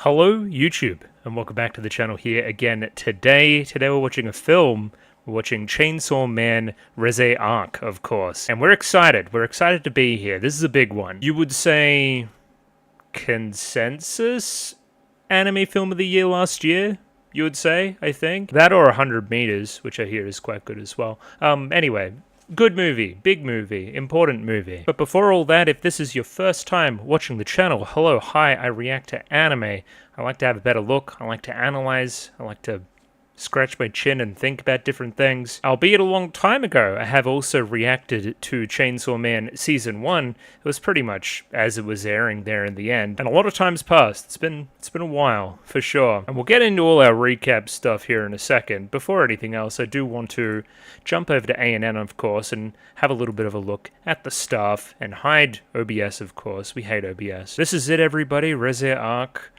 Hello YouTube, and welcome back to the channel here again today. Today we're watching a film. We're watching Chainsaw Man Reze Arc, of course. And we're excited. We're excited to be here. This is a big one. You would say consensus anime film of the year last year? You would say, I think. That or 100 Meters, which I hear is quite good as well. Anyway. Good movie, big movie, important movie. But before all that, if this is your first time watching the channel, hello, hi, I react to anime. I like to have a better look, I like to analyze, I like to scratch my chin and think about different things. Albeit a long time ago, I have also reacted to Chainsaw Man Season 1. It was pretty much as it was airing there in the end. And a lot of time's passed. It's been a while, for sure. And we'll get into all our recap stuff here in a second. Before anything else, I do want to jump over to ANN, of course, and have a little bit of a look at the staff and hide OBS, of course. We hate OBS. This is it, everybody. Reze Arc.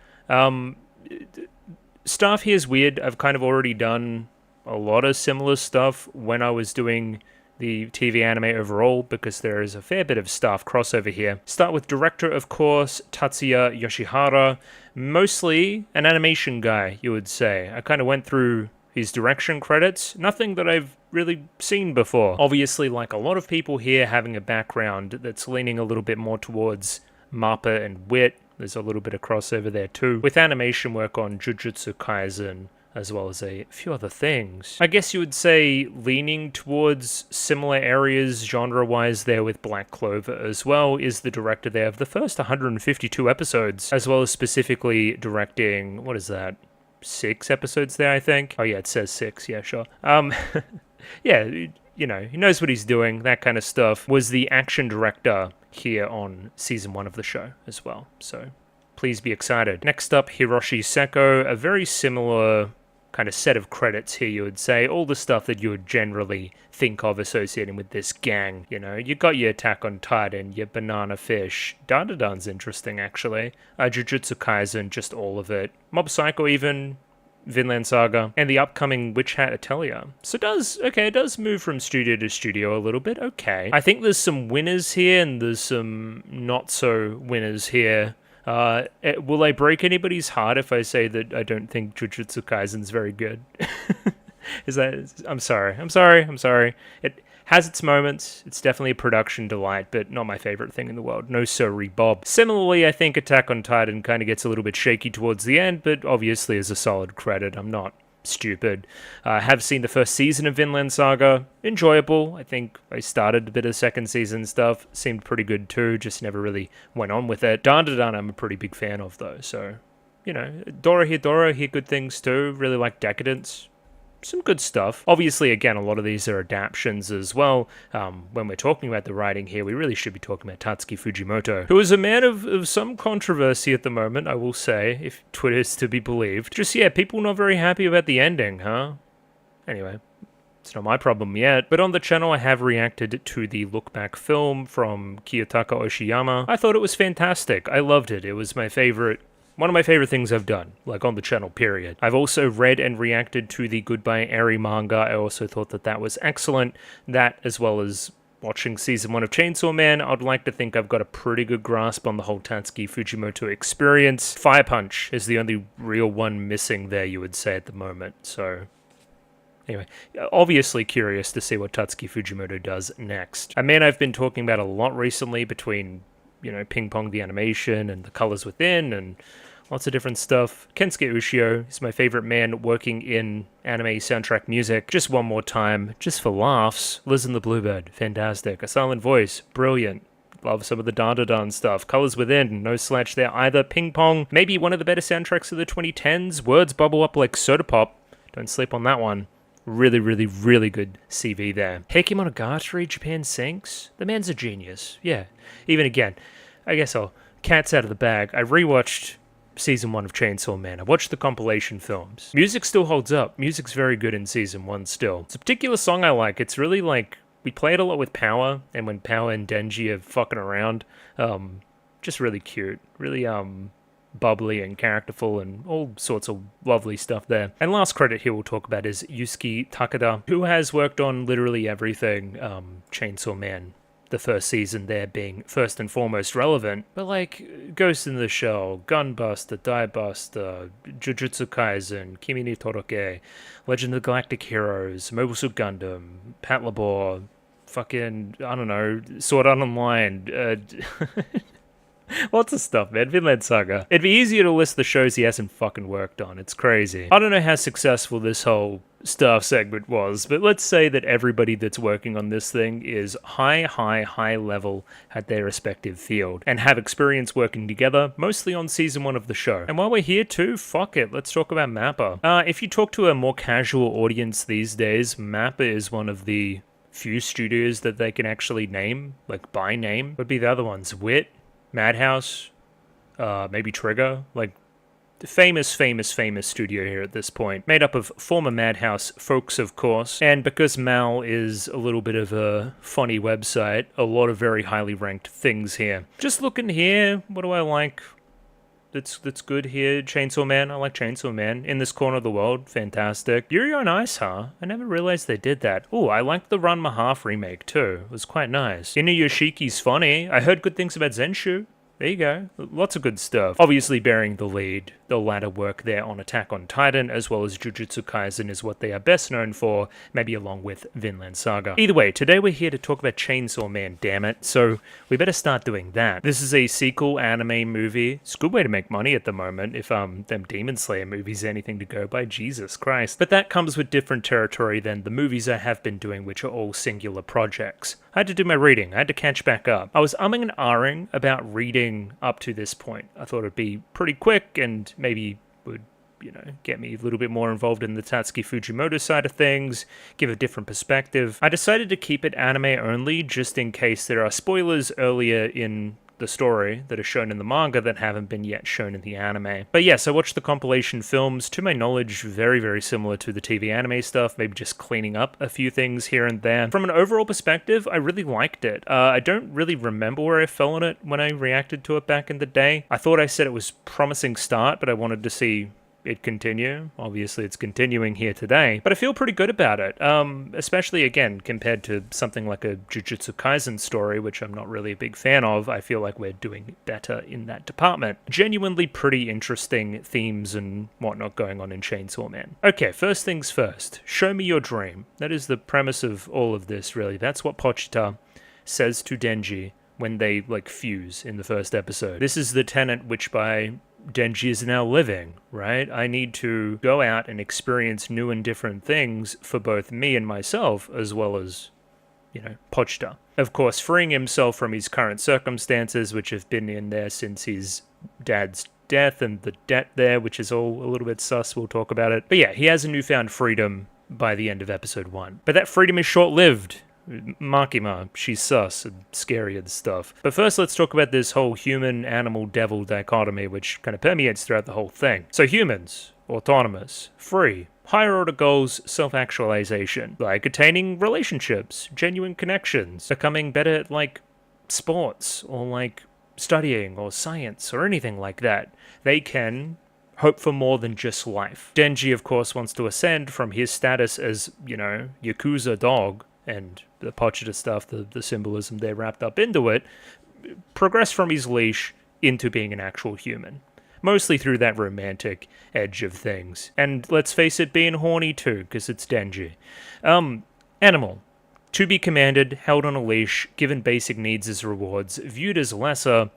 Stuff here is weird. I've kind of already done a lot of similar stuff when I was doing the TV anime overall, because there is a fair bit of staff crossover here. Start with director, of course, Tatsuya Yoshihara. Mostly an animation guy, you would say. I kind of went through his direction credits. Nothing that I've really seen before. Obviously, like a lot of people here, having a background that's leaning a little bit more towards MAPPA and Wit. There's a little bit of crossover there too, with animation work on Jujutsu Kaisen, as well as a few other things. I guess you would say leaning towards similar areas genre-wise there with Black Clover as well, is the director there of the first 152 episodes, as well as specifically directing, what is that, 6 episodes there, I think? Oh yeah, it says 6, yeah, sure. Yeah, you know, he knows what he's doing, that kind of stuff. Was the action director here on season 1 of the show as well, so please be excited. Next up, Hiroshi Seko, a very similar kind of set of credits here, you would say. All the stuff that you would generally think of associating with this gang, you know. You got your Attack on Titan, your Banana Fish, Dandadan's interesting actually, Jujutsu Kaisen, just all of it. Mob Psycho even, Vinland Saga, and the upcoming Witch Hat Atelier. So it does move from studio to studio a little bit, okay. I think there's some winners here, and there's some not-so-winners here. Will I break anybody's heart if I say that I don't think Jujutsu Kaisen's very good? I'm sorry. It has its moments. It's definitely a production delight, but not my favorite thing in the world. No sorry, Bob. Similarly, I think Attack on Titan kind of gets a little bit shaky towards the end, but obviously is a solid credit. I'm not stupid. I have seen the first season of Vinland Saga. Enjoyable. I think I started a bit of second season stuff. Seemed pretty good too, just never really went on with it. Dandadan I'm a pretty big fan of though, so, you know. Dora hear good things too. Really like Decadence. Some good stuff. Obviously, again, a lot of these are adaptations as well. When we're talking about the writing here, we really should be talking about Tatsuki Fujimoto, who is a man of some controversy at the moment, I will say, if Twitter is to be believed. Just, yeah, people not very happy about the ending, huh? Anyway, it's not my problem yet. But on the channel, I have reacted to the look-back film from Kiyotaka Oshiyama. I thought it was fantastic. I loved it. It was my favorite. One of my favorite things I've done, like on the channel, period. I've also read and reacted to the Goodbye Eri manga. I also thought that that was excellent. That, as well as watching season 1 of Chainsaw Man, I'd like to think I've got a pretty good grasp on the whole Tatsuki Fujimoto experience. Fire Punch is the only real one missing there, you would say, at the moment, so anyway, obviously curious to see what Tatsuki Fujimoto does next. A man I've been talking about a lot recently between, you know, Ping Pong the animation and the colors within and lots of different stuff. Kensuke Ushio is my favorite man working in anime soundtrack music. Just one more time, just for laughs, Liz and the Bluebird, fantastic. A Silent Voice, brilliant. Love some of the Dandadan stuff. Colors Within, no slouch there either. Ping Pong, maybe one of the better soundtracks of the 2010s. Words bubble up like soda pop. Don't sleep on that one. Really, really, really good CV there. Heike Monogatari, Japan Sinks. The man's a genius. Yeah. Even again, I guess cat's out of the bag. I rewatched season 1 of Chainsaw Man. I watched the compilation films. Music still holds up. Music's very good in season 1 still. It's a particular song I like. It's really like, we play it a lot with Power, and when Power and Denji are fucking around, just really cute. Really, bubbly and characterful and all sorts of lovely stuff there. And last credit here we'll talk about is Yusuke Takeda, who has worked on literally everything Chainsaw Man the first season there being first and foremost relevant, but like Ghost in the Shell, Gunbuster, Diebuster, Jujutsu Kaisen, Kimi ni Toroke, Legend of the Galactic Heroes, Mobile Suit Gundam, Patlabor, fucking, I don't know, Sword Art Online, lots of stuff, man. Vinland Saga. It'd be easier to list the shows he hasn't fucking worked on. It's crazy. I don't know how successful this whole staff segment was, but let's say that everybody that's working on this thing is high level at their respective field and have experience working together, mostly on season 1 of the show. And while we're here too, fuck it, let's talk about Mappa. If you talk to a more casual audience these days, Mappa is one of the few studios that they can actually name, like by name. Would be the other ones, Wit, Madhouse, maybe Trigger, like famous studio here at this point, made up of former Madhouse folks, of course, and because Mal is a little bit of a funny website, a lot of very highly ranked things here. Just looking here, what do I like? That's good here. Chainsaw Man, I like Chainsaw Man. In This Corner of the World, fantastic. Yuri on Ice, huh? I never realized they did that. Oh, I liked the Ranma Half remake too. It was quite nice. Inuyoshiki's funny. I heard good things about Zenshu. There you go. Lots of good stuff. Obviously bearing the lead, the latter work there on Attack on Titan, as well as Jujutsu Kaisen is what they are best known for, maybe along with Vinland Saga. Either way, today we're here to talk about Chainsaw Man, damn it, so we better start doing that. This is a sequel anime movie. It's a good way to make money at the moment, if them Demon Slayer movies are anything to go by, Jesus Christ. But that comes with different territory than the movies I have been doing, which are all singular projects. I had to do my reading. I had to catch back up. I was umming and ahhing about reading up to this point. I thought it'd be pretty quick and maybe would, get me a little bit more involved in the Tatsuki Fujimoto side of things, give a different perspective. I decided to keep it anime only just in case there are spoilers earlier in the story that are shown in the manga that haven't been yet shown in the anime. But yes, I watched the compilation films. To my knowledge, very similar to the TV anime stuff, maybe just cleaning up a few things here and there. From an overall perspective, I really liked it. I don't really remember where I fell on it when I reacted to it back in the day. I thought I said it was promising start, but I wanted to see it continue. Obviously, it's continuing here today, but I feel pretty good about it, especially, again, compared to something like a Jujutsu Kaisen story, which I'm not really a big fan of. I feel like we're doing better in that department. Genuinely pretty interesting themes and whatnot going on in Chainsaw Man. Okay, first things first. Show me your dream. That is the premise of all of this, really. That's what Pochita says to Denji when they, fuse in the first episode. This is the tenet which by Denji is now living, right? I need to go out and experience new and different things for both me and myself, as well as, Pochita. Of course, freeing himself from his current circumstances, which have been in there since his dad's death and the debt there, which is all a little bit sus, we'll talk about it. But yeah, he has a newfound freedom by the end of episode 1. But that freedom is short-lived. Makima, she's sus and scary and stuff. But first, let's talk about this whole human-animal-devil dichotomy, which kind of permeates throughout the whole thing. So humans, autonomous, free, higher-order goals, self-actualization, like attaining relationships, genuine connections, becoming better at, sports, or, studying, or science, or anything like that. They can hope for more than just life. Denji, of course, wants to ascend from his status as, Yakuza dog, and the Pochita stuff, the symbolism there wrapped up into it, progress from his leash into being an actual human. Mostly through that romantic edge of things. And let's face it, being horny too, because it's Denji. Animal. To be commanded, held on a leash, given basic needs as rewards, viewed as lesser.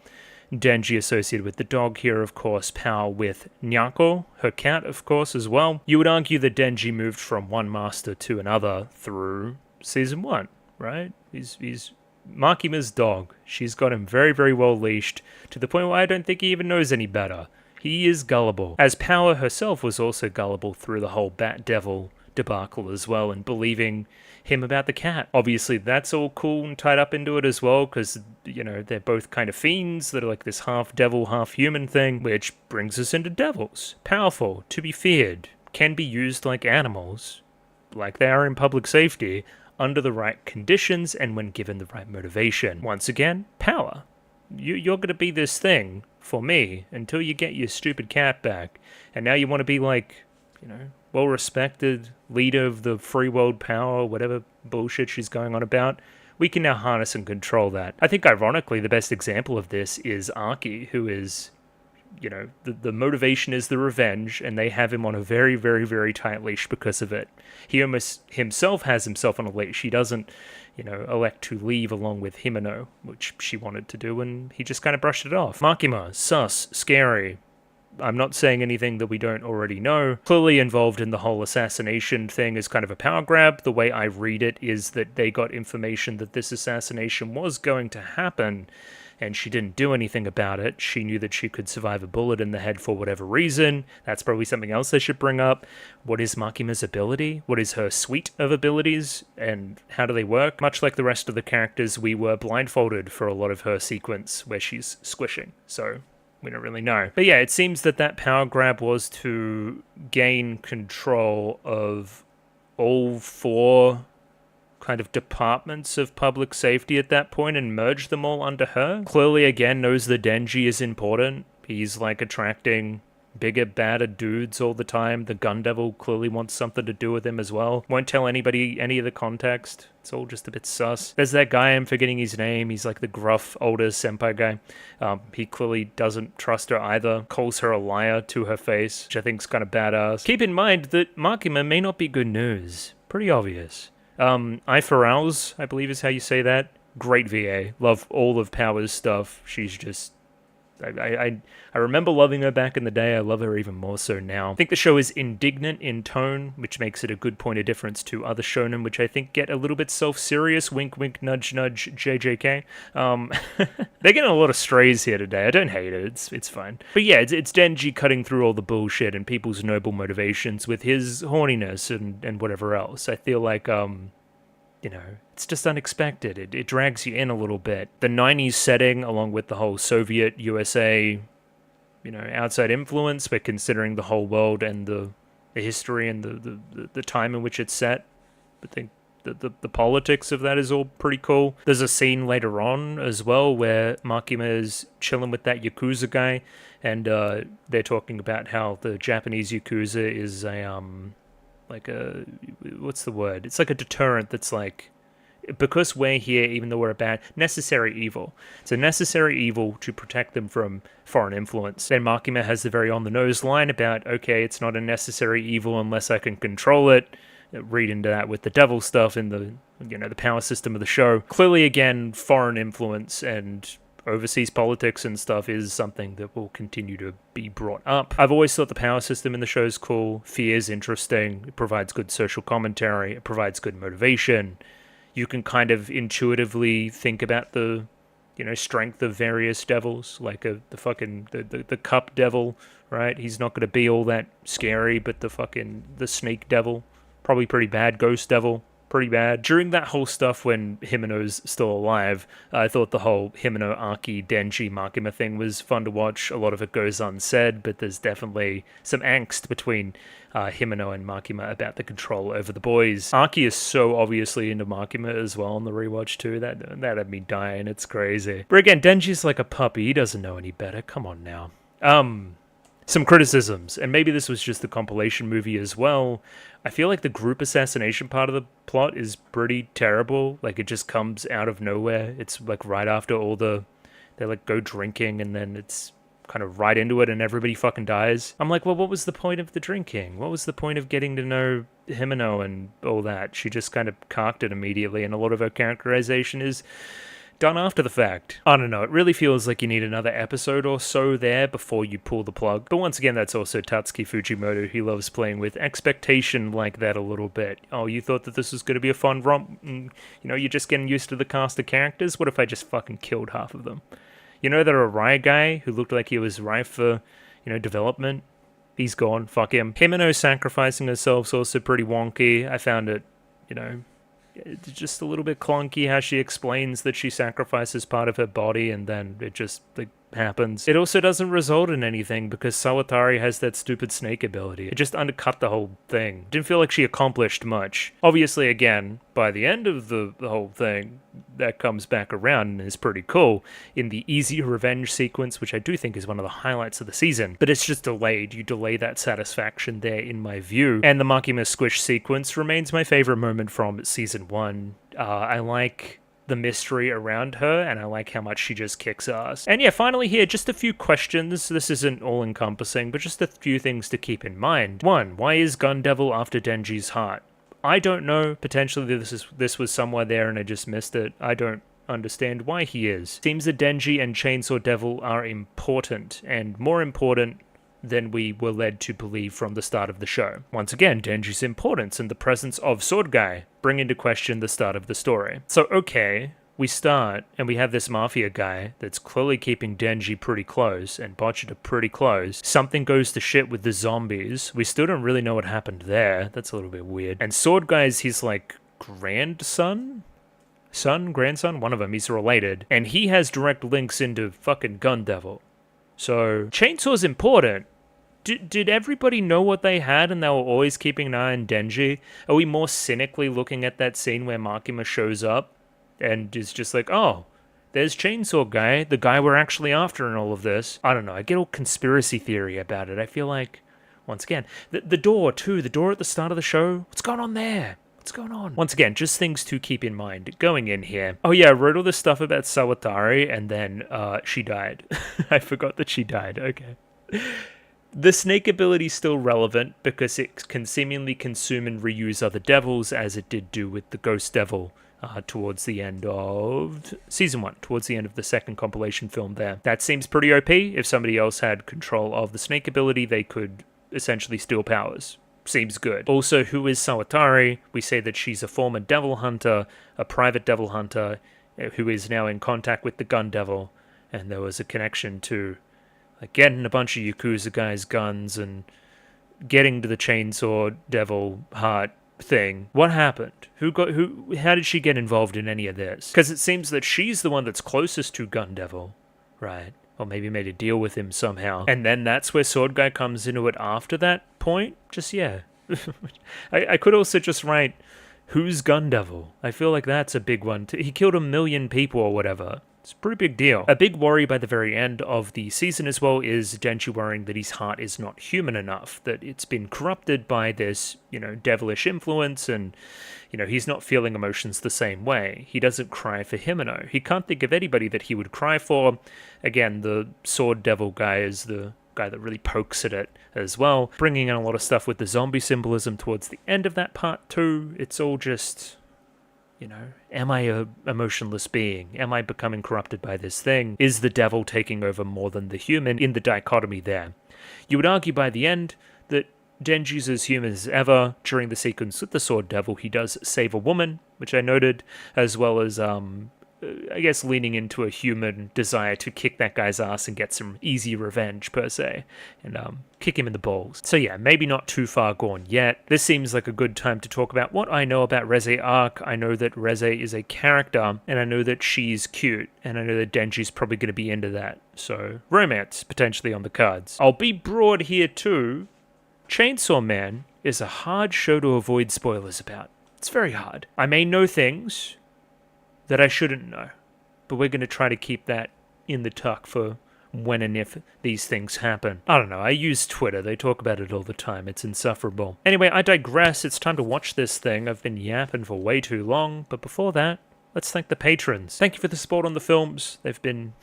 Denji associated with the dog here, of course, power with Nyako, her cat, of course, as well. You would argue that Denji moved from one master to another through Season 1, right? He's Makima's dog. She's got him very well leashed, to the point where I don't think he even knows any better. He is gullible. As Power herself was also gullible through the whole Bat Devil debacle as well, and believing him about the cat. Obviously, that's all cool and tied up into it as well, because, they're both kind of fiends that are like this half-devil, half-human thing, which brings us into devils. Powerful, to be feared, can be used like animals, like they are in public safety, under the right conditions and when given the right motivation. Once again, power. You're going to be this thing for me until you get your stupid cat back. And now you want to be well-respected leader of the free world power, whatever bullshit she's going on about. we can now harness and control that. I think ironically the best example of this is Aki, who is, you know, the motivation is the revenge, and they have him on a very, very, very tight leash because of it. He almost himself has himself on a leash. He doesn't, you know, elect to leave along with Himeno, which she wanted to do, and he just kind of brushed it off. Makima, sus, scary. I'm not saying anything that we don't already know. Clearly involved in the whole assassination thing is kind of a power grab. The way I read it is that they got information that this assassination was going to happen, and she didn't do anything about it. She knew that she could survive a bullet in the head for whatever reason. That's probably something else they should bring up. What is Makima's ability? What is her suite of abilities? And how do they work? Much like the rest of the characters, we were blindfolded for a lot of her sequence where she's squishing. So we don't really know. But yeah, it seems that that power grab was to gain control of all four kind of departments of public safety at that point and merge them all under her. Clearly, again, knows the Denji is important. He's like attracting bigger, badder dudes all the time. The Gun Devil clearly wants something to do with him as well. Won't tell anybody any of the context. It's all just a bit sus. There's that guy, I'm forgetting his name. He's like the gruff, older senpai guy. He clearly doesn't trust her either. Calls her a liar to her face, which I think is kind of badass. Keep in mind that Makima may not be good news. Pretty obvious. Ifarals, I believe is how you say that. Great VA. Love all of Power's stuff. She's just... I remember loving her back in the day. I love her even more so now. I think the show is indignant in tone, which makes it a good point of difference to other shonen, which I think get a little bit self-serious. Wink, wink, nudge, nudge, JJK. They're getting a lot of strays here today. I don't hate it. It's fine. But yeah, it's Denji cutting through all the bullshit and people's noble motivations with his horniness and whatever else. I feel like, you know, it's just unexpected. It drags you in a little bit. The 90s setting, along with the whole Soviet, USA, you know, outside influence, but considering the whole world and the history and the time in which it's set, I think the politics of that is all pretty cool. There's a scene later on as well where Makima is chilling with that Yakuza guy, and they're talking about how the Japanese Yakuza is a, like a, what's the word? It's like a deterrent that's like, because we're here, even though we're a bad, necessary evil. It's a necessary evil to protect them from foreign influence. Then Makima has the very on-the-nose line about, okay, it's not a necessary evil unless I can control it. Read into that with the devil stuff in the, you know, the power system of the show. Clearly, again, foreign influence and overseas politics and stuff is something that will continue to be brought up. I've always thought the power system in the show is cool. Fear is interesting. It provides good social commentary. It provides good motivation. You can kind of intuitively think about the, you know, strength of various devils, like the cup devil, right? He's not going to be all that scary, but the snake devil, probably pretty bad. Ghost devil, pretty bad. During that whole stuff when Himeno's still alive, I thought the whole Himeno, Aki, Denji, Makima thing was fun to watch. A lot of it goes unsaid, but there's definitely some angst between Himeno and Makima about the control over the boys. Aki is so obviously into Makima as well on the rewatch too. That had me dying. It's crazy. But again, Denji's like a puppy. He doesn't know any better. Come on now. Some criticisms, and maybe this was just the compilation movie as well. I feel like the group assassination part of the plot is pretty terrible. Like, it just comes out of nowhere. It's like right after they like go drinking, and then it's kind of right into it and everybody fucking dies. I'm like, well, what was the point of the drinking? What was the point of getting to know Himeno and all that? She just kind of cocked it immediately, and a lot of her characterization is done after the fact. I don't know, it really feels like you need another episode or so there before you pull the plug. But once again, that's also Tatsuki Fujimoto. He loves playing with expectation like that a little bit. Oh, you thought that this was going to be a fun romp? You know, you're just getting used to the cast of characters? What if I just fucking killed half of them? You know that Araya guy who looked like he was ripe for, you know, development? He's gone. Fuck him. Himeno sacrificing herself is also pretty wonky. I found it, you know, it's just a little bit clunky how she explains that she sacrifices part of her body and then it just like happens. It also doesn't result in anything because Sawatari has that stupid snake ability. It just undercut the whole thing. Didn't feel like she accomplished much. Obviously, again, by the end of the whole thing, that comes back around and is pretty cool in the easy revenge sequence, which I do think is one of the highlights of the season. But it's just delayed. You delay that satisfaction there, in my view. And the Makima squish sequence remains my favorite moment from season 1. I like the mystery around her, and I like how much she just kicks ass. And yeah, finally here, just a few questions. This isn't all-encompassing, but just a few things to keep in mind. 1. Why is Gun Devil after Denji's heart? I don't know. Potentially this was somewhere there and I just missed it. I don't understand why he is. Seems that Denji and Chainsaw Devil are important, and more important than we were led to believe from the start of the show. Once again, Denji's importance and the presence of Sword Guy bring into question the start of the story. So okay, we start and we have this mafia guy that's clearly keeping Denji pretty close and Botchita pretty close. Something goes to shit with the zombies. We still don't really know what happened there. That's a little bit weird. And Sword Guy's his like grandson? Grandson? One of them. He's related. And he has direct links into fucking Gun Devil. So, Chainsaw's important. Did everybody know what they had and they were always keeping an eye on Denji? Are we more cynically looking at that scene where Makima shows up and is just like, oh, there's Chainsaw Guy, the guy we're actually after in all of this? I don't know, I get all conspiracy theory about it. I feel like, once again, the door too, the door at the start of the show, what's going on there? What's going on? Once again, just things to keep in mind going in here. Oh yeah, I wrote all this stuff about Sawatari and then she died. I forgot that she died. Okay. The snake ability is still relevant because it can seemingly consume and reuse other devils as it did do with the Ghost Devil towards the end of Season 1, towards the end of the second compilation film there. That seems pretty OP. If somebody else had control of the snake ability, they could essentially steal powers. Seems good. Also, who is Sawatari? We say that she's a former devil hunter, a private devil hunter, who is now in contact with the Gun Devil, and there was a connection to getting a bunch of Yakuza guys' guns and getting to the Chainsaw Devil heart thing. What happened? How did she get involved in any of this? Because it seems that she's the one that's closest to Gun Devil, right? Or maybe made a deal with him somehow. And then that's where Sword Guy comes into it after that point? Just, yeah. I could also just write, who's Gun Devil? I feel like that's a big one. He killed 1 million people or whatever. It's a pretty big deal. A big worry by the very end of the season as well is Denji worrying that his heart is not human enough, that it's been corrupted by this, devilish influence, and, he's not feeling emotions the same way. He doesn't cry for Himeno. He can't think of anybody that he would cry for. Again, the Sword Devil guy is the guy that really pokes at it as well, bringing in a lot of stuff with the zombie symbolism towards the end of that part too. It's all just... am I a emotionless being? Am I becoming corrupted by this thing? Is the devil taking over more than the human in the dichotomy there? You would argue by the end that Denji's as human as ever. During the sequence with the Sword Devil, he does save a woman, which I noted, as well as, I guess, leaning into a human desire to kick that guy's ass and get some easy revenge, per se, and kick him in the balls. So yeah, maybe not too far gone yet. This seems like a good time to talk about what I know about Reze arc. I know that Reze is a character, and I know that she's cute, and I know that Denji's probably going to be into that. So, romance, potentially on the cards. I'll be broad here too. Chainsaw Man is a hard show to avoid spoilers about. It's very hard. I may know things that I shouldn't know, but we're going to try to keep that in the tuck for when and if these things happen. I don't know, I use Twitter, they talk about it all the time, it's insufferable. Anyway, I digress, it's time to watch this thing. I've been yapping for way too long, but before that, let's thank the patrons. Thank you for the support on the films. They've been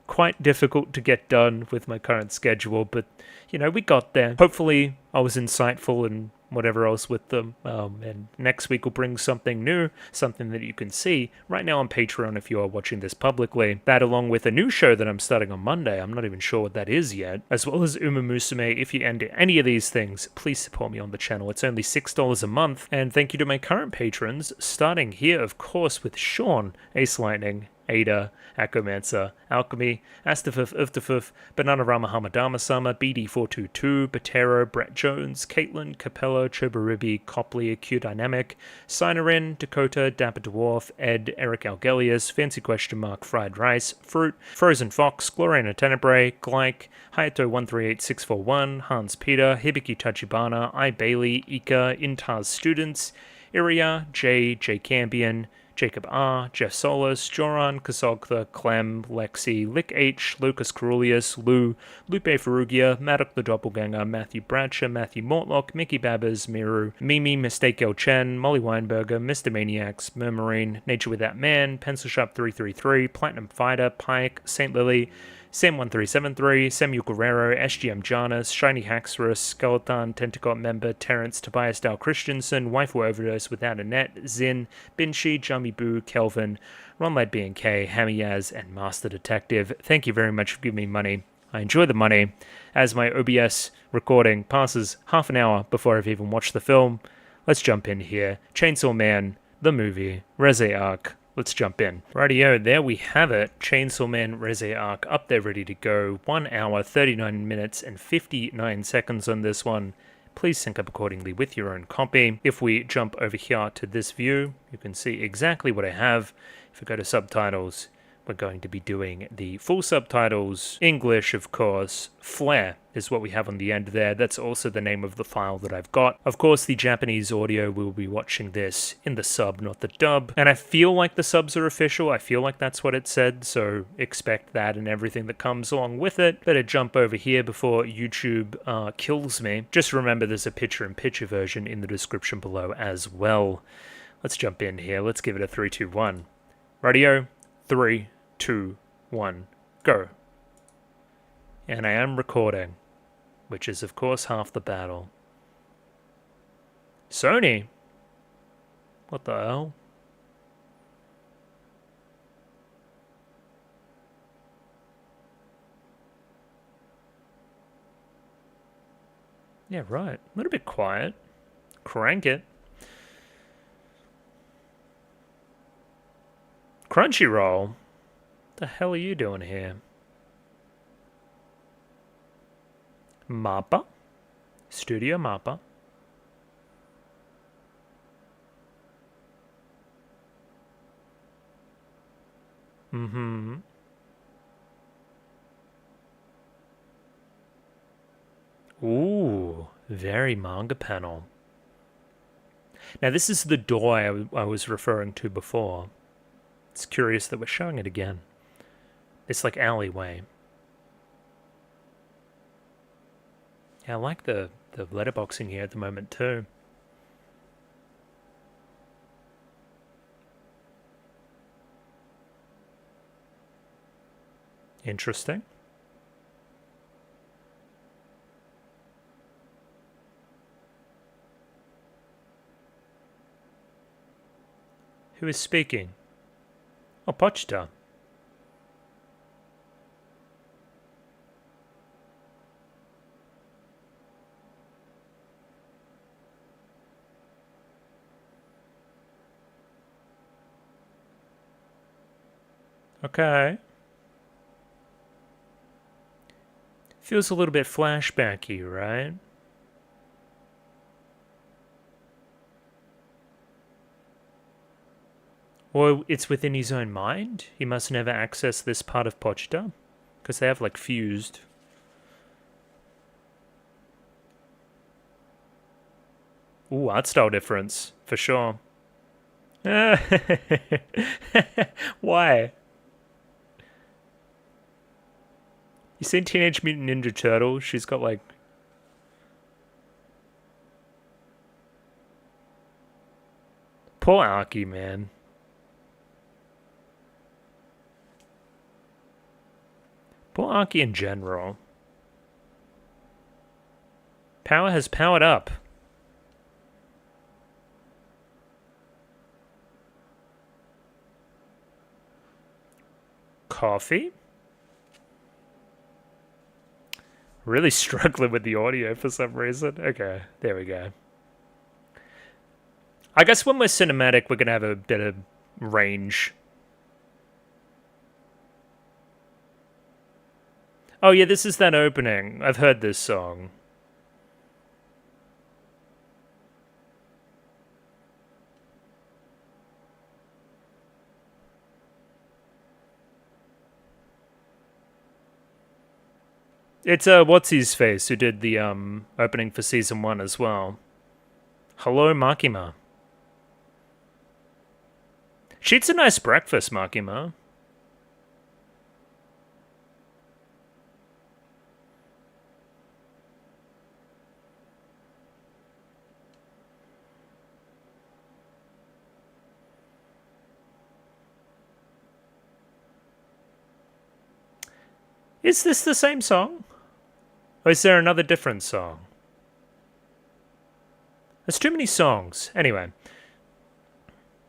quite difficult to get done with my current schedule, but, we got there. Hopefully, I was insightful and whatever else with them, and next week we'll bring something new, something that you can see right now on Patreon if you are watching this publicly. That along with a new show that I'm starting on Monday, I'm not even sure what that is yet, as well as Musume. If you end any of these things, please support me on the channel. It's only $6 a month, and thank you to my current patrons, starting here of course with Sean, Ace Lightning, Ada, Akomancer, Alchemy, Astafuf, Uftafuf, Bananarama Hamadama-sama, BD422, Botero, Brett Jones, Caitlin, Capello, Choberibi, Copley, Q Dynamic, Signerin, Dakota, Dapper Dwarf, Ed, Eric Algelius, Fancy Question Mark, Fried Rice, Fruit, Frozen Fox, Gloriana Tenebrae, Glyke, Hayato138641, Hans Peter, Hibiki Tachibana, I Bailey, Ika, Intaz Students, Iria, J Cambion, Jacob R, Jeff Solis, Joran, Kasogtha, Clem, Lexi, Lick H, Lucas Carulius, Lou, Lupe Ferrugia, Maddock the Doppelganger, Matthew Bradshaw, Matthew Mortlock, Mickey Babbers, Miru, Mimi, Mistake El Chen, Molly Weinberger, Mr. Maniacs, Murmurine, Nature Without Man, Pencil Sharp 333, Platinum Fighter, Pike, Saint Lily, Sam1373, Samuel Guerrero, SGM Janus, Shiny Haxorus, Skeleton, Tentacot Member, Terrence, Tobias Dal Christensen, Waifu Overdose Without a Net, Zin, Binshi, Jummy Boo, Kelvin, Ron Light B&K, Hamiyaz, and Master Detective. Thank you very much for giving me money. I enjoy the money. As my OBS recording passes half an hour before I've even watched the film, let's jump in here. Chainsaw Man, the movie, Reze arc. Let's jump in. Rightio, there we have it. Chainsaw Man Reze arc up there ready to go. 1 hour, 39 minutes, and 59 seconds on this one. Please sync up accordingly with your own copy. If we jump over here to this view, you can see exactly what I have. If we go to subtitles, we're going to be doing the full subtitles. English, of course. Flare is what we have on the end there. That's also the name of the file that I've got. Of course, the Japanese audio, will be watching this in the sub, not the dub. And I feel like the subs are official. I feel like that's what it said, so expect that and everything that comes along with it. Better jump over here before YouTube kills me. Just remember there's a picture-in-picture version in the description below as well. Let's jump in here. Let's give it a 3, 2, 1. Radio. 3, 2, 1, go. And I am recording, which is of course half the battle. Sony? What the hell? Yeah, right. A little bit quiet. Crank it. Crunchyroll? What the hell are you doing here? Mappa? Studio Mappa? Mm-hmm. Ooh, very manga panel. Now this is the door I was referring to before. It's curious that we're showing it again. It's like alleyway. Yeah, I like the letterboxing here at the moment too. Interesting. Who is speaking? Oh, Pochita. Okay. Feels a little bit flashbacky, right? Or it's within his own mind? He must never access this part of Pochita? Because they have, like, fused. Ooh, art style difference, for sure. Why? You seen Teenage Mutant Ninja Turtles? She's got, like... Poor Arky, man. Poor Arky in general. Power has powered up. Coffee? Really struggling with the audio for some reason. Okay, there we go. I guess when we're cinematic, we're going to have a bit of range. Oh yeah, this is that opening. I've heard this song. It's what's-his-face who did the opening for Season 1 as well. Hello, Makima. She eats a nice breakfast, Makima. Is this the same song? Or is there another different song? There's too many songs. Anyway.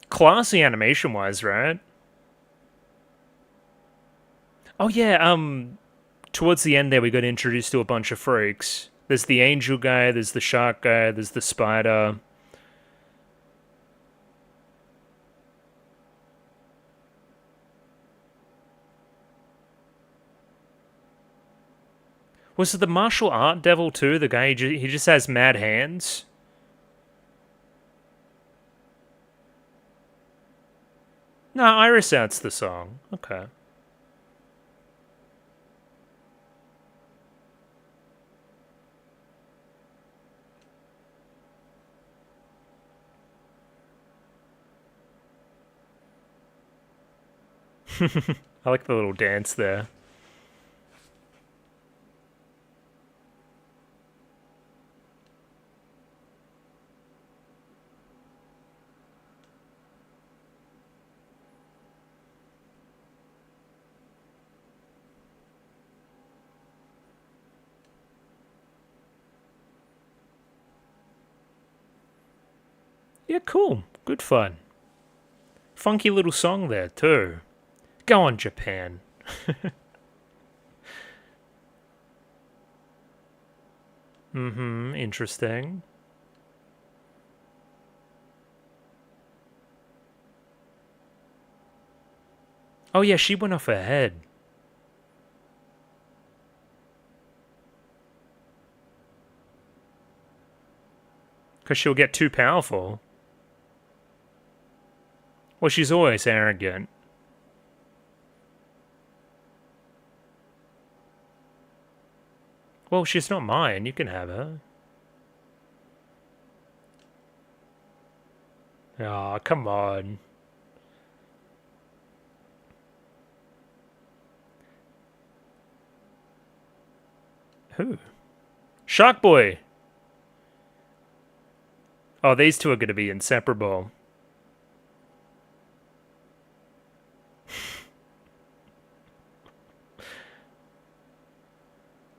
Classy animation-wise, right? Oh yeah, towards the end there we got introduced to a bunch of freaks. There's the angel guy, there's the shark guy, there's the spider. Was it the martial art devil too? The guy, he just has mad hands? No, Iris Out's the song. Okay. I like the little dance there. Yeah, cool. Good fun. Funky little song there, too. Go on, Japan. Interesting. Oh yeah, she went off her head. Because she'll get too powerful. Well, she's always arrogant. Well, she's not mine. You can have her. Aw, come on. Who? Shark Boy! Oh, these two are going to be inseparable.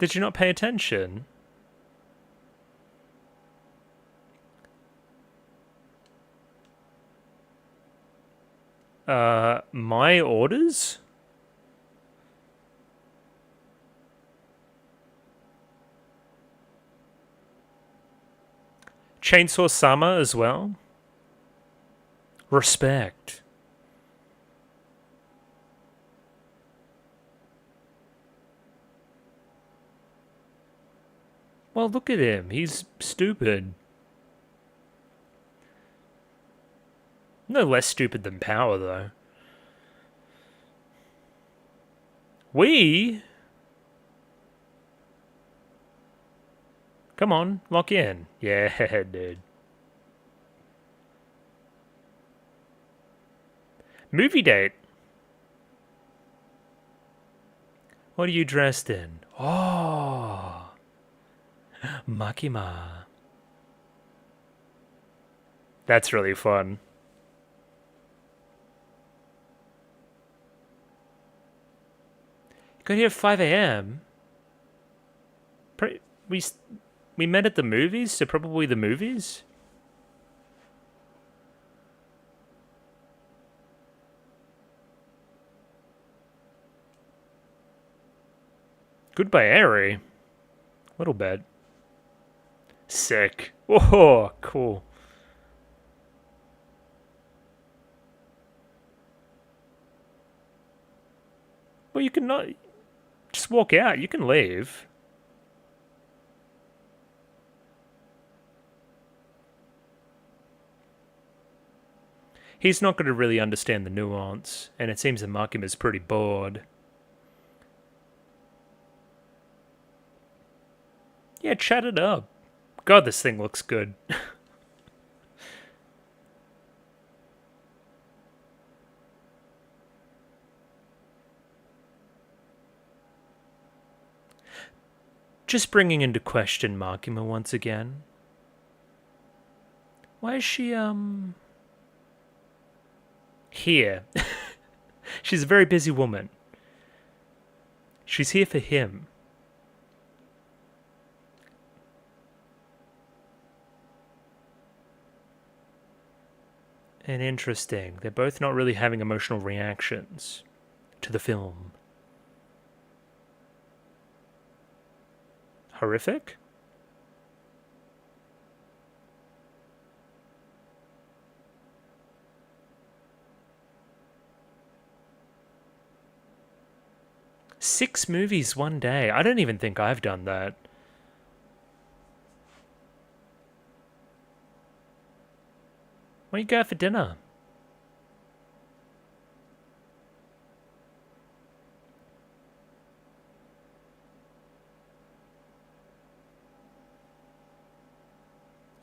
Did you not pay attention? My orders? Chainsaw Sama as well? Respect. Well, look at him. He's stupid. No less stupid than Power, though. We? Come on, lock in. Yeah, dude. Movie date. What are you dressed in? Oh, Makima. That's really fun. Got here at 5 a.m. We met at the movies, so probably the movies? Goodbye, Airy. Little bit. Sick. Oh, cool. Well, you can not... Just walk out. You can leave. He's not going to really understand the nuance, and it seems that Makima's pretty bored. Yeah, chat it up. God, this thing looks good. Just bringing into question Makima once again. Why is she, here? She's a very busy woman. She's here for him. And interesting, they're both not really having emotional reactions to the film. Horrific? Six movies one day. I don't even think I've done that. Why don't you go out for dinner?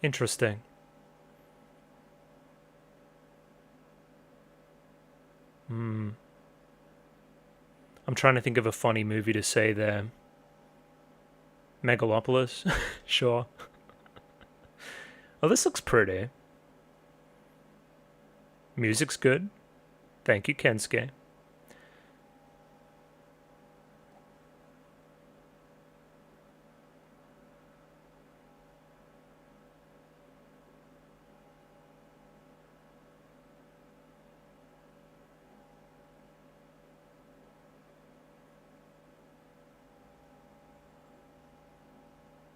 Interesting. I'm trying to think of a funny movie to say there. Megalopolis? Sure. Oh, this looks pretty. Music's good. Thank you, Kensuke.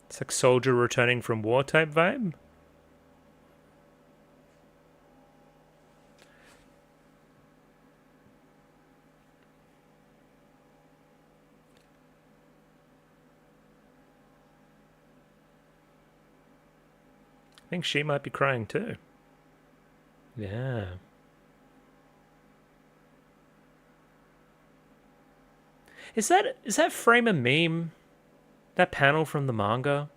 It's like soldier returning from war type vibe. I think she might be crying too. Yeah. Is that frame a meme? That panel from the manga?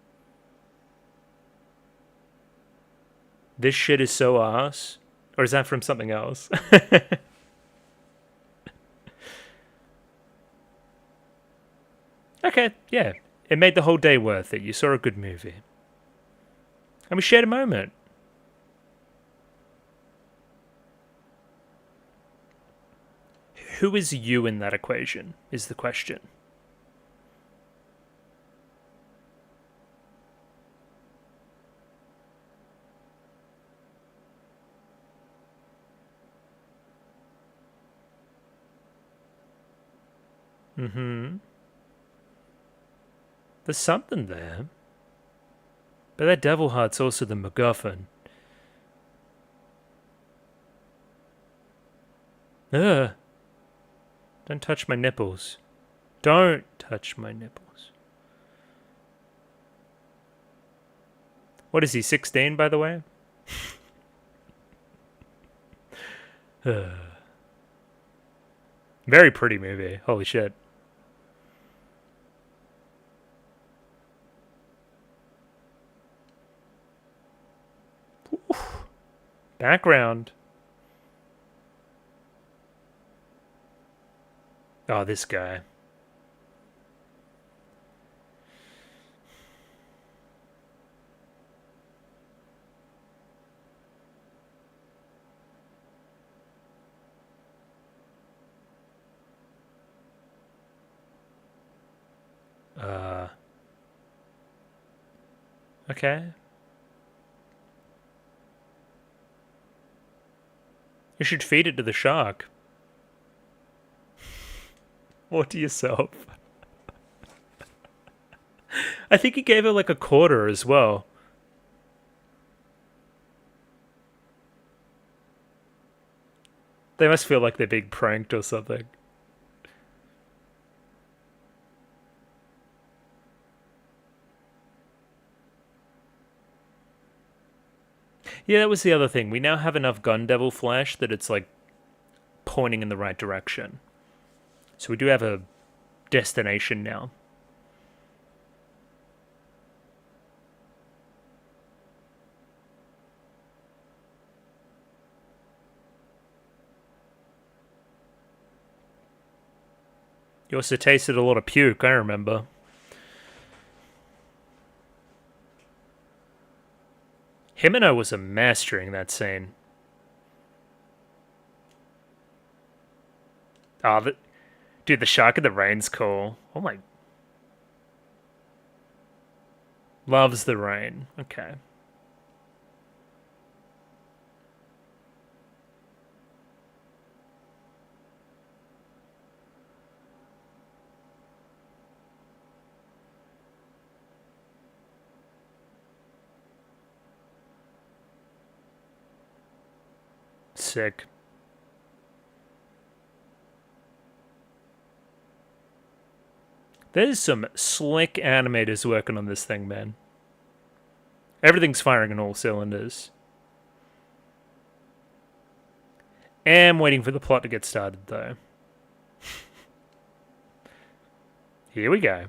This shit is so ass? Or is that from something else? Okay, yeah. It made the whole day worth it. You saw a good movie. And we shared a moment. Who is you in that equation, is the question. There's something there. But that devil heart's also the MacGuffin. Ugh. Don't touch my nipples. Don't touch my nipples. What is he, 16, by the way? Very pretty movie. Holy shit. Oof. Background. Oh, this guy. Okay. You should feed it to the shark. What to yourself? I think he gave her like a quarter as well. They must feel like they're being pranked or something. Yeah, that was the other thing. We now have enough Gun Devil flesh that it's like pointing in the right direction. So we do have a destination now. You also tasted a lot of puke, I remember. Himeno was a mess during that scene. Oh, dude, the shark in the rain's cool. Oh my... Loves the rain. Okay. Sick. There's some slick animators working on this thing, man. Everything's firing on all cylinders. Am waiting for the plot to get started, though. Here we go.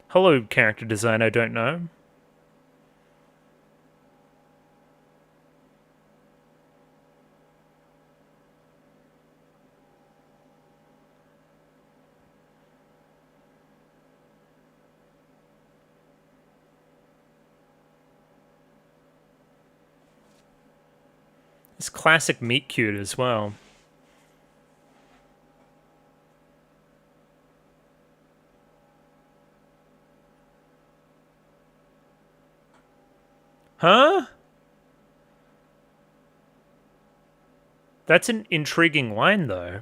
Hello, character design I don't know. It's classic meet cute as well. Huh? That's an intriguing line, though.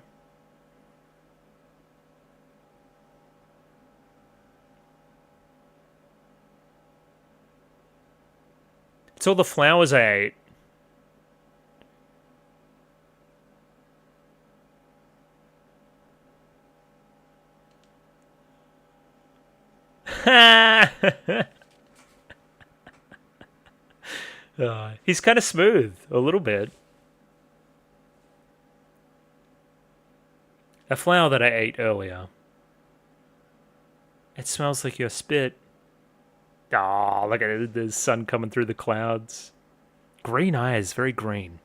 It's all the flowers I ate. He's kind of smooth, a little bit. A flower that I ate earlier. It smells like your spit. Oh, look at it. The sun coming through the clouds. Green eyes, very green.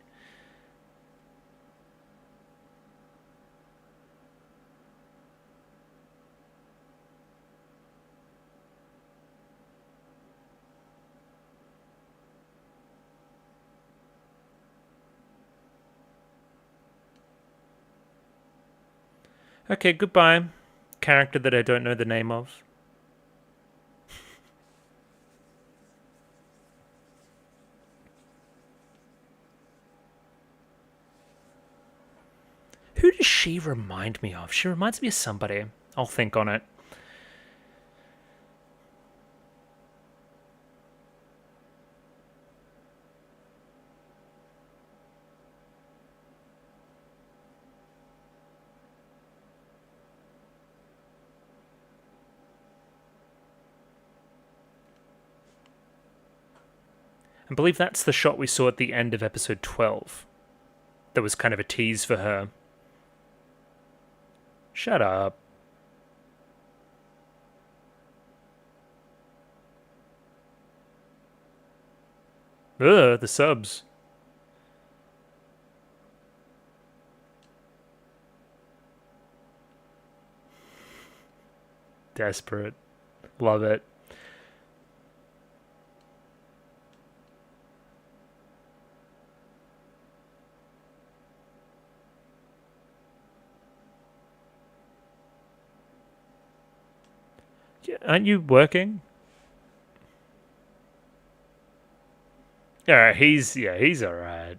Okay, goodbye. Character that I don't know the name of. Who does she remind me of? She reminds me of somebody. I'll think on it. I believe that's the shot we saw at the end of episode 12. That was kind of a tease for her. Shut up. Ugh, the subs. Desperate. Love it. Aren't you working? Yeah, he's alright.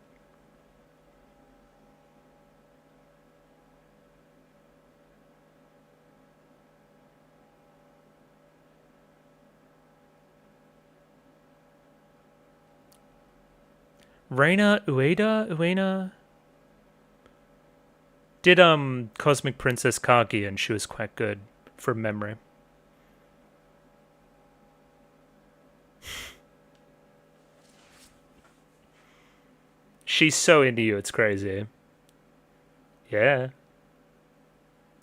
Reina Ueda? Did Cosmic Princess Kagi, and she was quite good from memory. She's so into you, it's crazy. Yeah.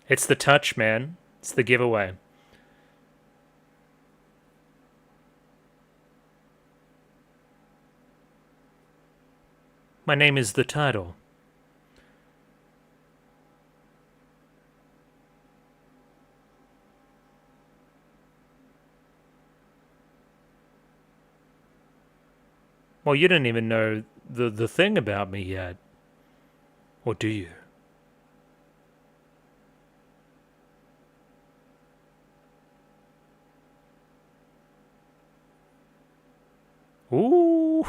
It's the touch, man. It's the giveaway. My name is the title. Well, you don't even know the thing about me yet. Or do you? Ooh.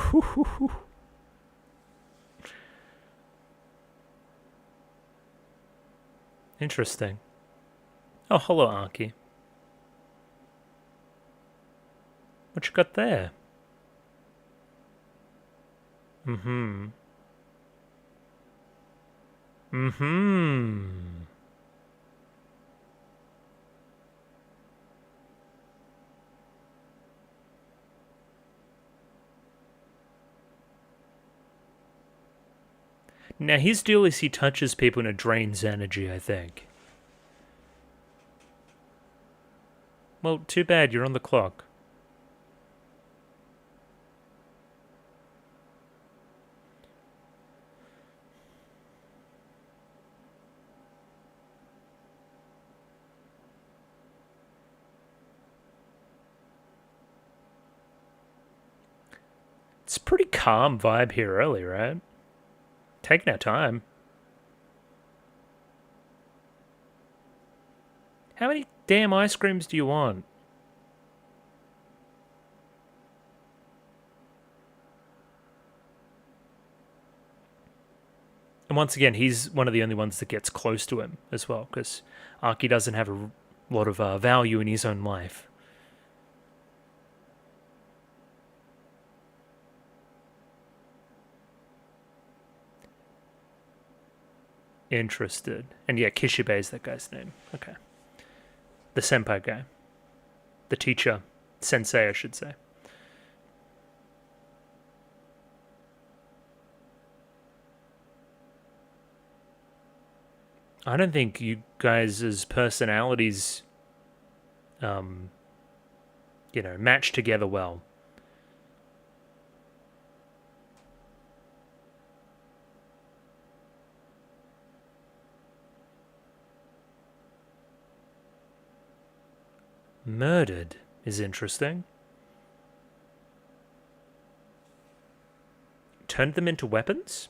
Interesting. Oh, hello, Anki. What you got there? Mm-hmm. Mm-hmm. Now, his deal is he touches people and it drains energy, I think. Well, too bad, you're on the clock. It's a pretty calm vibe here early, right? Taking our time. How many damn ice creams do you want? And once again, he's one of the only ones that gets close to him as well, because Aki doesn't have a lot of value in his own life. Interested. And yeah, Kishibe is that guy's name. Okay. The senpai guy. The teacher. Sensei, I should say. I don't think you guys' personalities, match together well. Murdered is interesting. Turned them into weapons?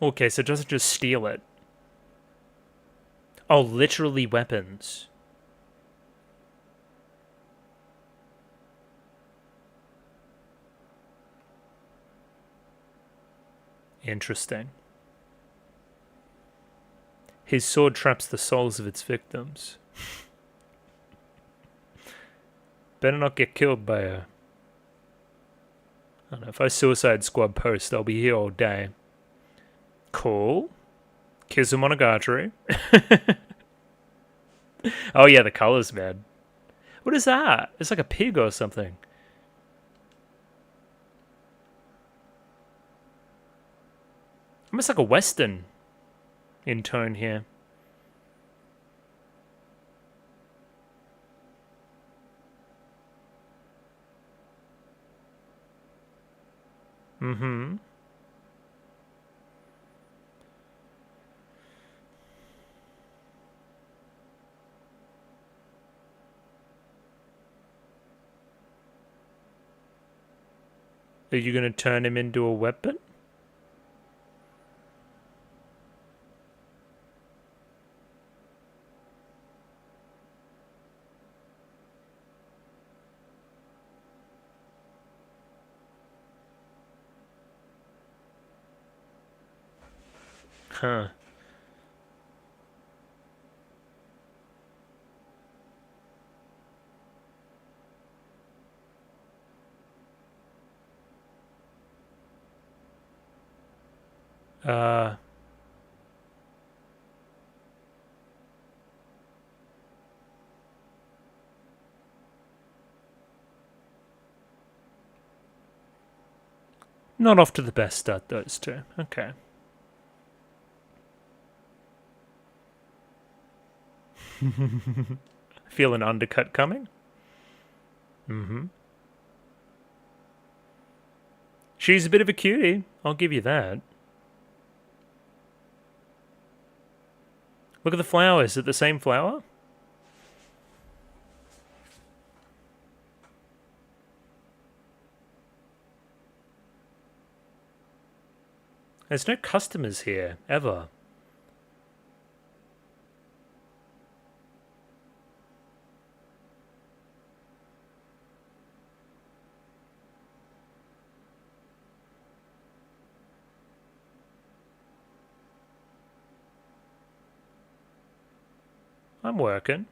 Okay, so it doesn't just steal it. Oh, literally weapons. Interesting. His sword traps the souls of its victims. Better not get killed by a... I don't know, if I Suicide Squad post, I'll be here all day. Cool. Kizumonogatari. Oh yeah, the colors, man. What is that? It's like a pig or something. Almost like a western in tone here. Mm-hmm. Are you going to turn him into a weapon? Huh. Uh... Not off to the best start, those two. Okay. Feel an undercut coming? Mm-hmm. She's a bit of a cutie. I'll give you that. Look at the flower. Is it the same flower? There's no customers here, ever. I'm working.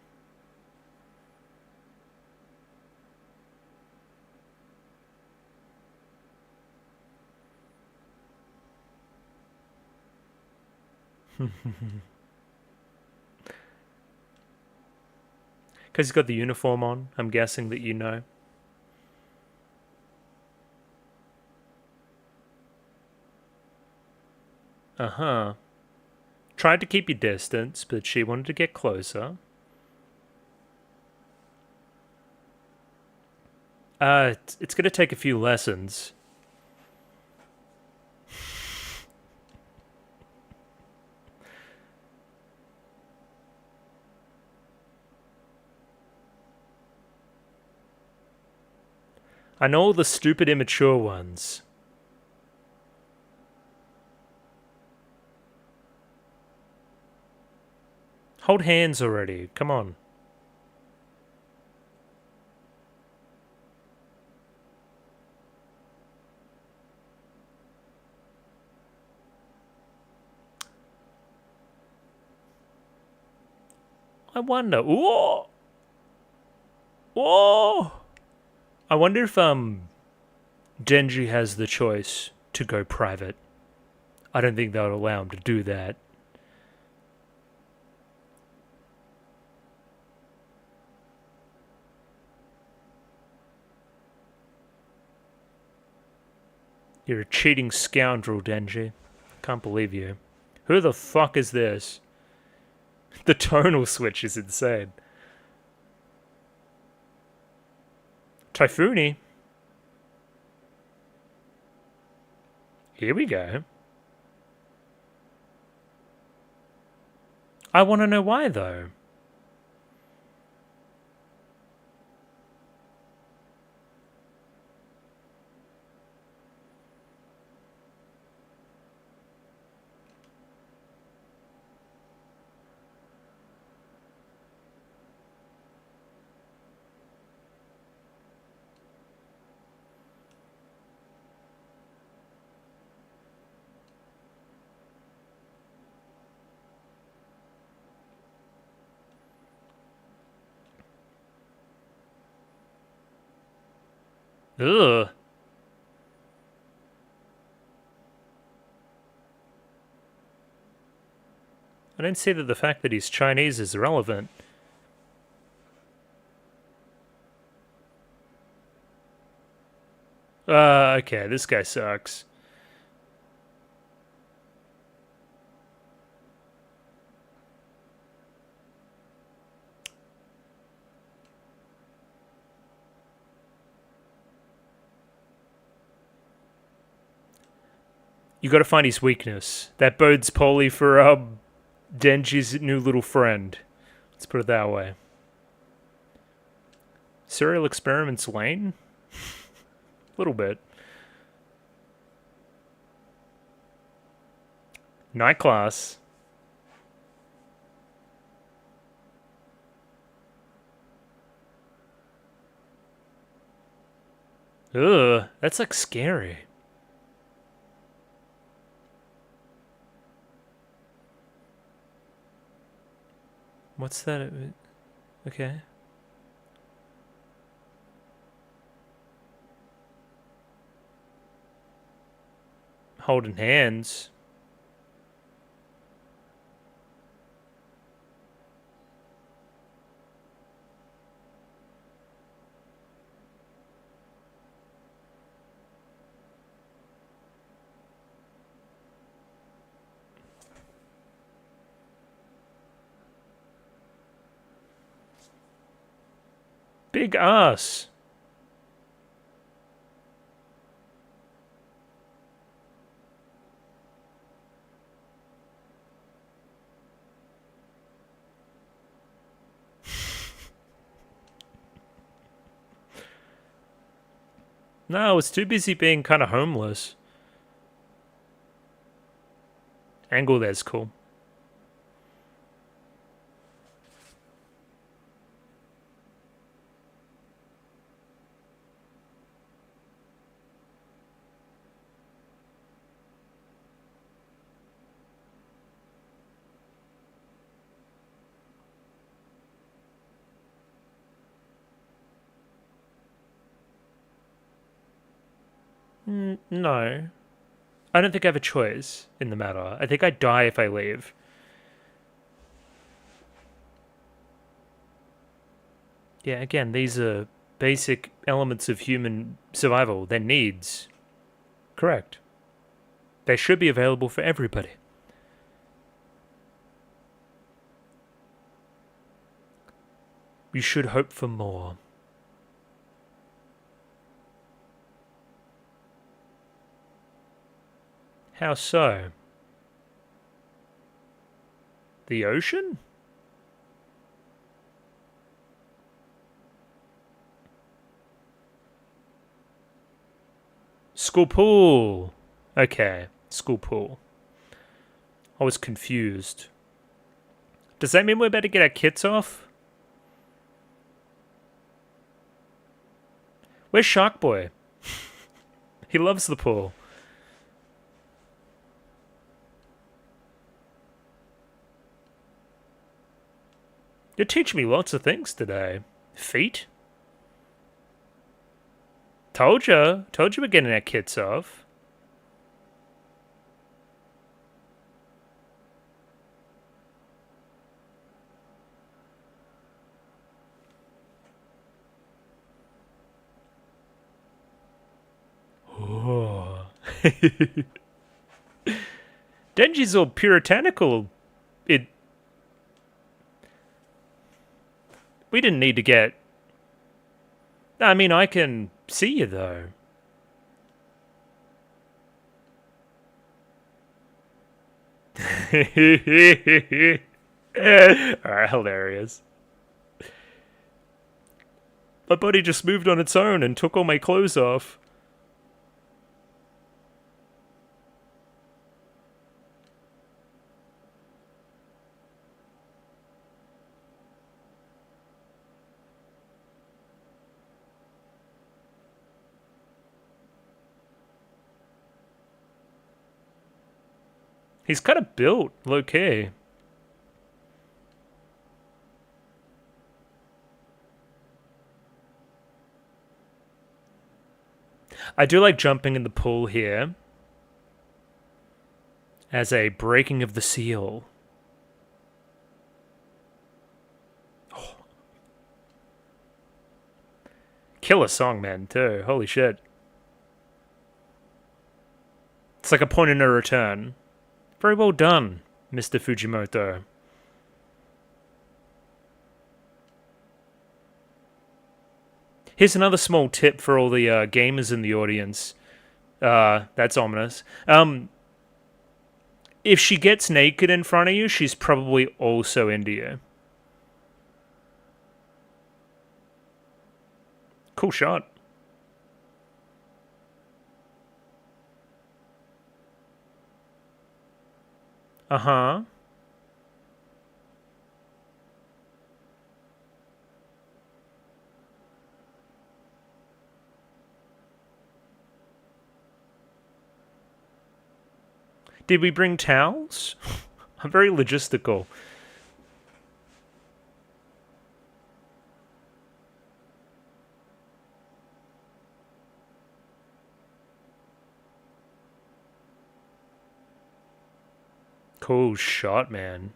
Because he's got the uniform on, I'm guessing that you know. Uh-huh. Tried to keep your distance, but she wanted to get closer. It's gonna take a few lessons. I know all the stupid immature ones. Hold hands already, come on. I wonder. Whoa! Whoa! I wonder if Genji has the choice to go private. I don't think that would allow him to do that. You're a cheating scoundrel, Genji. Can't believe you. Who the fuck is this? The tonal switch is insane. Typhoony? Here we go. I want to know why, though. Ugh. I don't see that the fact that he's Chinese is relevant. Okay, this guy sucks. You gotta find his weakness. That bodes poorly for, Denji's new little friend. Let's put it that way. Serial Experiments Lane? A little bit. Night class. Ugh, that's like scary. What's that? Okay. Holding hands. Big ass. No, I was too busy being kind of homeless. Angle there's cool. No. I don't think I have a choice in the matter. I think I die if I leave. Yeah, again, these are basic elements of human survival. They're needs. Correct. They should be available for everybody. You should hope for more. How so? The ocean? School pool. Okay, school pool. I was confused. Does that mean we're about to get our kits off? Where's Shark Boy? He loves the pool. You're teaching me lots of things today. Feet? Told you we're getting our kits off. Oh. Denji's all puritanical. We didn't need to get... I mean, I can see you, though. Alright, hilarious. My body just moved on its own and took all my clothes off. He's kind of built, low-key. I do like jumping in the pool here as a breaking of the seal. Oh. Killer song, man, too. Holy shit. It's like a point of no return. Very well done, Mr. Fujimoto. Here's another small tip for all the gamers in the audience. That's ominous. If she gets naked in front of you, she's probably also into you. Cool shot. Uh-huh. Did we bring towels? I'm very logistical. Cool shot, man.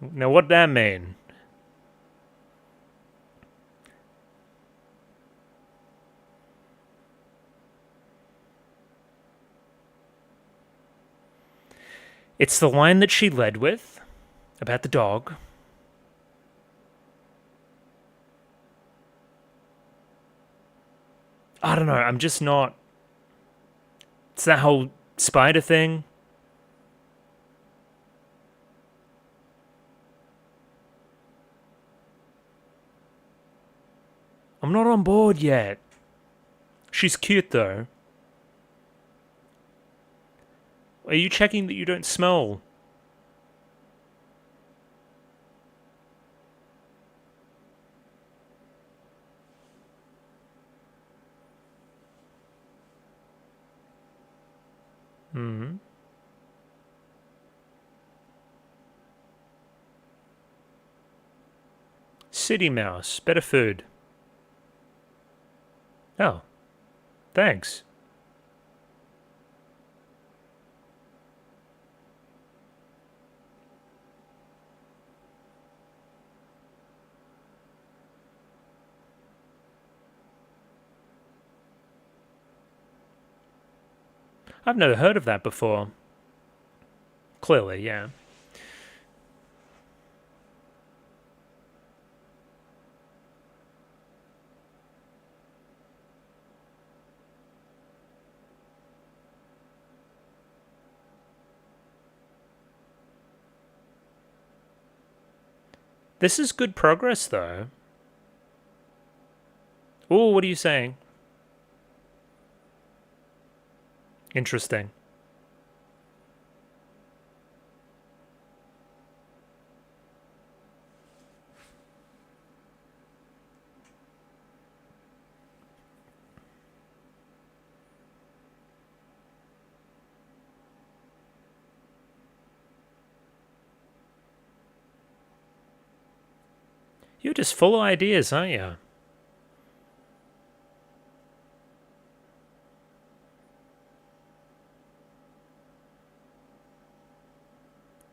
Now, what'd that mean? It's the line that she led with about the dog. I don't know, I'm just not... It's that whole spider thing. I'm not on board yet. She's cute, though. Are you checking that you don't smell? Hmm. City mouse. Better food. Oh. Thanks. I've never heard of that before. Clearly, yeah. This is good progress, though. Oh, what are you saying? Interesting. You're just full of ideas, aren't you?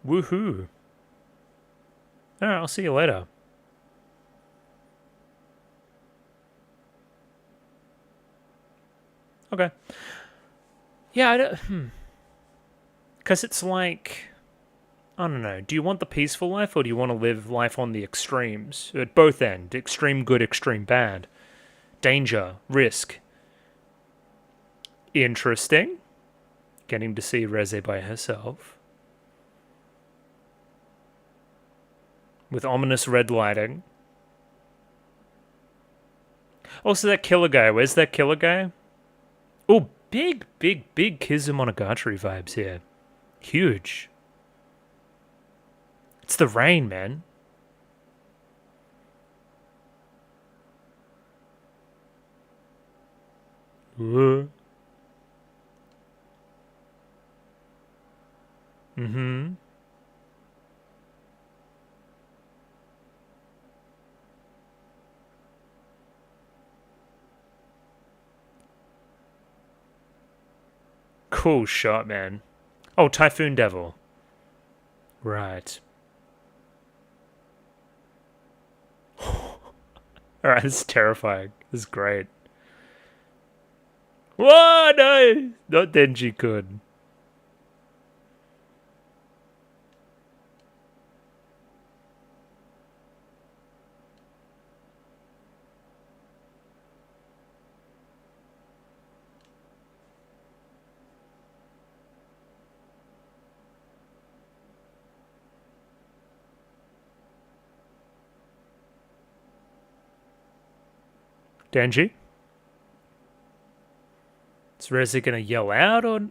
Woohoo. Alright, I'll see you later. Okay. Yeah, I don't... Because it's like... I don't know. Do you want the peaceful life, or do you want to live life on the extremes? At both ends. Extreme good, extreme bad. Danger. Risk. Interesting. Getting to see Reze by herself. With ominous red lighting. Also, that killer guy. Where's that killer guy? Oh, big Kizumonogatari vibes here. Huge. It's the rain, man. Mm-hmm. Cool shot, man. Oh, Typhoon Devil. Right. Alright, this is terrifying. This is great. Whoa, no! Not Denji-kun. Denji? Is Reze gonna yell out, or...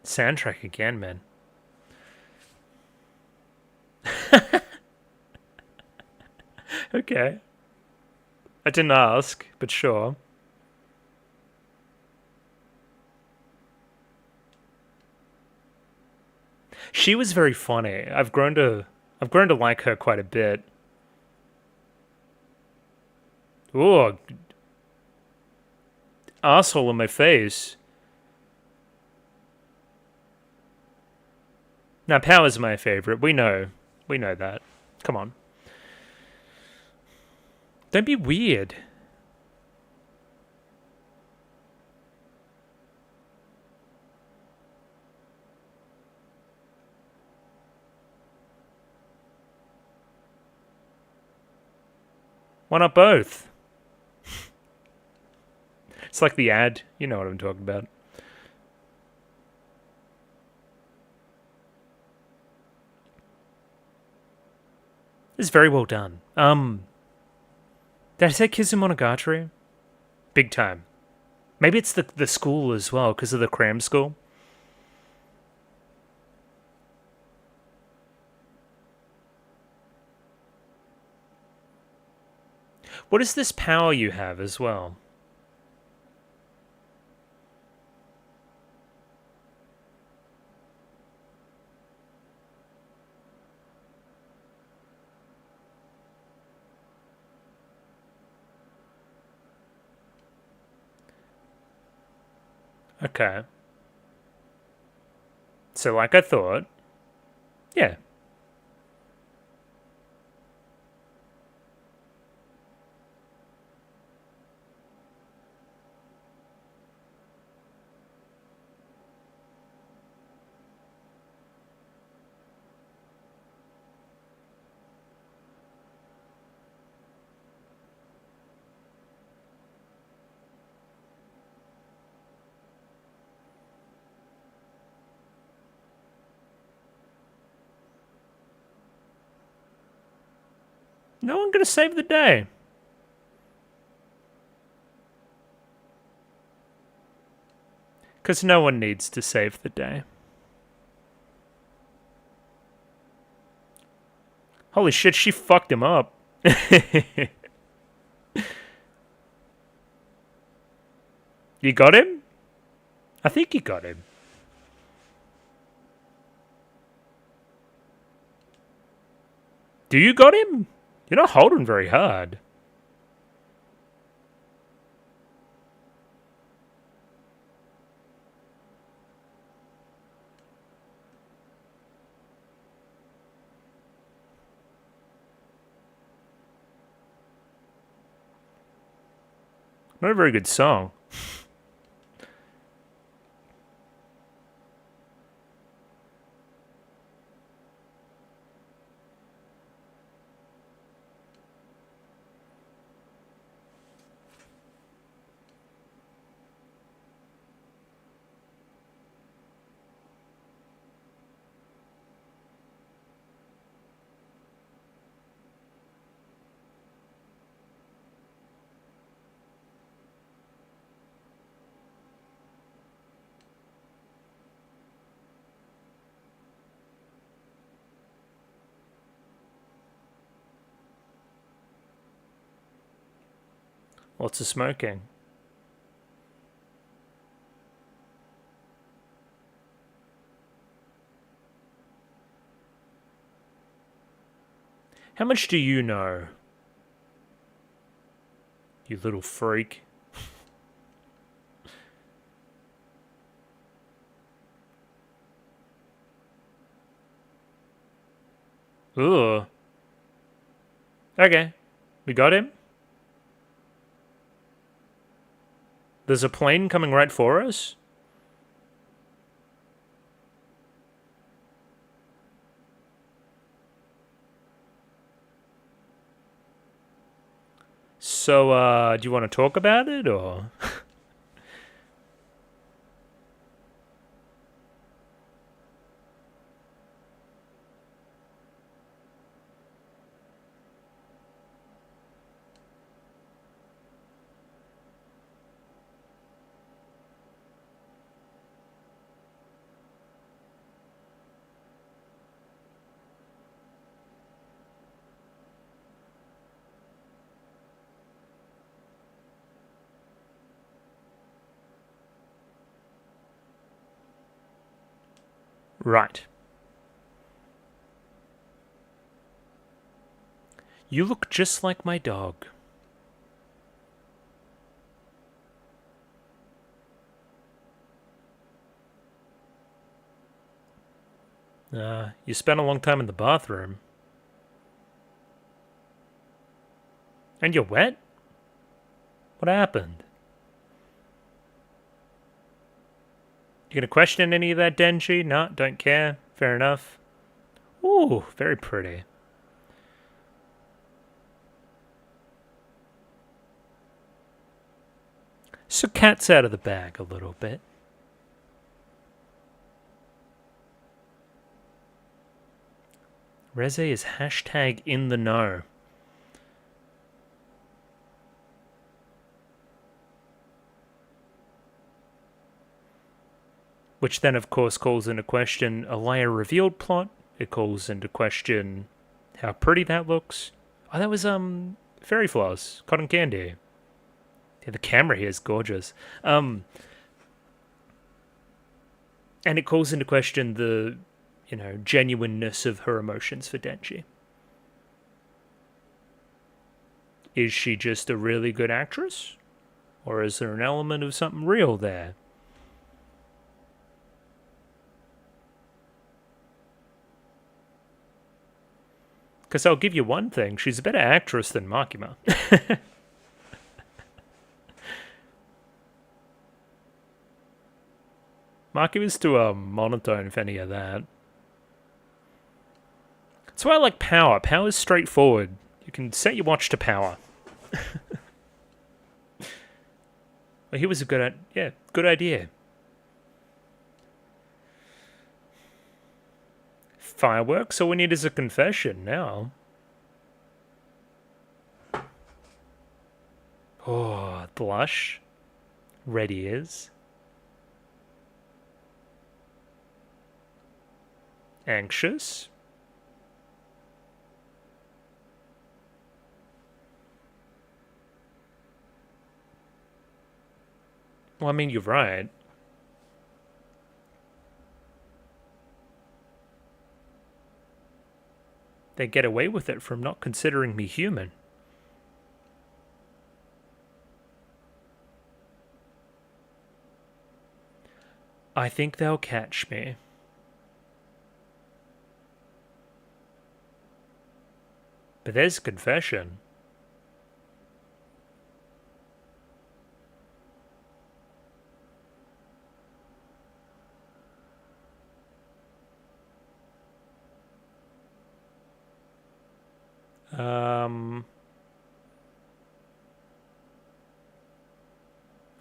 Soundtrack again, man. Okay. I didn't ask, but sure. She was very funny. I've grown to like her quite a bit. Ooh, asshole in my face. Now, Power's my favorite. We know that. Come on. Don't be weird. Why not both? It's like the ad. You know what I'm talking about. It's very well done. Did I say Kizumonogatari? Big time. Maybe it's the school as well, because of the cram school. What is this power you have as well? Okay. So like I thought. Yeah. No one gonna save the day. Because no one needs to save the day. Holy shit, she fucked him up. You got him? I think you got him. Do you got him? You're not holding very hard. Not a very good song. Lots of smoking. How much do you know? You little freak. Ugh. Okay. We got him? There's a plane coming right for us? So, do you want to talk about it, or? Right. You look just like my dog. You spent a long time in the bathroom. And you're wet? What happened? You gonna question any of that, Denji? No, don't care. Fair enough. Ooh, very pretty. So cat's out of the bag a little bit. Reze is hashtag in the know. Which then, of course, calls into question a liar revealed plot. It calls into question how pretty that looks. Oh, that was, fairy floss, cotton candy. Yeah, the camera here is gorgeous. And it calls into question the, genuineness of her emotions for Denji. Is she just a really good actress? Or is there an element of something real there? Because I'll give you one thing, she's a better actress than Makima. Makima's too monotone for any of that. That's why I like Power. Power's straightforward. You can set your watch to Power. Well, he was a good idea. Fireworks? All we need is a confession now. Oh, blush. Red ears. Anxious. Well, I mean, you're right. They get away with it from not considering me human. I think they'll catch me. But there's a confession.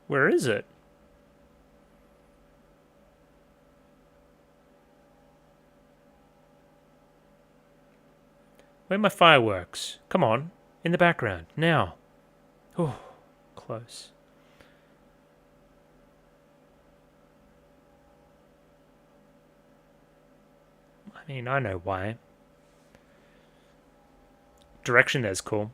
Where is it? Where are my fireworks? Come on, in the background, now. Oh, close. I mean, I know why. Direction there's cool.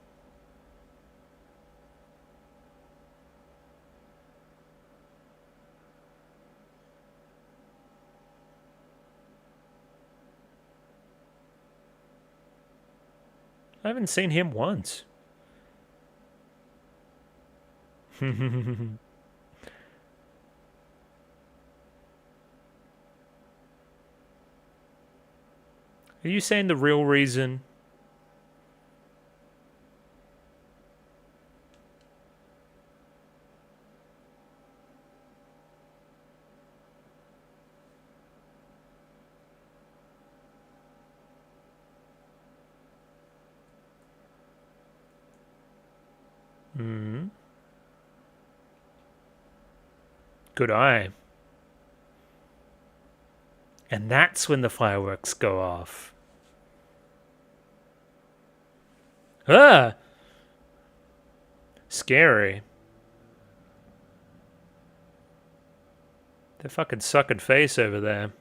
I haven't seen him once. Are you saying the real reason? Good eye. And that's when the fireworks go off. Ah! Scary. They're fucking sucking face over there.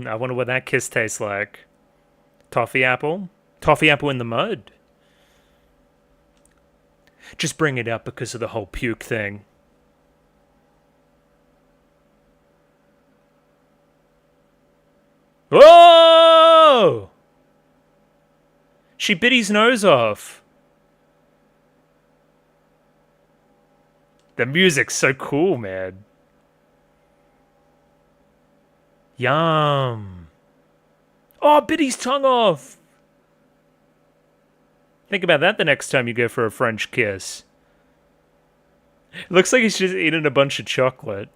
I wonder what that kiss tastes like. Toffee apple? Toffee apple in the mud? Just bring it up because of the whole puke thing. Whoa! She bit his nose off. The music's so cool, man. Yum. Oh, bit his tongue off. Think about that the next time you go for a French kiss. It looks like he's just eating a bunch of chocolate.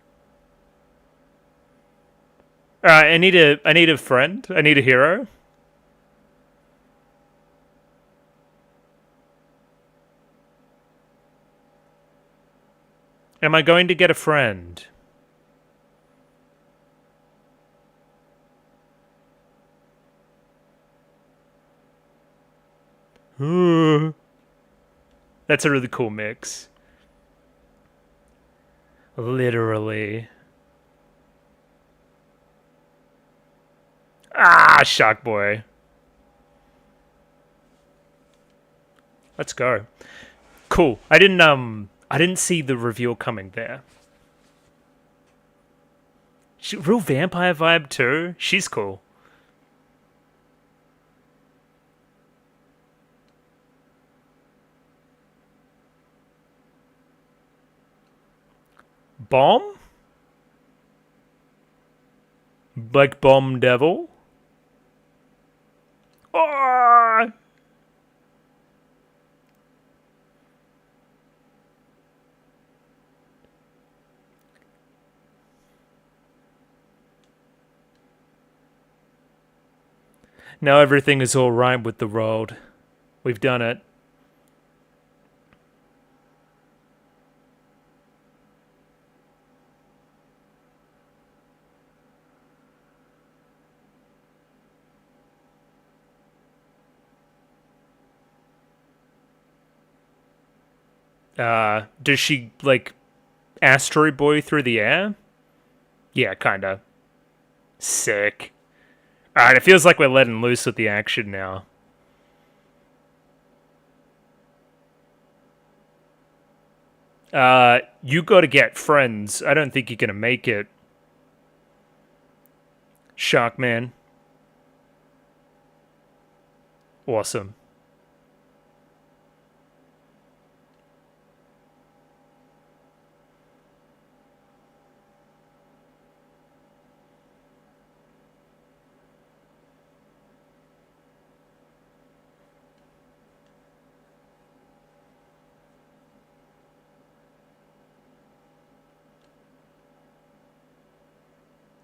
Alright, I need a friend. I need a hero. Am I going to get a friend? That's a really cool mix. Literally. Ah, Shark Boy. Let's go. Cool. I didn't see the reveal coming there. Real vampire vibe too. She's cool. Bomb? Like Bomb Devil? Oh! Now everything is all right with the world. We've done it. Does she, like, Asteroid Boy through the air? Yeah, kinda. Sick. Alright, it feels like we're letting loose with the action now. You gotta get friends. I don't think you're gonna make it. Sharkman. Awesome.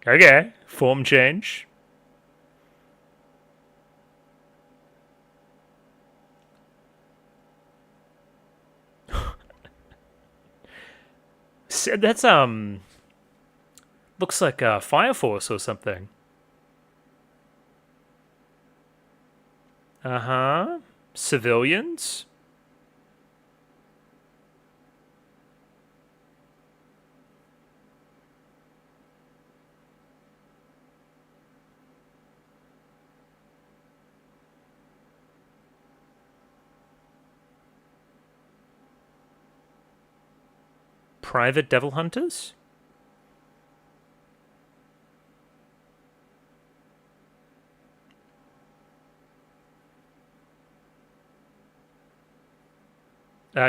Okay, form change. That's, looks like Fire Force or something. Uh-huh. Civilians? Private Devil Hunters?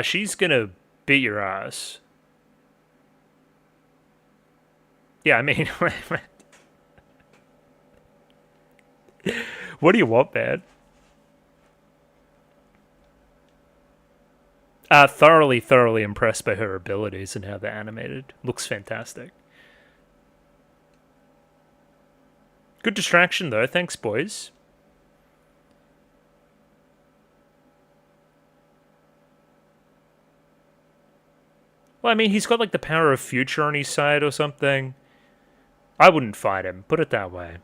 She's gonna beat your ass. Yeah, I mean, what do you want, man? Thoroughly impressed by her abilities and how they're animated. Looks fantastic. Good distraction, though. Thanks, boys. Well, I mean, he's got, like, the power of future on his side or something. I wouldn't fight him, put it that way.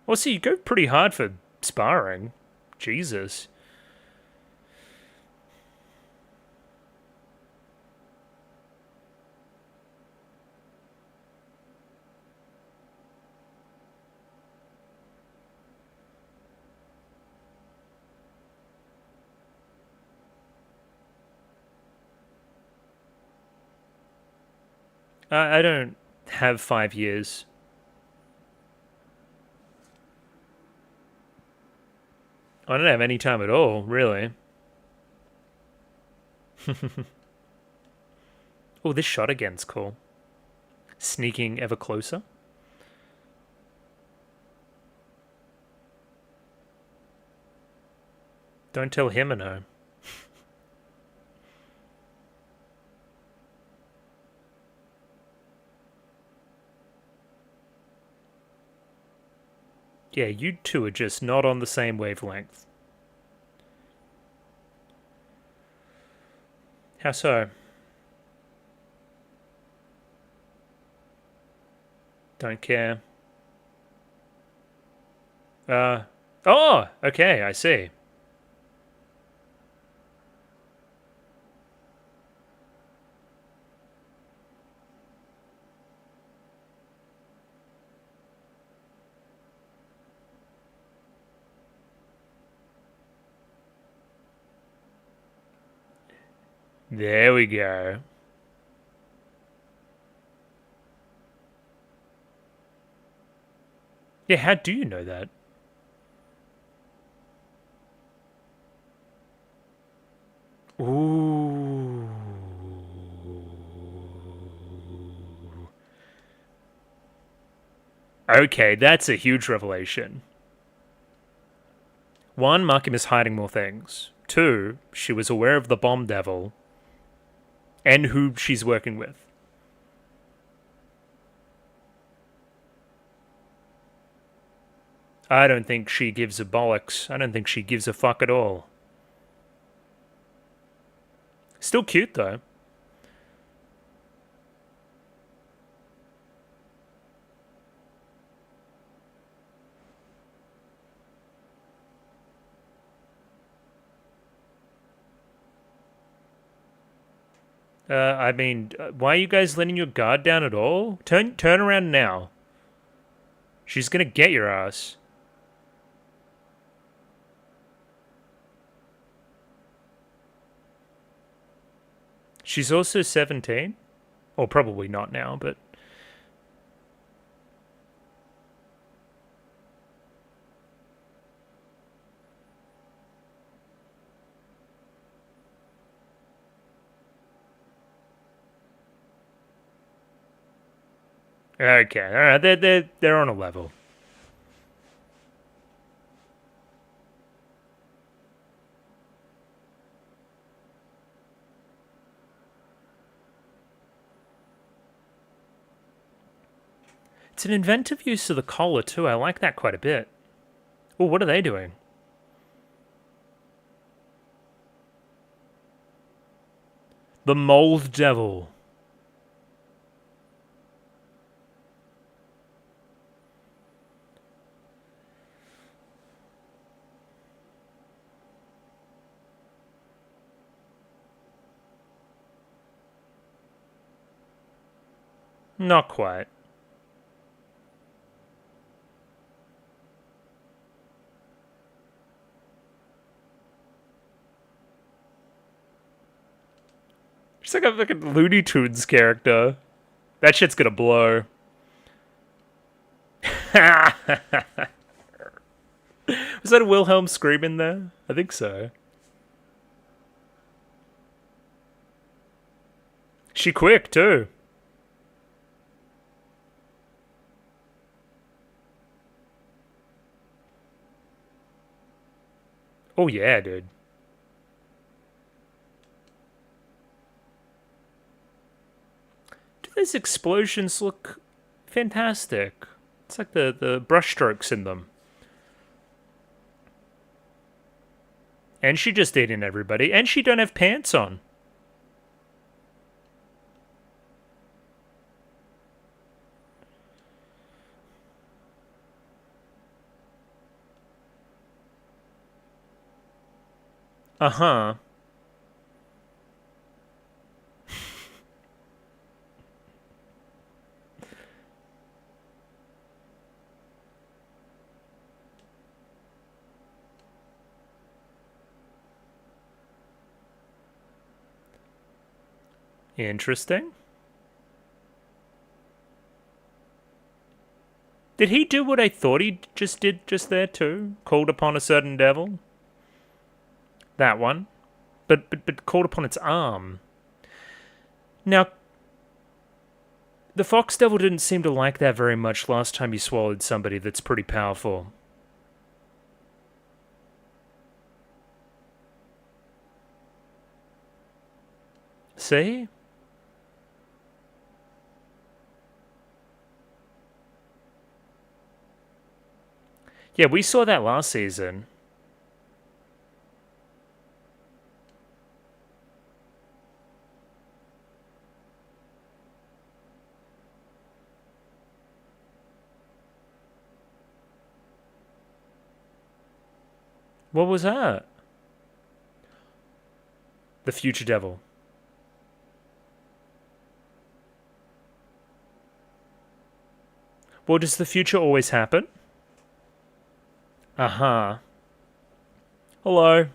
Well, see, you go pretty hard for sparring. Jesus. I don't have 5 years. I don't have any time at all, really. Oh, this shot again's cool. Sneaking ever closer. Don't tell him a no. Yeah, you two are just not on the same wavelength. How so? Don't care. Oh, okay, I see. There we go. Yeah, how do you know that? Ooh. Okay, that's a huge revelation. One, Markham is hiding more things. Two, she was aware of the bomb devil and who she's working with. I don't think she gives a bollocks. I don't think she gives a fuck at all. Still cute, though. I mean, why are you guys letting your guard down at all? Turn around now. She's gonna get your ass. She's also 17? Or probably not now, but... Okay, alright, they're on a level. It's an inventive use of the collar, too. I like that quite a bit. Oh, what are they doing? The Mold Devil. Not quite. She's like a fucking Looney Tunes character. That shit's gonna blow. Was that a Wilhelm scream in there? I think so. She quick, too. Oh yeah, dude. Do those explosions look fantastic? It's like the brushstrokes in them. And she just ate in everybody. And she don't have pants on. Uh-huh. Interesting. Did he do what I thought he just did just there too? Called upon a certain devil? That one. But called upon its arm. Now, the Fox Devil didn't seem to like that very much last time he swallowed somebody that's pretty powerful. See? Yeah, we saw that last season. What was that? The future devil. Well, does the future always happen? Uh-huh. Hello.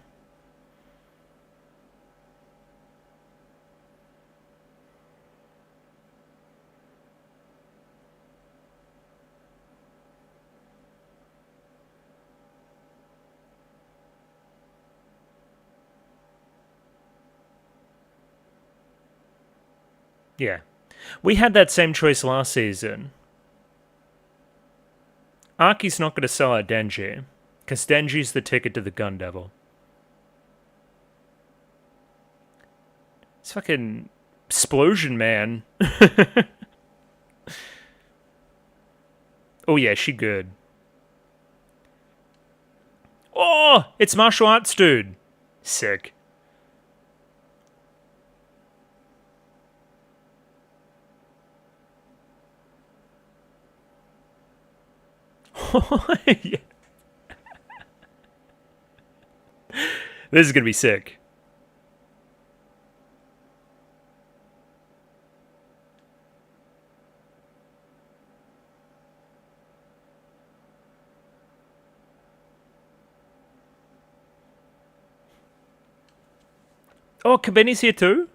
Yeah. We had that same choice last season. Aki's not going to sell out Denji, because Denji's the ticket to the Gun Devil. It's fucking Explosion Man. Oh yeah, she good. Oh, it's martial arts dude. Sick. Yeah. This is gonna be sick. Oh, Kabeni's here too?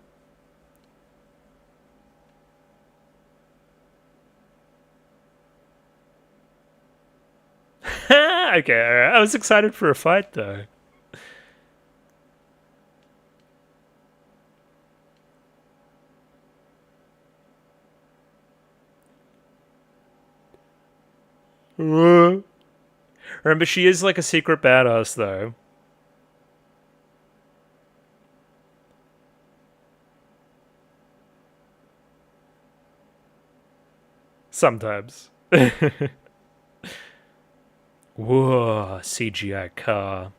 Okay, alright. I was excited for a fight though. Remember, she is like a secret badass though. Sometimes. Whoa, CGI car.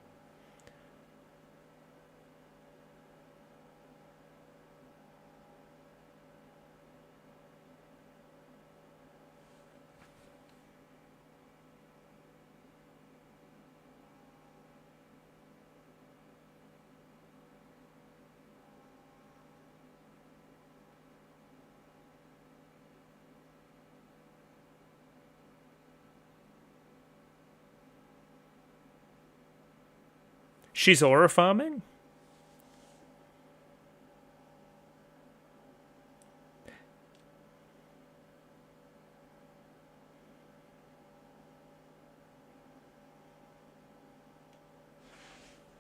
She's aura farming?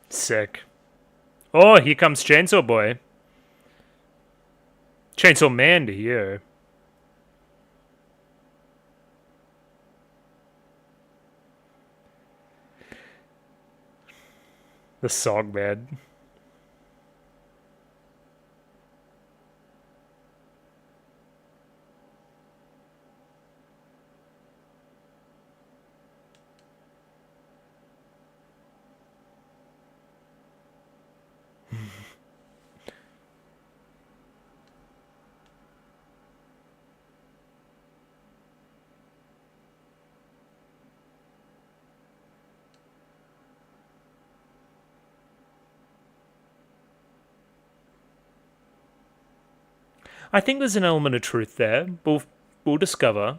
Sick. Oh, here comes Chainsaw Boy. Chainsaw Man to you. The song, man. I think there's an element of truth there. We'll discover.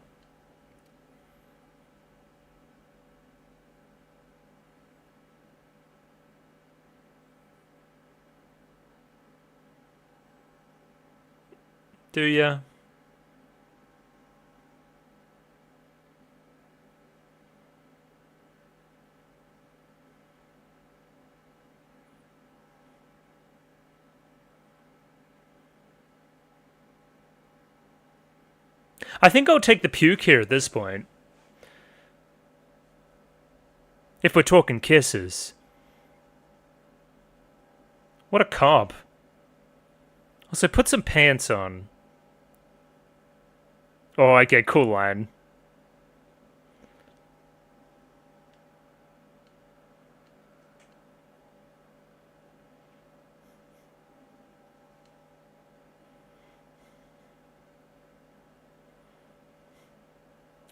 Do ya? I think I'll take the puke here at this point. If we're talking kisses. What a cop. Also, put some pants on. Oh, okay, cool line.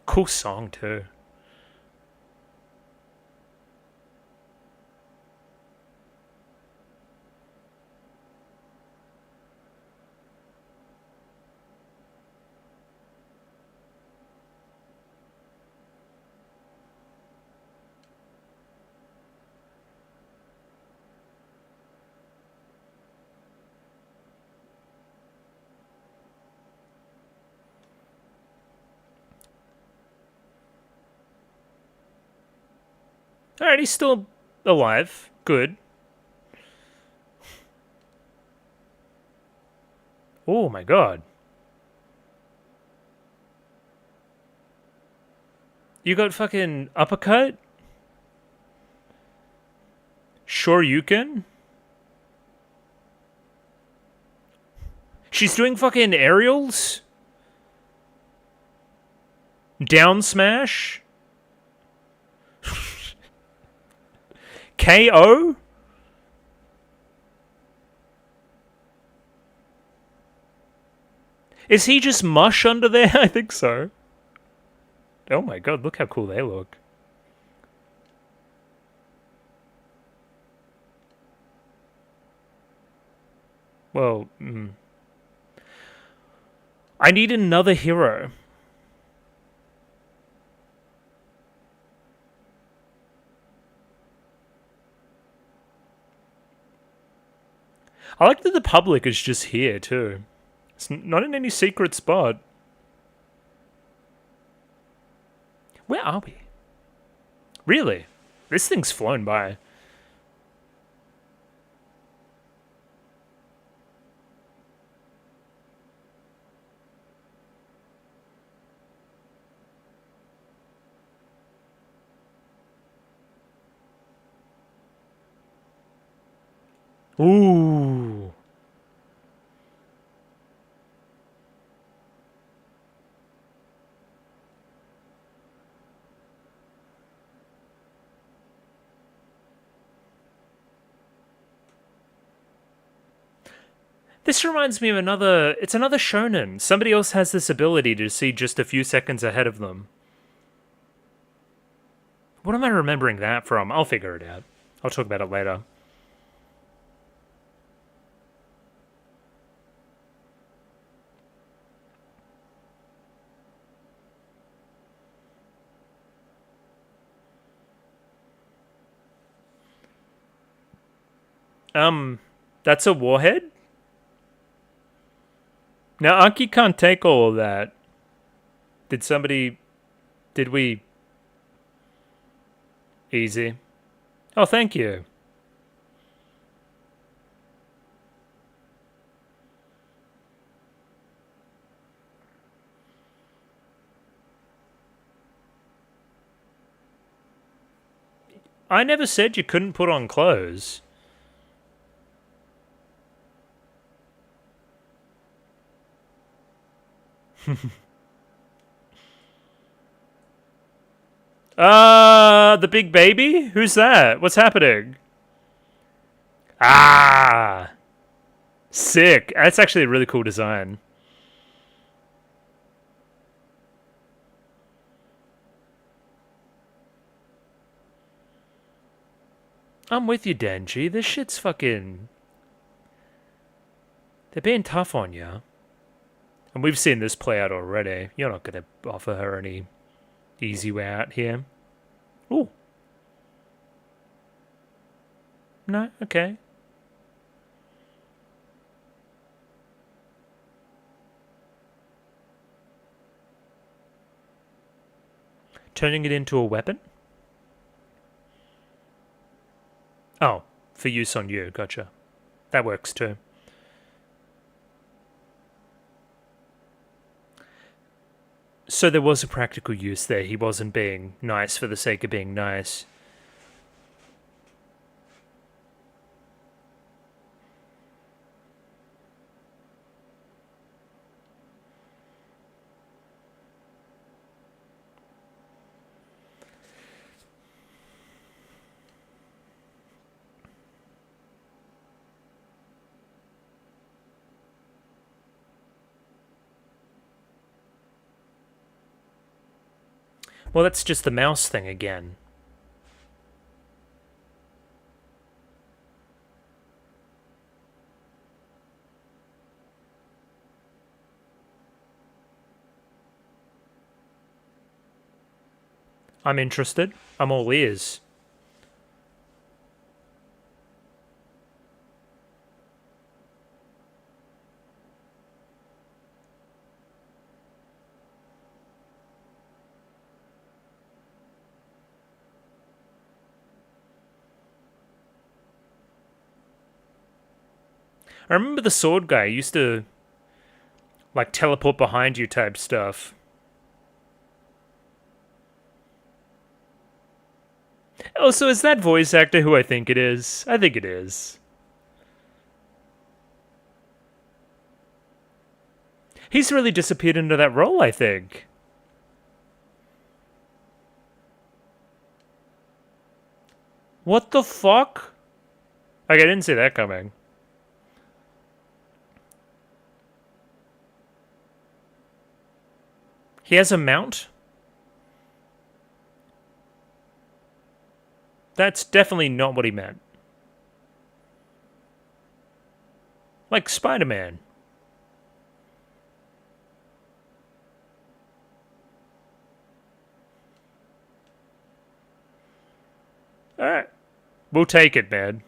Cool song, too. Alright, he's still alive. Good. Oh my god. You got fucking uppercut? Shoryuken? She's doing fucking aerials? Down smash? KO? Is he just mush under there? I think so. Oh my god, look how cool they look. Well, I need another hero. I like that the public is just here, too. It's not in any secret spot. Where are we? Really? This thing's flown by. Ooh. This reminds me of another... It's another shonen. Somebody else has this ability to see just a few seconds ahead of them. What am I remembering that from? I'll figure it out. I'll talk about it later. That's a warhead? Now, Aki can't take all of that. Did somebody... Did we... Easy. Oh, thank you. I never said you couldn't put on clothes. The big baby? Who's that? What's happening? Ah! Sick. That's actually a really cool design. I'm with you, Denji. This shit's fucking... They're being tough on you. And we've seen this play out already. You're not going to offer her any easy way out here. Ooh. No? Okay. Turning it into a weapon? Oh, for use on you. Gotcha. That works too. So there was a practical use there. He wasn't being nice for the sake of being nice. Well, that's just the mouse thing again. I'm interested. I'm all ears. I remember the sword guy used to, like, teleport behind you type stuff. Oh, so is that voice actor who I think it is? I think it is. He's really disappeared into that role, I think. What the fuck? Like, I didn't see that coming. He has a mount? That's definitely not what he meant. Like Spider-Man. Alright. We'll take it, man.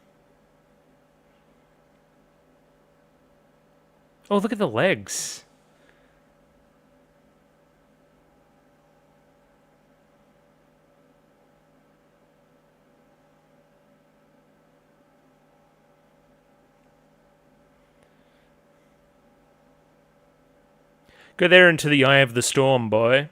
Oh, look at the legs. Go there into the eye of the storm, boy.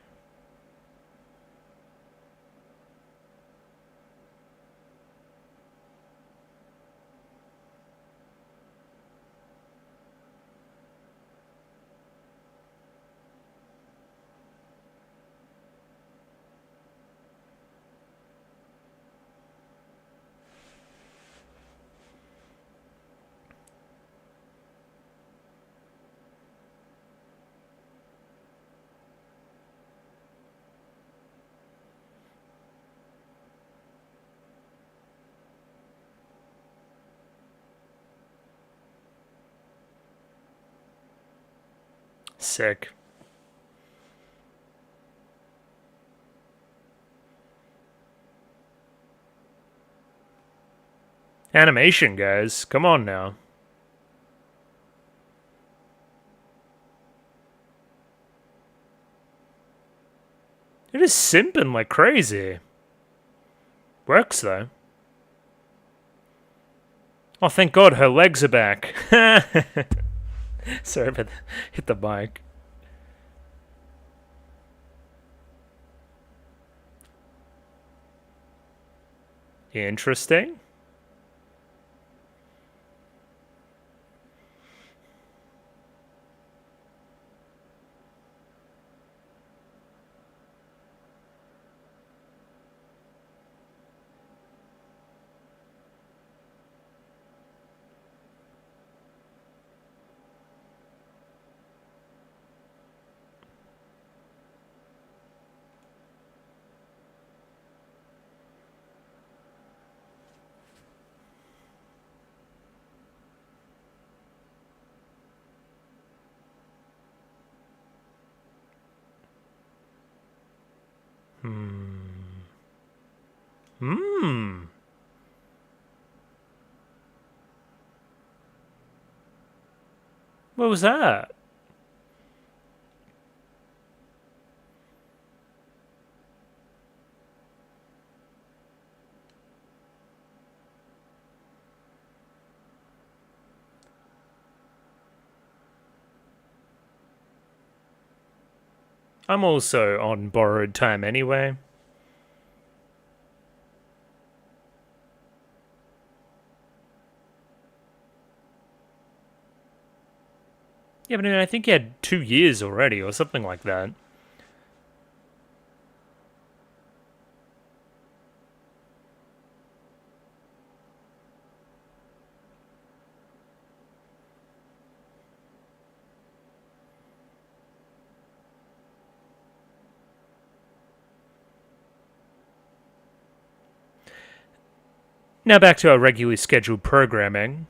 Sick. Animation, guys. Come on now. It is simping like crazy. Works, though. Oh, thank God, her legs are back. Sorry about that. Hit the mic. Interesting. What was that? I'm also on borrowed time anyway. Yeah, but I think he had 2 years already or something like that. Now back to our regularly scheduled programming.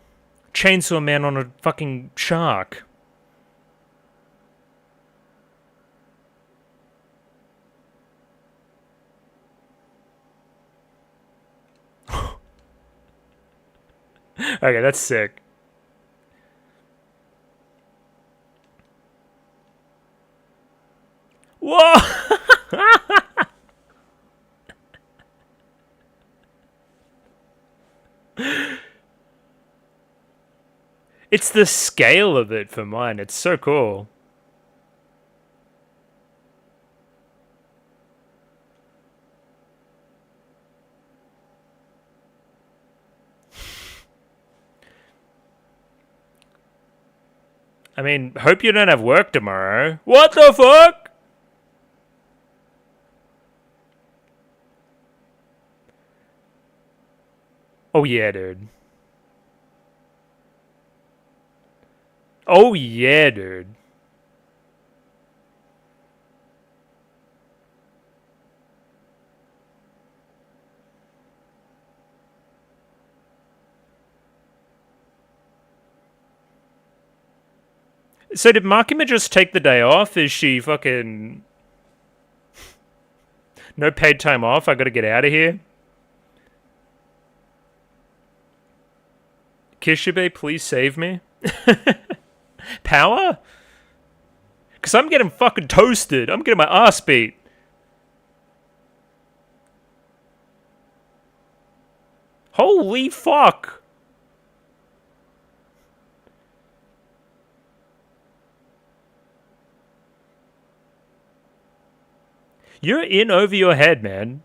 Chainsaw Man on a fucking shark. Okay, that's sick. Whoa! It's the scale of it for mine. It's so cool. I mean, hope you don't have work tomorrow. What the fuck? Oh yeah, dude. Oh yeah, dude. So did Makima just take the day off? Is she fucking... No paid time off? I gotta get out of here? Kishibe, please save me. Power? Because I'm getting fucking toasted. I'm getting my ass beat. Holy fuck. You're in over your head, man.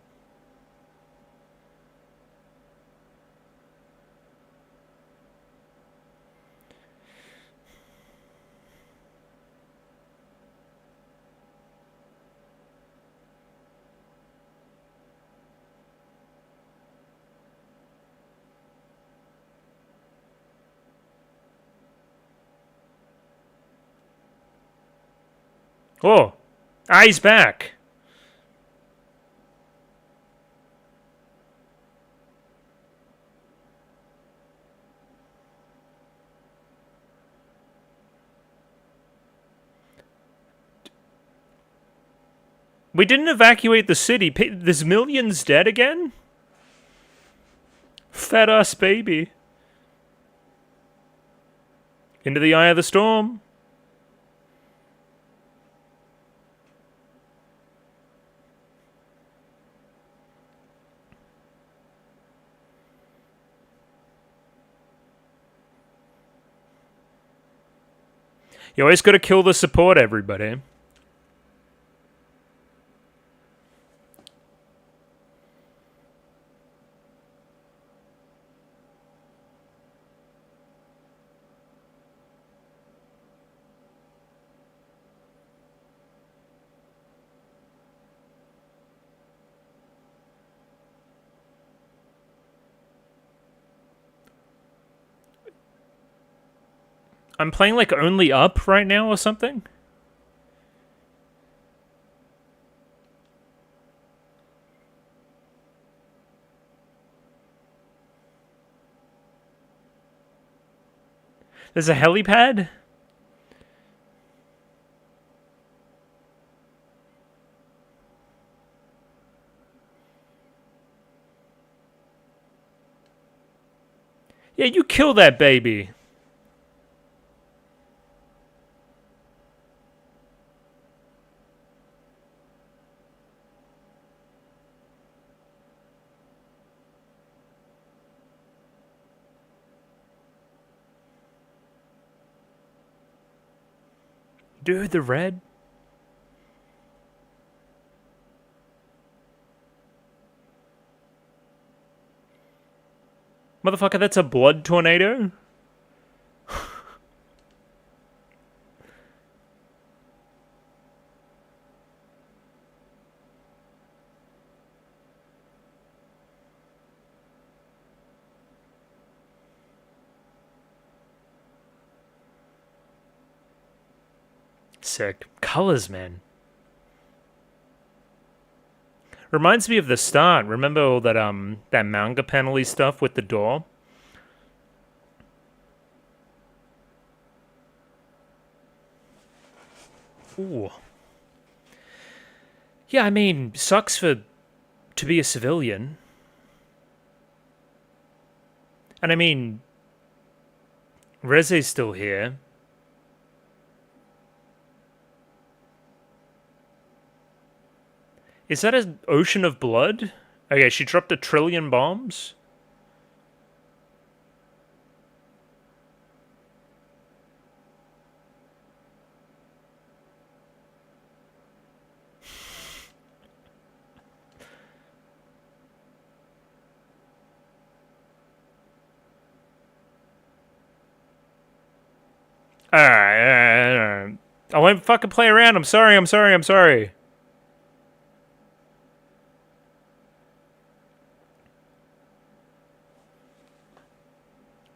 Oh, he's back. We didn't evacuate the city. There's millions dead again? Fed us, baby. Into the eye of the storm. You always gotta kill the support, everybody. I'm playing like only up right now or something? There's a helipad? Yeah, you kill that baby. Dude, the red? Motherfucker, that's a blood tornado? Sick. Colors, man. Reminds me of the start. Remember all that that manga panel-y stuff with the door? Ooh. Yeah, I mean, sucks to be a civilian. And I mean, Reze's still here. Is that an ocean of blood? Okay, she dropped 1 trillion 000 000 000 000 000 000 000 000 000 000 000 000 000 000 000 000 000 000 000 000 000 000 000 000 000 000 000 000 000 000 000 000 000 000 000 000 000 000 bombs? Alright. I won't fucking play around. I'm sorry, I'm sorry, I'm sorry.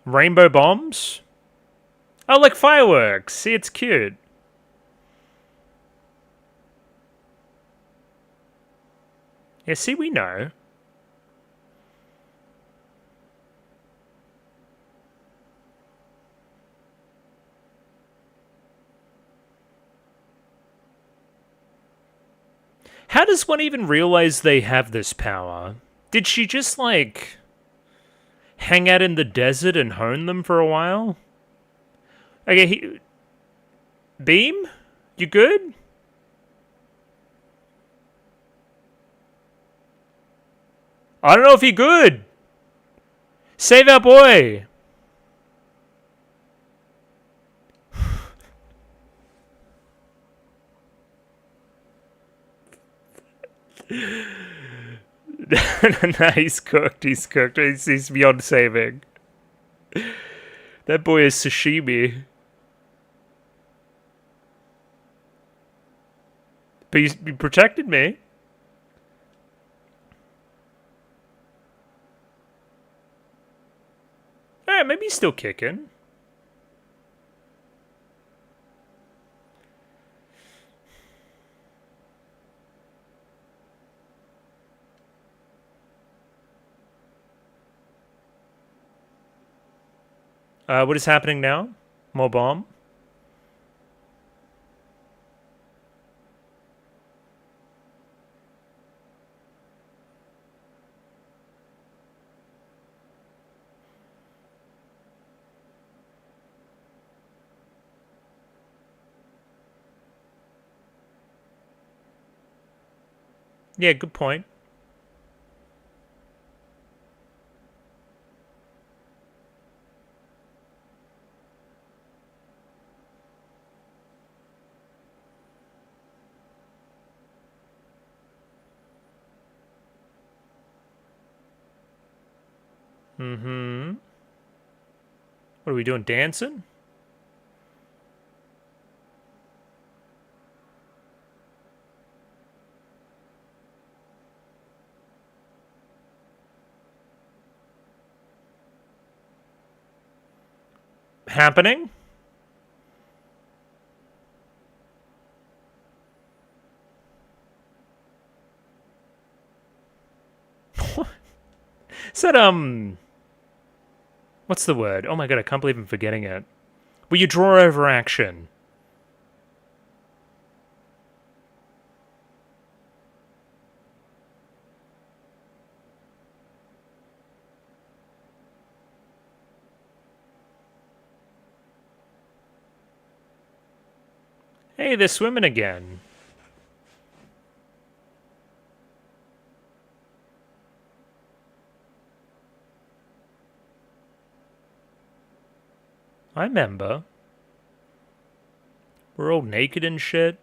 Rainbow bombs? Oh, like fireworks. See, it's cute. Yeah, see, we know. How does one even realize they have this power? Did she just, like, hang out in the desert and hone them for a while? Okay, Beam? You good? I don't know if he good. Save our boy. Nah, he's cooked. He's cooked. He's beyond saving. That boy is sashimi. But he protected me. Alright, maybe he's still kicking. What is happening now? More bomb? Yeah, good point. Mm-hmm. What are we doing, dancing? Happening? Is that, what's the word? Oh my god, I can't believe I'm forgetting it. Will you draw over action? Hey, they're swimming again. I remember. We're all naked and shit.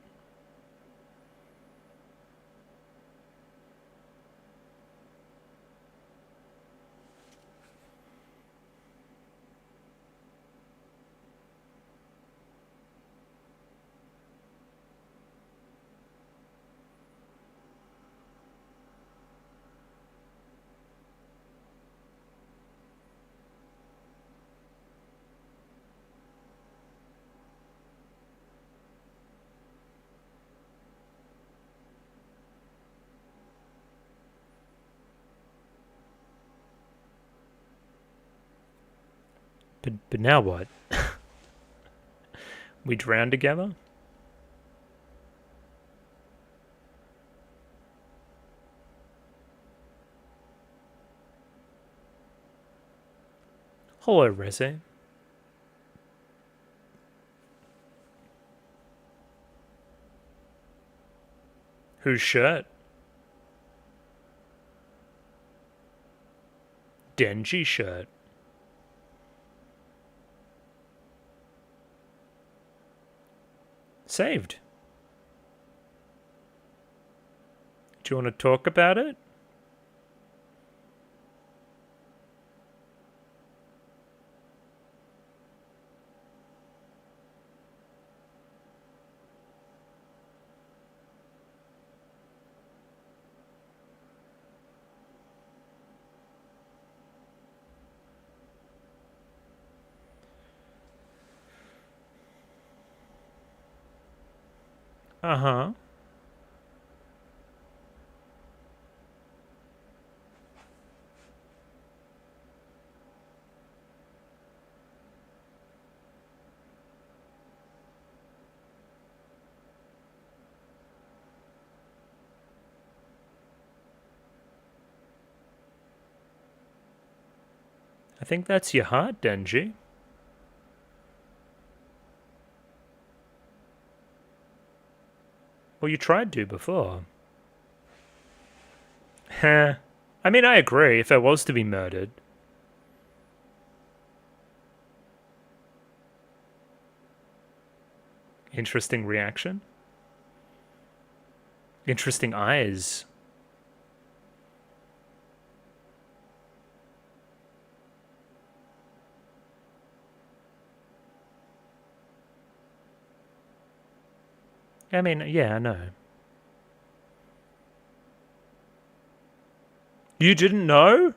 But now what? We drown together? Hello, Reze. Whose shirt? Denji shirt. Saved. Do you want to talk about it? Uh-huh. I think that's your heart, Denji. Well, you tried to before. Heh. I mean, I agree, if it was to be murdered. Interesting reaction. Interesting eyes. I mean, yeah, I know. You didn't know?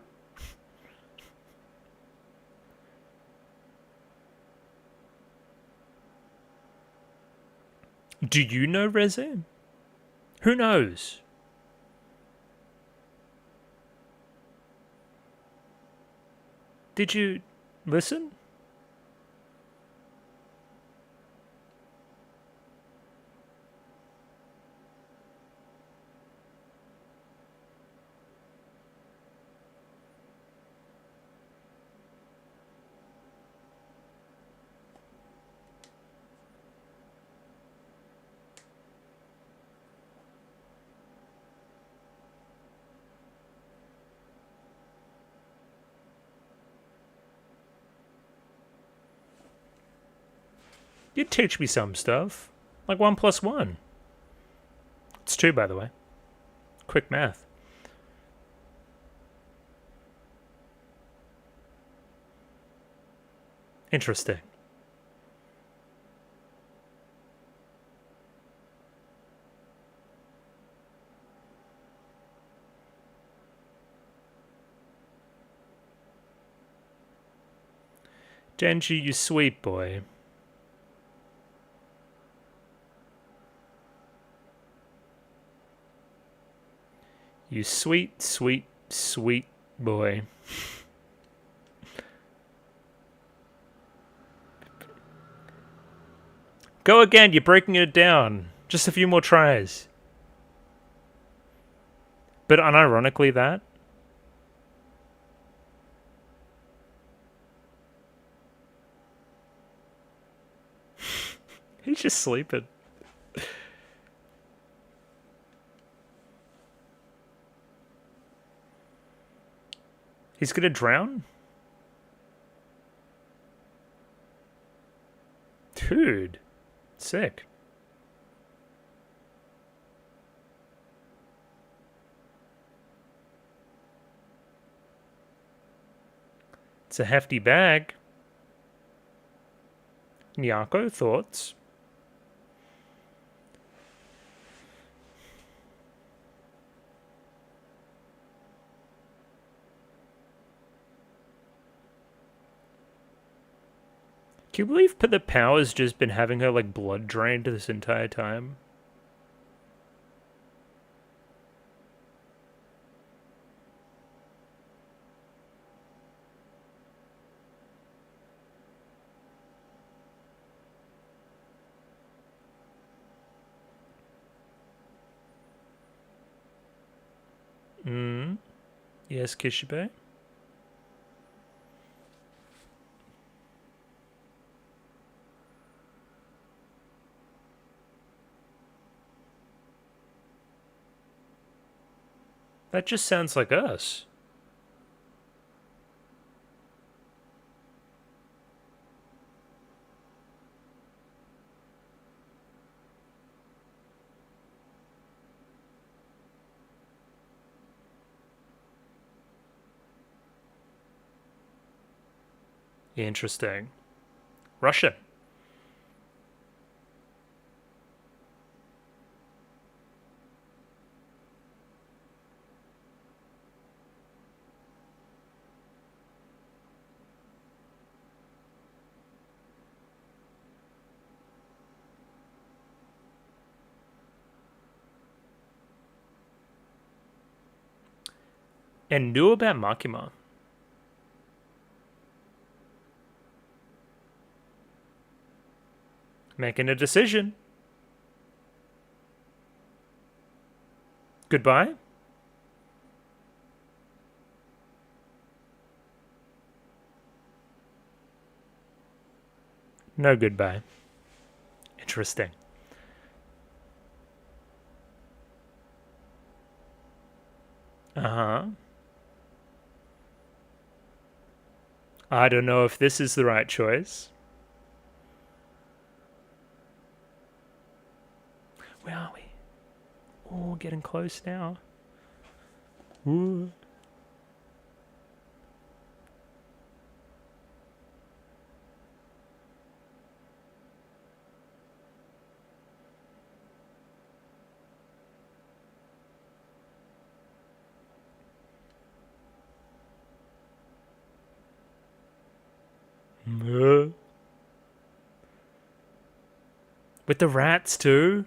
Do you know Reze? Who knows? Did you listen? You'd teach me some stuff. Like 1 plus 1. It's 2, by the way. Quick math. Interesting. Denji, you sweet boy. You sweet, sweet, sweet boy. Go again, you're breaking it down. Just a few more tries. But unironically that? He's just sleeping. He's gonna drown? Dude. Sick. It's a hefty bag. Nyako, thoughts? Can you believe the Power's just been having her, like, blood drained this entire time? Yes, Kishibe? That just sounds like us. Interesting. Russian. And knew about Makima. Making a decision. Goodbye? No goodbye. Interesting. Uh-huh. I don't know if this is the right choice. Where are we? Oh, getting close now. Ooh. With the rats too?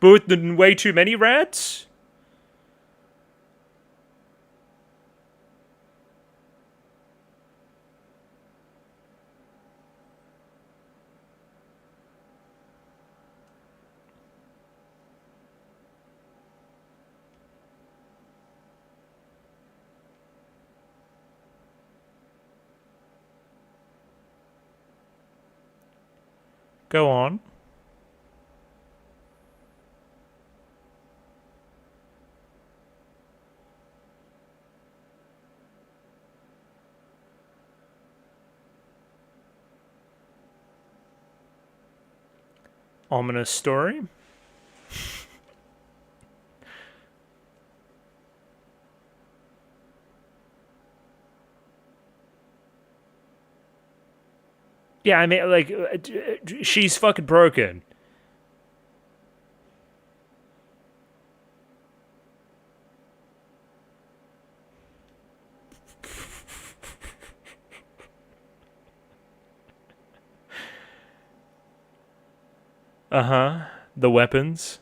But with way too many rats? Go on. Ominous story. Yeah, I mean, like, she's fucking broken. Uh-huh. The weapons.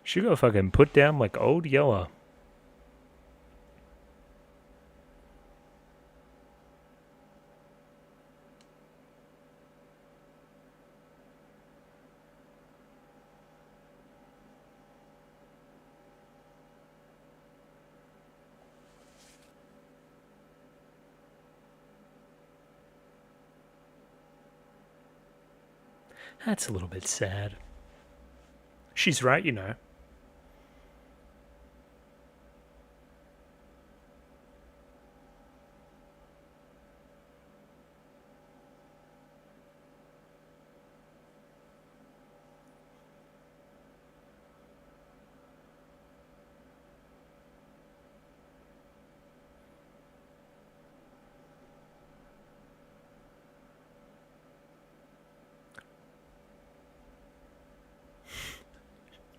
She got fucking put down like old Yeller. That's a little bit sad. She's right, you know.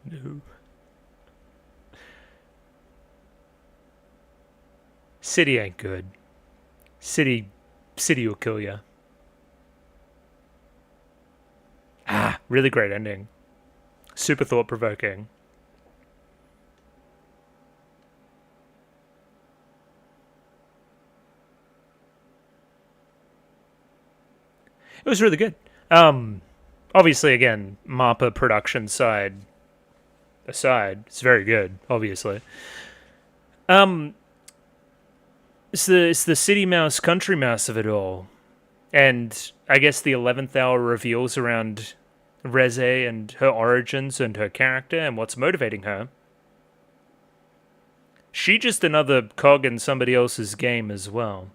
No. City ain't good. City will kill ya. Ah, really great ending. Super thought-provoking. It was really good. Obviously, again, MAPPA production side aside, it's very good. Obviously, it's the city mouse, country mouse of it all, and I guess the 11th hour reveals around Reze and her origins and her character and what's motivating her. She just another cog in somebody else's game as well.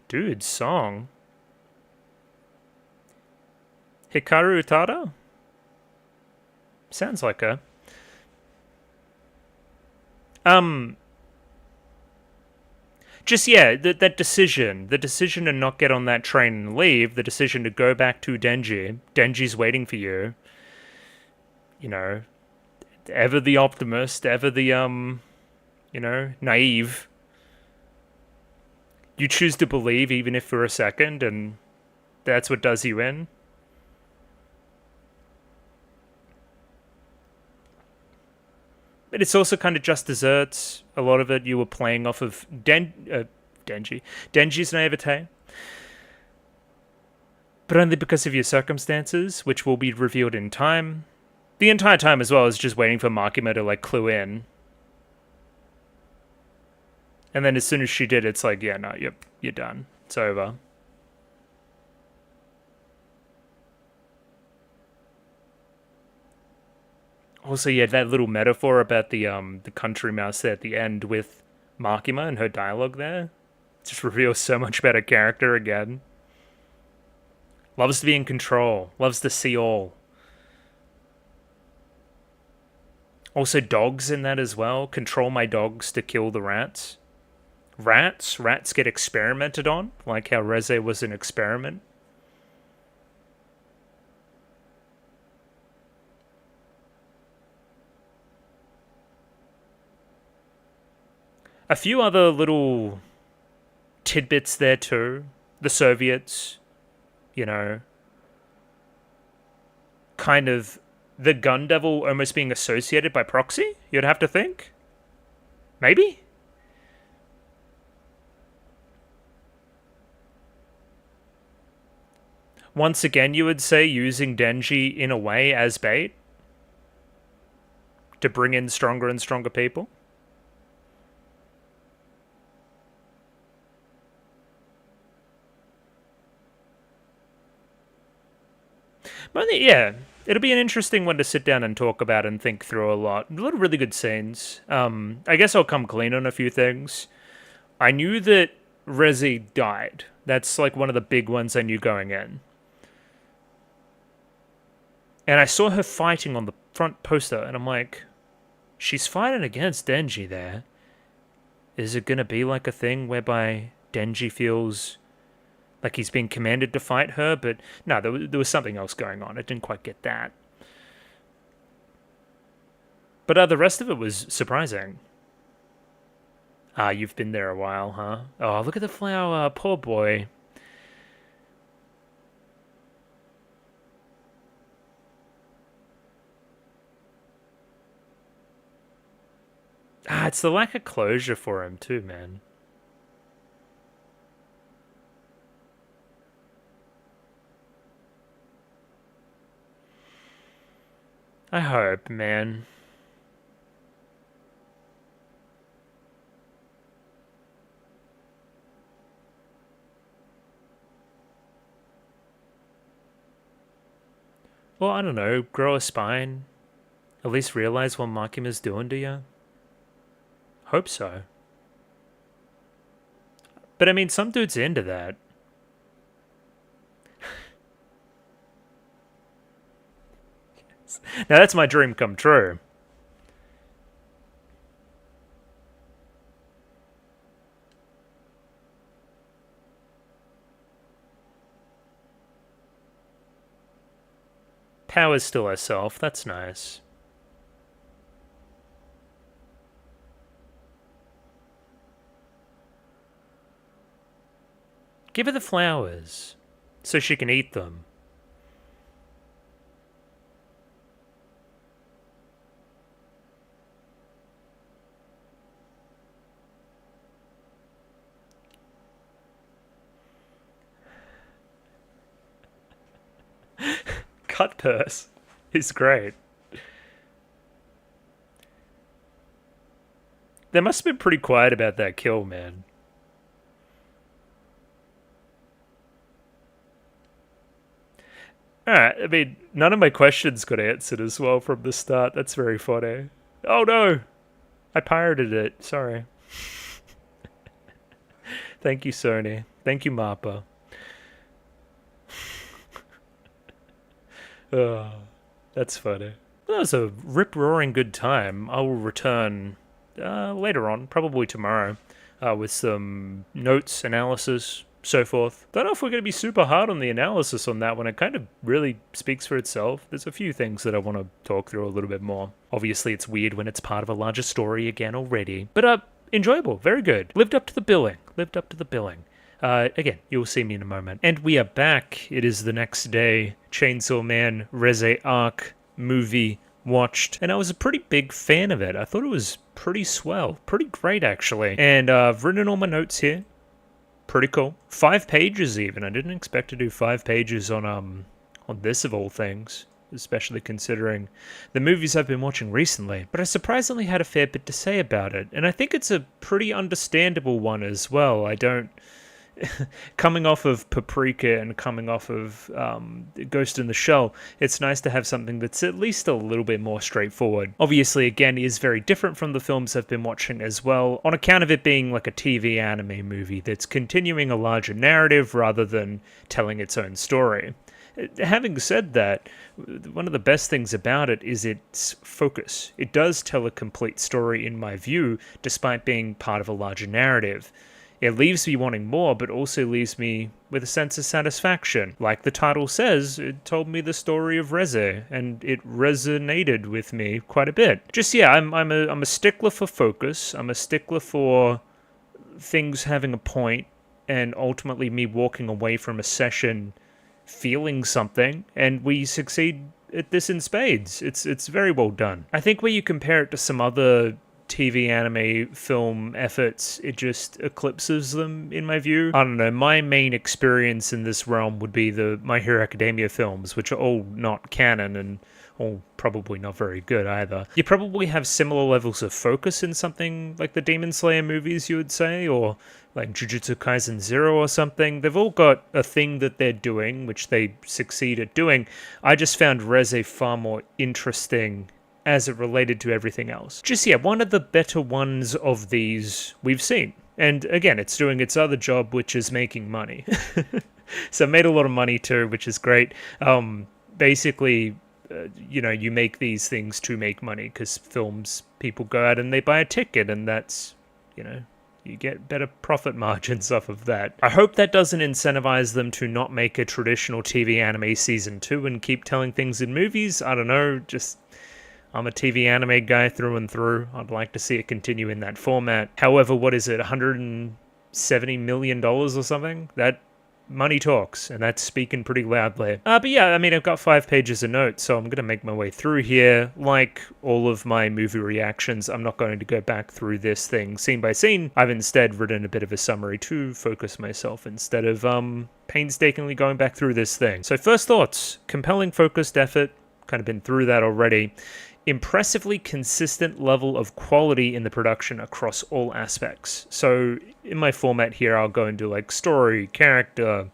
Dude, song. Hikaru Utada? Sounds like her. Just, yeah, that decision. The decision to not get on that train and leave. The decision to go back to Denji. Denji's waiting for you. You know, ever the optimist, ever the, naive. You choose to believe even if for a second, and that's what does you in. But it's also kind of just desserts. A lot of it you were playing off of Denji's naivete. But only because of your circumstances, which will be revealed in time. The entire time as well is just waiting for Makima to, like, clue in. And then as soon as she did, it's like, yeah, no, you're done. It's over. Also, yeah, that little metaphor about the country mouse there at the end with Makima and her dialogue there just reveals so much better character again. Loves to be in control. Loves to see all. Also, dogs in that as well. Control my dogs to kill the rats. Rats get experimented on, like how Reze was an experiment. A few other little tidbits there too. The Soviets, kind of the gun devil almost being associated by proxy, you'd have to think. Maybe? Once again, you would say using Denji in a way as bait to bring in stronger and stronger people. But yeah, it'll be an interesting one to sit down and talk about and think through a lot. A lot of really good scenes. I guess I'll come clean on a few things. I knew that Reze died. That's like one of the big ones I knew going in. And I saw her fighting on the front poster, and I'm like, she's fighting against Denji there. Is it going to be like a thing whereby Denji feels like he's being commanded to fight her? But no, there was something else going on. I didn't quite get that. But the rest of it was surprising. You've been there a while, huh? Oh, look at the flower. Poor boy. It's the lack of closure for him too, man. I hope, man. Well, I don't know. Grow a spine. At least realize what Makima's doing to you. Hope so. But I mean, some dudes are into that. Now that's my dream come true. Power's still herself, that's nice. Give her the flowers, so she can eat them. Cut purse is great. They must have been pretty quiet about that kill, man. Alright, I mean, none of my questions got answered as well from the start. That's very funny. Oh no! I pirated it. Sorry. Thank you, Sony. Thank you, Mappa. Oh, that's funny. That was a rip-roaring good time. I will return later on, probably tomorrow, with some notes, analysis, so forth. Don't know if we're going to be super hard on the analysis on that one. It kind of really speaks for itself. There's a few things that I want to talk through a little bit more. Obviously, it's weird when it's part of a larger story again already. But enjoyable, very good. Lived up to the billing. Again, you'll see me in a moment. And we are back. It is the next day. Chainsaw Man, Reze arc, movie, watched. And I was a pretty big fan of it. I thought it was pretty swell. Pretty great, actually. And I've written all my notes here. Pretty cool. 5 pages even. I didn't expect to do 5 pages on this of all things, especially considering the movies I've been watching recently. But I surprisingly had a fair bit to say about it, and I think it's a pretty understandable one as well. I don't... coming off of Paprika and coming off of Ghost in the Shell, it's nice to have something that's at least a little bit more straightforward. Obviously, again, is very different from the films I've been watching as well, on account of it being like a TV anime movie that's continuing a larger narrative rather than telling its own story. Having said that, one of the best things about it is its focus. It does tell a complete story in my view, despite being part of a larger narrative. It leaves me wanting more, but also leaves me with a sense of satisfaction. Like the title says, it told me the story of Reze, and it resonated with me quite a bit. Just, yeah, I'm a stickler for focus. I'm a stickler for things having a point, and ultimately me walking away from a session feeling something, and we succeed at this in spades. It's very well done. I think where you compare it to some other TV anime film efforts, it just eclipses them in my view. I don't know, my main experience in this realm would be the My Hero Academia films, which are all not canon and all probably not very good either. You probably have similar levels of focus in something like the Demon Slayer movies, you would say, or like Jujutsu Kaisen Zero or something. They've all got a thing that they're doing, which they succeed at doing. I just found Reze far more interesting as it related to everything else. Just, yeah, one of the better ones of these we've seen. And again, it's doing its other job, which is making money. So it made a lot of money too, which is great. Basically, you make these things to make money, because films, people go out and they buy a ticket, and that's, you get better profit margins off of that. I hope that doesn't incentivize them to not make a traditional TV anime season 2 and keep telling things in movies. I don't know, just... I'm a TV anime guy through and through. I'd like to see it continue in that format. However, what is it, $170 million or something? That money talks, and that's speaking pretty loudly. But yeah, I mean, I've got 5 pages of notes, so I'm going to make my way through here. Like all of my movie reactions, I'm not going to go back through this thing scene by scene. I've instead written a bit of a summary to focus myself instead of painstakingly going back through this thing. So first thoughts, compelling focused effort, kind of been through that already. Impressively consistent level of quality in the production across all aspects. So in my format here, I'll go into like story, character,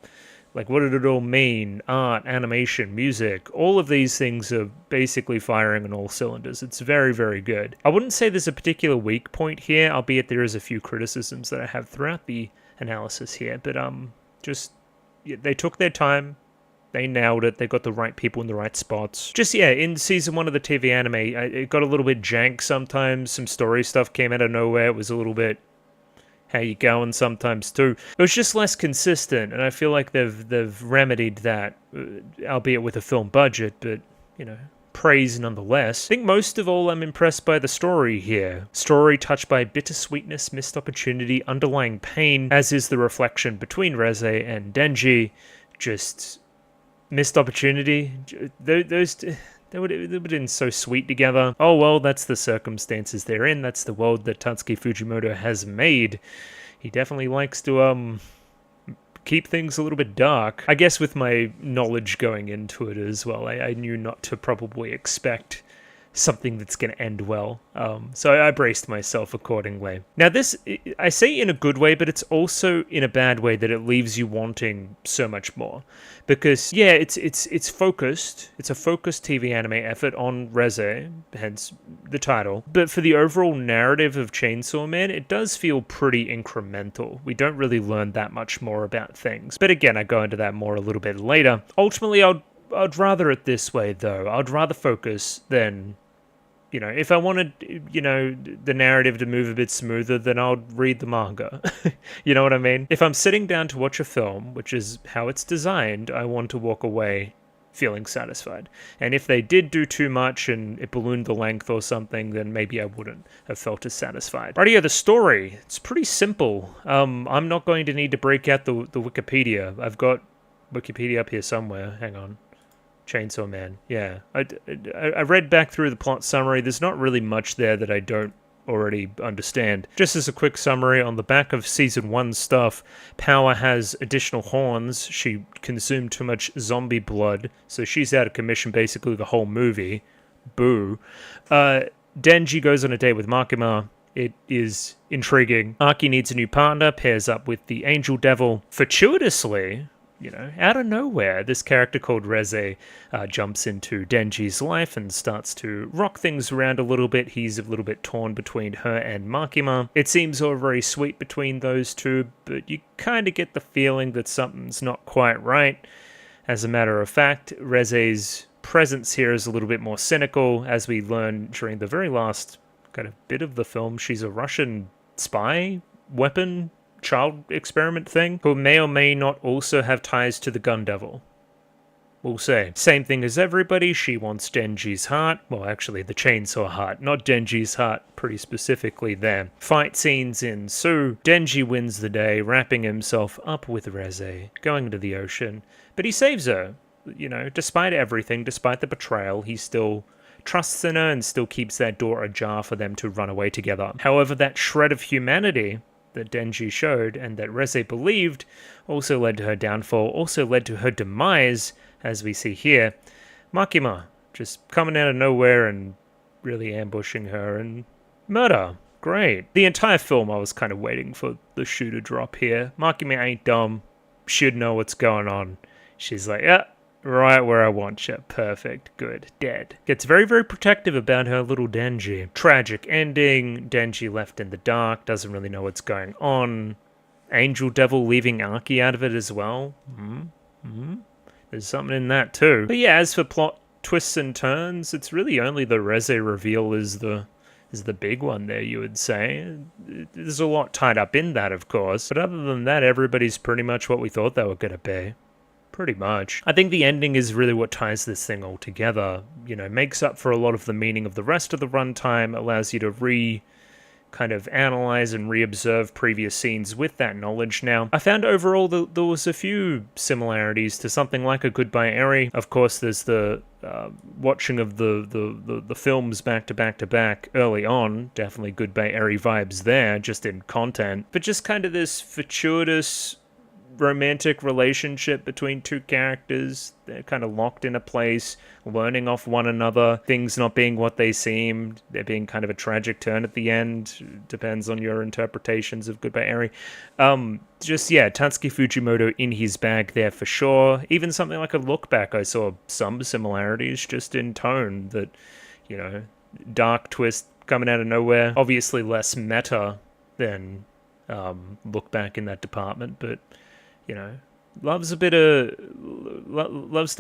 like what did it all mean, art, animation, music. All of these things are basically firing on all cylinders. It's very, very good. I wouldn't say there's a particular weak point here, albeit there is a few criticisms that I have throughout the analysis here, but they took their time. They nailed it. They got the right people in the right spots. Just, yeah, in season 1 of the TV anime, it got a little bit jank sometimes. Some story stuff came out of nowhere. It was a little bit how you going sometimes too. It was just less consistent, and I feel like they've remedied that, albeit with a film budget, but, praise nonetheless. I think most of all I'm impressed by the story here. Story touched by bittersweetness, missed opportunity, underlying pain, as is the reflection between Reze and Denji. Just... missed opportunity. They would have been so sweet together. Oh well, that's the circumstances they're in. That's the world that Tatsuki Fujimoto has made. He definitely likes to keep things a little bit dark. I guess with my knowledge going into it as well, I knew not to probably expect something that's going to end well. So I braced myself accordingly. Now this, I say in a good way, but it's also in a bad way that it leaves you wanting so much more. Because, yeah, it's focused. It's a focused TV anime effort on Reze, hence the title. But for the overall narrative of Chainsaw Man, it does feel pretty incremental. We don't really learn that much more about things. But again, I go into that more a little bit later. Ultimately, I'd rather it this way, though. I'd rather focus than You know, if I wanted, you know, the narrative to move a bit smoother, then I'll read the manga. You know what I mean? If I'm sitting down to watch a film, which is how it's designed, I want to walk away feeling satisfied. And if they did do too much and it ballooned the length or something, then maybe I wouldn't have felt as satisfied. Rightio, the story, it's pretty simple. I'm not going to need to break out the Wikipedia. I've got Wikipedia up here somewhere. Hang on. Chainsaw Man. Yeah. I read back through the plot summary. There's not really much there that I don't already understand. Just as a quick summary, on the back of Season 1 stuff, Power has additional horns. She consumed too much zombie blood, so she's out of commission basically the whole movie. Boo. Denji goes on a date with Makima. It is intriguing. Aki needs a new partner, pairs up with the Angel Devil. Fortuitously, you know, out of nowhere, this character called Reze jumps into Denji's life and starts to rock things around a little bit. He's a little bit torn between her and Makima. It seems all very sweet between those two, but you kind of get the feeling that something's not quite right. As a matter of fact, Reze's presence here is a little bit more cynical, as we learn during the very last kind of bit of the film. She's a Russian spy weapon child experiment thing, who may or may not also have ties to the Gun Devil. We'll see. Same thing as everybody, she wants Denji's heart. Well, actually, the chainsaw heart, not Denji's heart, pretty specifically there. Fight scenes ensue. Denji wins the day, wrapping himself up with Reze, going into the ocean. But he saves her. You know, despite everything, despite the betrayal, he still trusts in her and still keeps that door ajar for them to run away together. However, that shred of humanity that Denji showed and that Reze believed also led to her downfall, also led to her demise, as we see here. Makima just coming out of nowhere and really ambushing her and murder. Great. The entire film I was kind of waiting for the shoe to drop here. Makima ain't dumb. Should know what's going on. She's like, yeah, right where I want you. Perfect. Good. Dead. Gets very, very protective about her little Denji. Tragic ending. Denji left in the dark. Doesn't really know what's going on. Angel Devil leaving Aki out of it as well. There's something in that too. But yeah, as for plot twists and turns, it's really only the Reze reveal is the big one there, you would say. There's a lot tied up in that, of course. But other than that, everybody's pretty much what we thought they were going to be. Pretty much. I think the ending is really what ties this thing all together. You know, makes up for a lot of the meaning of the rest of the runtime, allows you to kind of analyze and reobserve previous scenes with that knowledge. Now, I found overall there was a few similarities to something like a Goodbye Eri. Of course, there's the watching of the films back to back to back early on. Definitely Goodbye Eri vibes there, just in content. But just kind of this fortuitous romantic relationship between two characters. They're kind of locked in a place, learning off one another, things not being what they seemed, there being kind of a tragic turn at the end. Depends on your interpretations of Goodbye Eri. Tatsuki Fujimoto in his bag there for sure. Even something like a Look Back, I saw some similarities just in tone that, you know, dark twist coming out of nowhere. Obviously less meta than Look Back in that department, but you know, loves to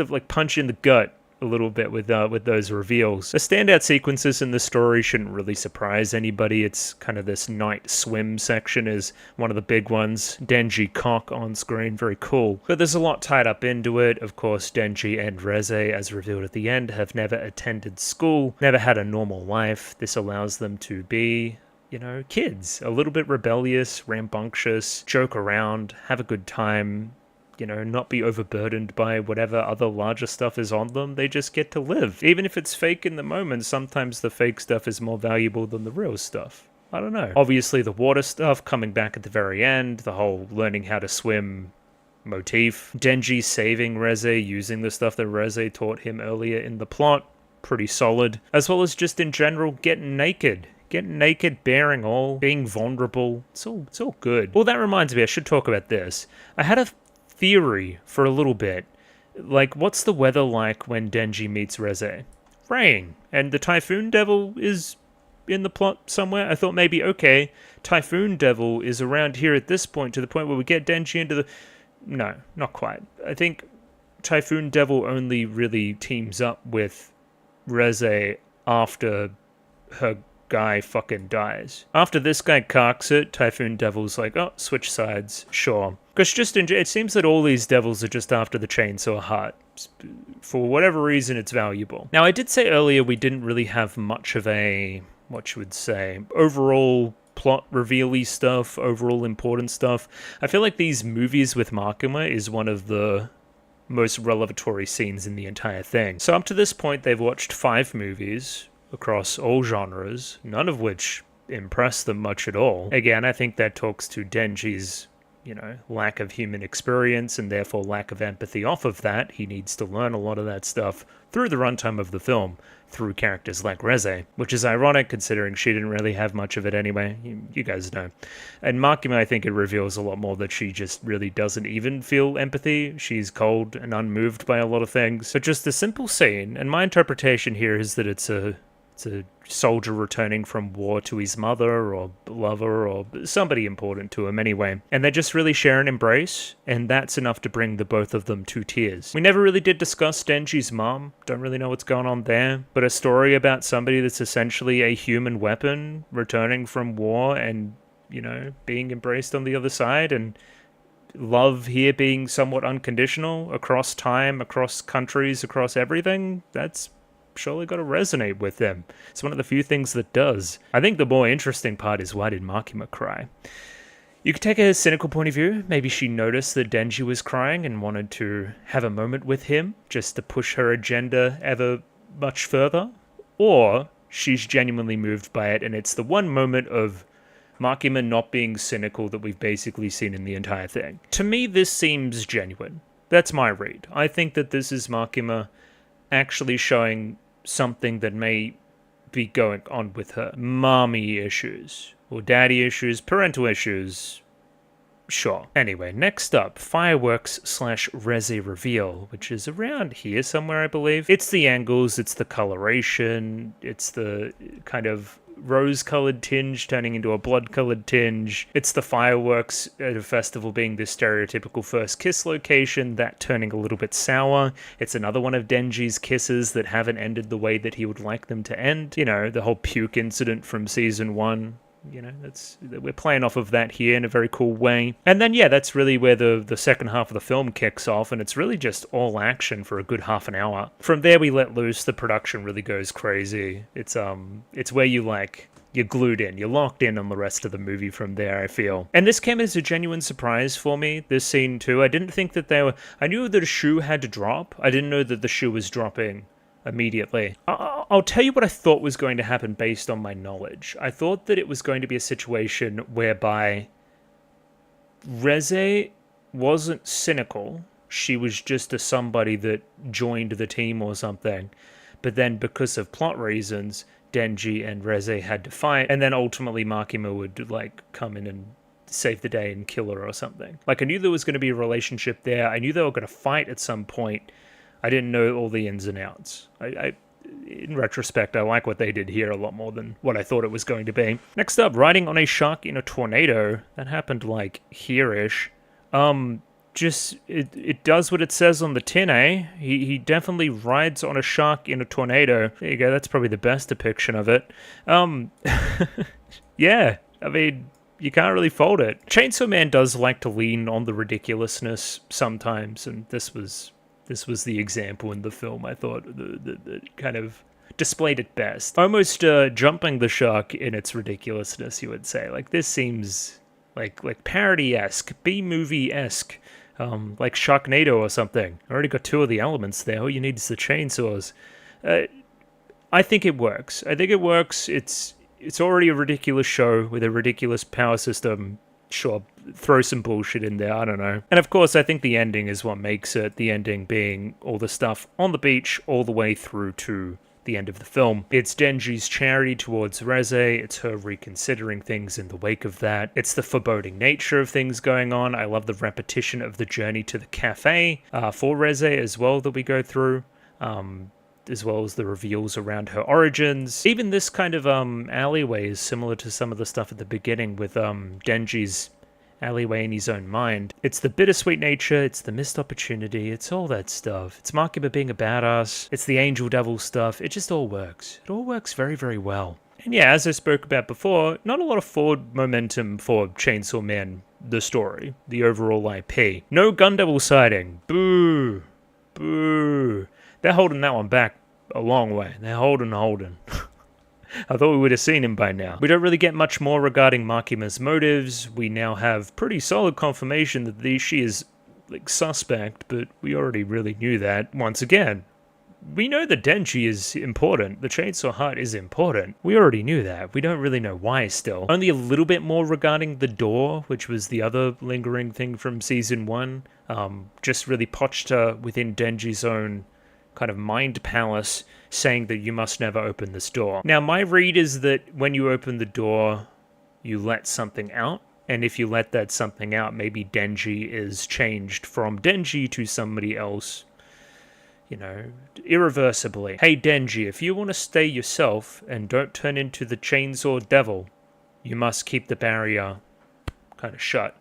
like punch in the gut a little bit with those reveals. The standout sequences in the story shouldn't really surprise anybody. It's kind of this night swim section is one of the big ones. Denji cock on screen, very cool. But there's a lot tied up into it. Of course, Denji and Reze, as revealed at the end, have never attended school, never had a normal life. This allows them to be, you know, kids, a little bit rebellious, rambunctious, joke around, have a good time, you know, not be overburdened by whatever other larger stuff is on them. They just get to live. Even if it's fake in the moment, sometimes the fake stuff is more valuable than the real stuff. I don't know. Obviously, the water stuff coming back at the very end, the whole learning how to swim motif. Denji saving Reze, using the stuff that Reze taught him earlier in the plot. Pretty solid. As well as just in general, getting naked. Getting naked, bearing all, being vulnerable. It's all good. Well, that reminds me, I should talk about this. I had a theory for a little bit. Like, what's the weather like when Denji meets Reze? Rain. And the Typhoon Devil is in the plot somewhere. I thought maybe, okay, Typhoon Devil is around here at this point, to the point where we get Denji into the... No, not quite. I think Typhoon Devil only really teams up with Reze after her guy fucking dies. After this guy cocks it, Typhoon Devil's like, oh, switch sides, sure. Because it seems that all these devils are just after the chainsaw heart. For whatever reason, it's valuable. Now, I did say earlier we didn't really have much of a, what you would say, overall plot reveal-y stuff, overall important stuff. I feel like these movies with Makima is one of the most revelatory scenes in the entire thing. So up to this point, they've watched 5 movies across all genres, none of which impress them much at all. Again, I think that talks to Denji's, lack of human experience and therefore lack of empathy off of that. He needs to learn a lot of that stuff through the runtime of the film, through characters like Reze, which is ironic considering she didn't really have much of it anyway. You guys know. And Makima, I think it reveals a lot more that she just really doesn't even feel empathy. She's cold and unmoved by a lot of things. But just a simple scene, and my interpretation here is that it's a soldier returning from war to his mother or lover or somebody important to him anyway. And they just really share an embrace, and that's enough to bring the both of them to tears. We never really did discuss Denji's mom. Don't really know what's going on there. But a story about somebody that's essentially a human weapon returning from war and, being embraced on the other side, and love here being somewhat unconditional across time, across countries, across everything. That's surely got to resonate with them. It's one of the few things that does. I think the more interesting part is, why did Makima cry? You could take a cynical point of view. Maybe she noticed that Denji was crying and wanted to have a moment with him just to push her agenda ever much further. Or she's genuinely moved by it, and it's the one moment of Makima not being cynical that we've basically seen in the entire thing. To me, this seems genuine. That's my read. I think that this is Makima actually showing something that may be going on with her. Mommy issues, or daddy issues, parental issues. Sure. Anyway, next up, fireworks/Reze reveal, which is around here somewhere, I believe. It's the angles, it's the coloration, it's the kind of rose-colored tinge turning into a blood-colored tinge. It's the fireworks at a festival being this stereotypical first kiss location, that turning a little bit sour. It's another one of Denji's kisses that haven't ended the way that he would like them to end. The whole puke incident from season 1. We're playing off of that here in a very cool way. And then, that's really where the second half of the film kicks off, and it's really just all action for a good half an hour. From there, we let loose. The production really goes crazy. It's where you're glued in. You're locked in on the rest of the movie from there, I feel. And this came as a genuine surprise for me, this scene too. I didn't think that I knew that a shoe had to drop. I didn't know that the shoe was dropping immediately. I'll tell you what I thought was going to happen based on my knowledge. I thought that it was going to be a situation whereby Reze wasn't cynical. She was just somebody that joined the team or something. But then because of plot reasons, Denji and Reze had to fight, and then ultimately Makima would come in and save the day and kill her or something. I knew there was going to be a relationship there. I knew they were going to fight at some point. I didn't know all the ins and outs. In retrospect, I like what they did here a lot more than what I thought it was going to be. Next up, riding on a shark in a tornado. That happened here-ish. It does what it says on the tin, eh? He definitely rides on a shark in a tornado. There you go, that's probably the best depiction of it. Yeah, I mean, you can't really fault it. Chainsaw Man does like to lean on the ridiculousness sometimes, and this was the example in the film, I thought, that kind of displayed it best. Almost jumping the shark in its ridiculousness, you would say. This seems like parody-esque, B-movie-esque, like Sharknado or something. I already got 2 of the elements there. All you need is the chainsaws. I think it works. It's already a ridiculous show with a ridiculous power system. Sure, throw some bullshit in there, I don't know. And of course, I think the ending is what makes it, the ending being all the stuff on the beach all the way through to the end of the film. It's Denji's charity towards Reze, it's her reconsidering things in the wake of that, it's the foreboding nature of things going on. I love the repetition of the journey to the cafe for Reze as well that we go through. As well as the reveals around her origins. Even this kind of alleyway is similar to some of the stuff at the beginning with Denji's alleyway in his own mind. It's the bittersweet nature, it's the missed opportunity, it's all that stuff. It's Makima being a badass, it's the angel devil stuff, it just all works. It all works very, very well. And yeah, as I spoke about before, not a lot of forward momentum for Chainsaw Man, the story, the overall IP. No Gun Devil sighting. Boo. Boo. They're holding that one back a long way. They're holding. I thought we would have seen him by now. We don't really get much more regarding Makima's motives. We now have pretty solid confirmation that she is, like, suspect, but we already really knew that. Once again, we know that Denji is important. The Chainsaw Heart is important. We already knew that. We don't really know why still. Only a little bit more regarding the door, which was the other lingering thing from Season 1. Just really Pochita within Denji's own kind of mind palace saying that you must never open this door. Now, my read is that when you open the door, you let something out. And if you let that something out, maybe Denji is changed from Denji to somebody else, you know, irreversibly. Hey Denji, if you want to stay yourself and don't turn into the Chainsaw Devil, you must keep the barrier kind of shut.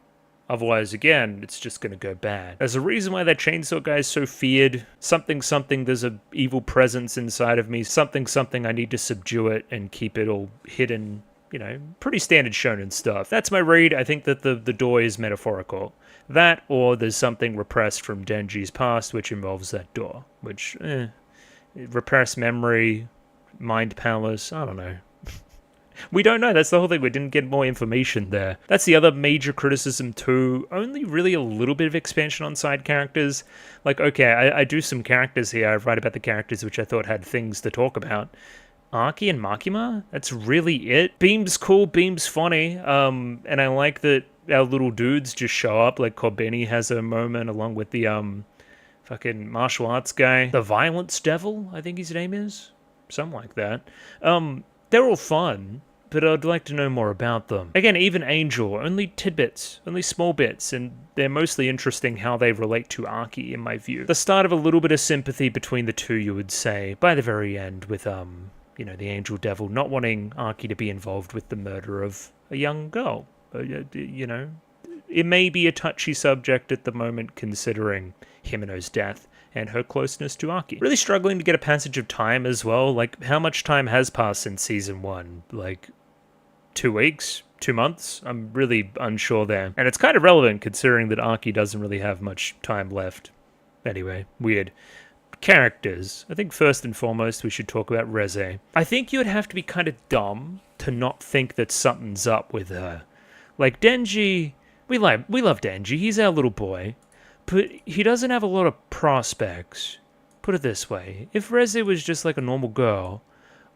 Otherwise, again, it's just going to go bad. There's a reason why that chainsaw guy is so feared. Something, there's an evil presence inside of me. Something, I need to subdue it and keep it all hidden. You know, pretty standard shonen stuff. That's my read. I think that the door is metaphorical. That, or there's something repressed from Denji's past, which involves that door. Which, repressed memory, mind palace, I don't know. We don't know, that's the whole thing, we didn't get more information there. That's the other major criticism too, only really a little bit of expansion on side characters. Like, okay, I do some characters here, I write about the characters which I thought had things to talk about. Aki and Makima? That's really it. Beam's cool, Beam's funny, and I like that our little dudes just show up, like Kobeni has a moment along with the, fucking martial arts guy. The Violence Devil, I think his name is? Something like that. They're all fun, but I'd like to know more about them. Again, even Angel, only tidbits, only small bits, and they're mostly interesting how they relate to Aki, in my view. The start of a little bit of sympathy between the two, you would say, by the very end, with, you know, the Angel Devil not wanting Aki to be involved with the murder of a young girl. You know, it may be a touchy subject at the moment, considering Himeno's death and her closeness to Aki. Really struggling to get a passage of time as well. Like, how much time has passed since Season 1? Like, 2 weeks? 2 months? I'm really unsure there. And it's kind of relevant considering that Aki doesn't really have much time left. Anyway, weird. Characters. I think first and foremost we should talk about Reze. I think you would have to be kind of dumb to not think that something's up with her. Like, Denji... We love Denji. He's our little boy. But he doesn't have a lot of prospects. Put it this way, if Reze was just like a normal girl,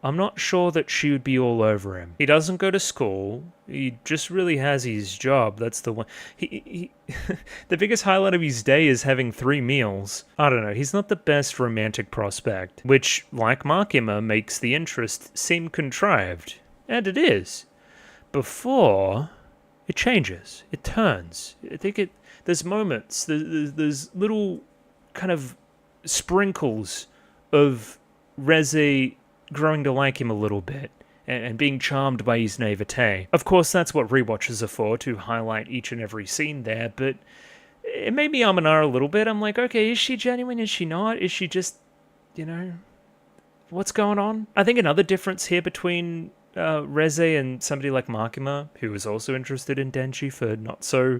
I'm not sure that she would be all over him. He doesn't go to school, he just really has his job, that's the one. He the biggest highlight of his day is having 3 meals. I don't know, he's not the best romantic prospect, which, like Makima, makes the interest seem contrived. And it is. Before, it changes, it turns. I think there's moments, there's little kind of sprinkles of Reze growing to like him a little bit and being charmed by his naivete. Of course, that's what rewatches are for, to highlight each and every scene there, but it made me and ah a little bit. I'm like, okay, is she genuine? Is she not? Is she just, you know, what's going on? I think another difference here between Reze and somebody like Makima, who was also interested in Denji for not so,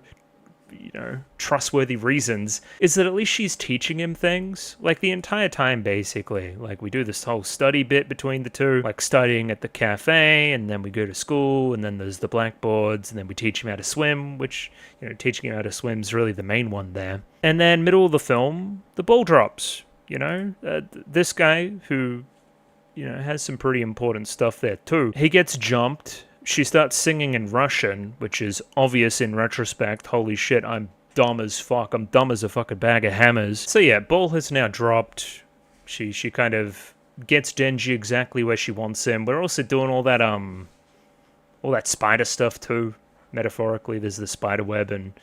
you know, trustworthy reasons, is that at least she's teaching him things, like the entire time basically. Like, we do this whole study bit between the two, like studying at the cafe, and then we go to school, and then there's the blackboards, and then we teach him how to swim, which, you know, teaching him how to swim is really the main one there. And then middle of the film, the ball drops, you know, this guy who, you know, has some pretty important stuff there too. He gets jumped. She starts singing in Russian, which is obvious in retrospect. Holy shit, I'm dumb as fuck. I'm dumb as a fucking bag of hammers. So yeah, ball has now dropped. She kind of gets Denji exactly where she wants him. We're also doing all that spider stuff too. Metaphorically, there's the spider web, and,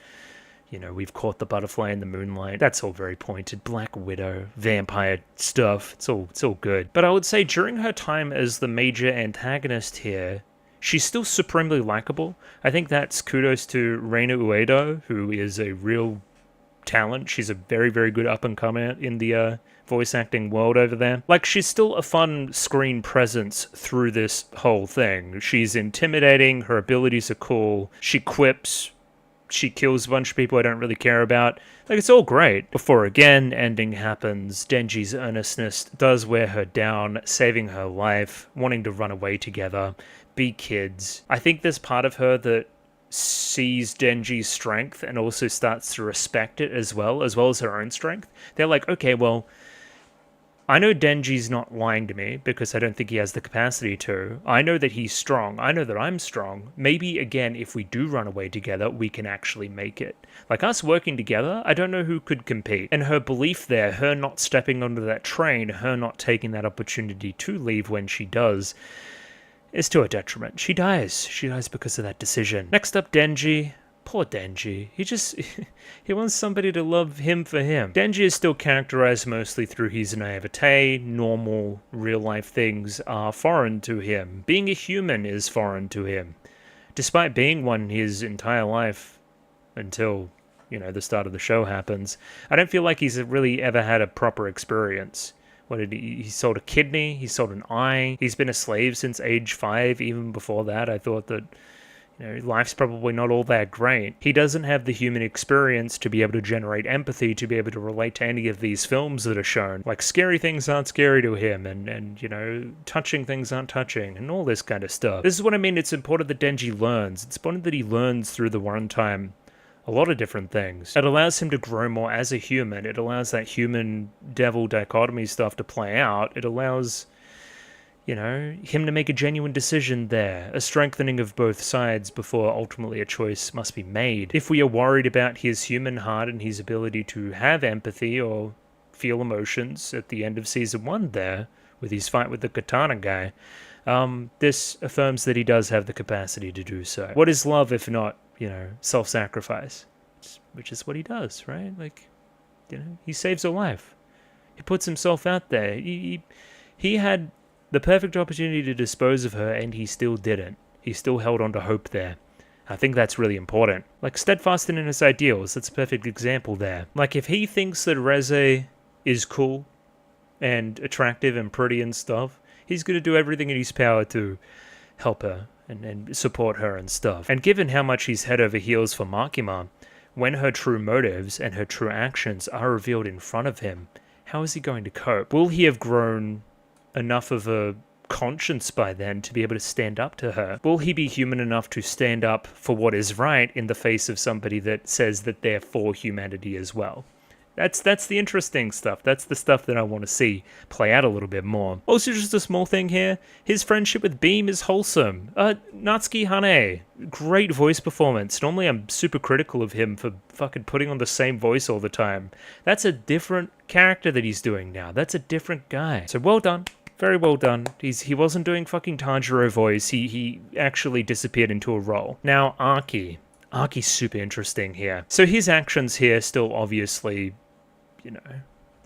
you know, we've caught the butterfly in the moonlight. That's all very pointed. Black Widow, vampire stuff. It's all good. But I would say during her time as the major antagonist here, she's still supremely likable. I think that's kudos to Reina Uedo, who is a real talent. She's a very, very good up-and-comer in the voice acting world over there. Like, she's still a fun screen presence through this whole thing. She's intimidating, her abilities are cool, she quips, she kills a bunch of people I don't really care about. Like, it's all great. Before again, ending happens. Denji's earnestness does wear her down, saving her life, wanting to run away together, be kids. I think there's part of her that sees Denji's strength and also starts to respect it as well as her own strength. They're like, okay, well, I know Denji's not lying to me because I don't think he has the capacity to. I know that he's strong. I know that I'm strong. Maybe, again, if we do run away together, we can actually make it. Like, us working together, I don't know who could compete. And her belief there, her not stepping onto that train, her not taking that opportunity to leave when she does, is to her detriment. She dies. She dies because of that decision. Next up, Denji. Poor Denji. He wants somebody to love him for him. Denji is still characterized mostly through his naivete. Normal, real-life things are foreign to him. Being a human is foreign to him. Despite being one his entire life until, the start of the show happens, I don't feel like he's really ever had a proper experience. What did he sold a kidney, he sold an eye, he's been a slave since age 5. Even before that, I thought that life's probably not all that great. He doesn't have the human experience to be able to generate empathy, to be able to relate to any of these films that are shown. Like, scary things aren't scary to him, and touching things aren't touching, and all this kind of stuff. This is what I mean, it's important that Denji learns. It's important that he learns through the runtime a lot of different things. It allows him to grow more as a human. It allows that human-devil dichotomy stuff to play out. It allows him to make a genuine decision there, a strengthening of both sides before ultimately a choice must be made. If we are worried about his human heart and his ability to have empathy or feel emotions at the end of Season 1 there, with his fight with the katana guy, this affirms that he does have the capacity to do so. What is love if not, self-sacrifice? Which is what he does, right? Like, he saves her life. He puts himself out there. He had the perfect opportunity to dispose of her, and he still didn't. He still held on to hope there. I think that's really important. Like, steadfast in his ideals, that's a perfect example there. Like, if he thinks that Reze is cool and attractive and pretty and stuff, he's going to do everything in his power to help her and support her and stuff. And given how much he's head over heels for Makima, when her true motives and her true actions are revealed in front of him, how is he going to cope? Will he have grown enough of a conscience by then to be able to stand up to her? Will he be human enough to stand up for what is right in the face of somebody that says that they're for humanity as well? That's the interesting stuff. That's the stuff that I want to see play out a little bit more. Also, just a small thing here. His friendship with Beam is wholesome. Natsuki Hane, great voice performance. Normally I'm super critical of him for fucking putting on the same voice all the time. That's a different character that he's doing now. That's a different guy. So well done. Very well done. He wasn't doing fucking Tanjiro voice. He actually disappeared into a role. Now, Aki. Aki's super interesting here. So his actions here still obviously,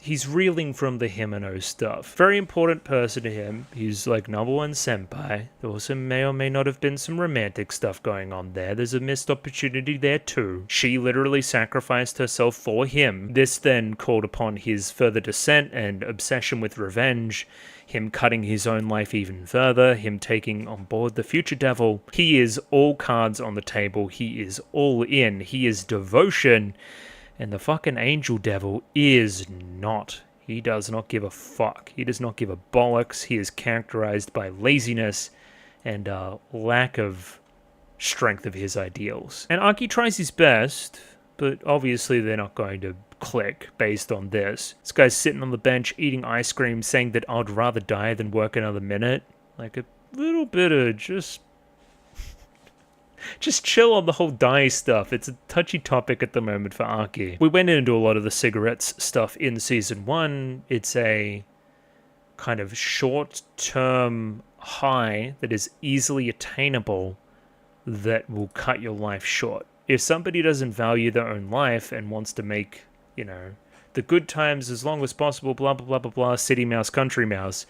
he's reeling from the Himeno stuff. Very important person to him. He's like #1 senpai. There also may or may not have been some romantic stuff going on there. There's a missed opportunity there too. She literally sacrificed herself for him. This then called upon his further descent and obsession with revenge, him cutting his own life even further, him taking on board the future devil. He is all cards on the table. He is all in. He is devotion. And the fucking angel devil is not. He does not give a fuck. He does not give a bollocks. He is characterized by laziness and lack of strength of his ideals. And Aki tries his best, but obviously they're not going to click based on this. This guy's sitting on the bench eating ice cream saying that I'd rather die than work another minute. Like, a little bit of just chill on the whole die stuff. It's a touchy topic at the moment for Aki. We went into a lot of the cigarettes stuff in Season 1. It's a kind of short-term high that is easily attainable that will cut your life short. If somebody doesn't value their own life and wants to make, the good times as long as possible, blah, blah, blah, blah, blah, city mouse, country mouse,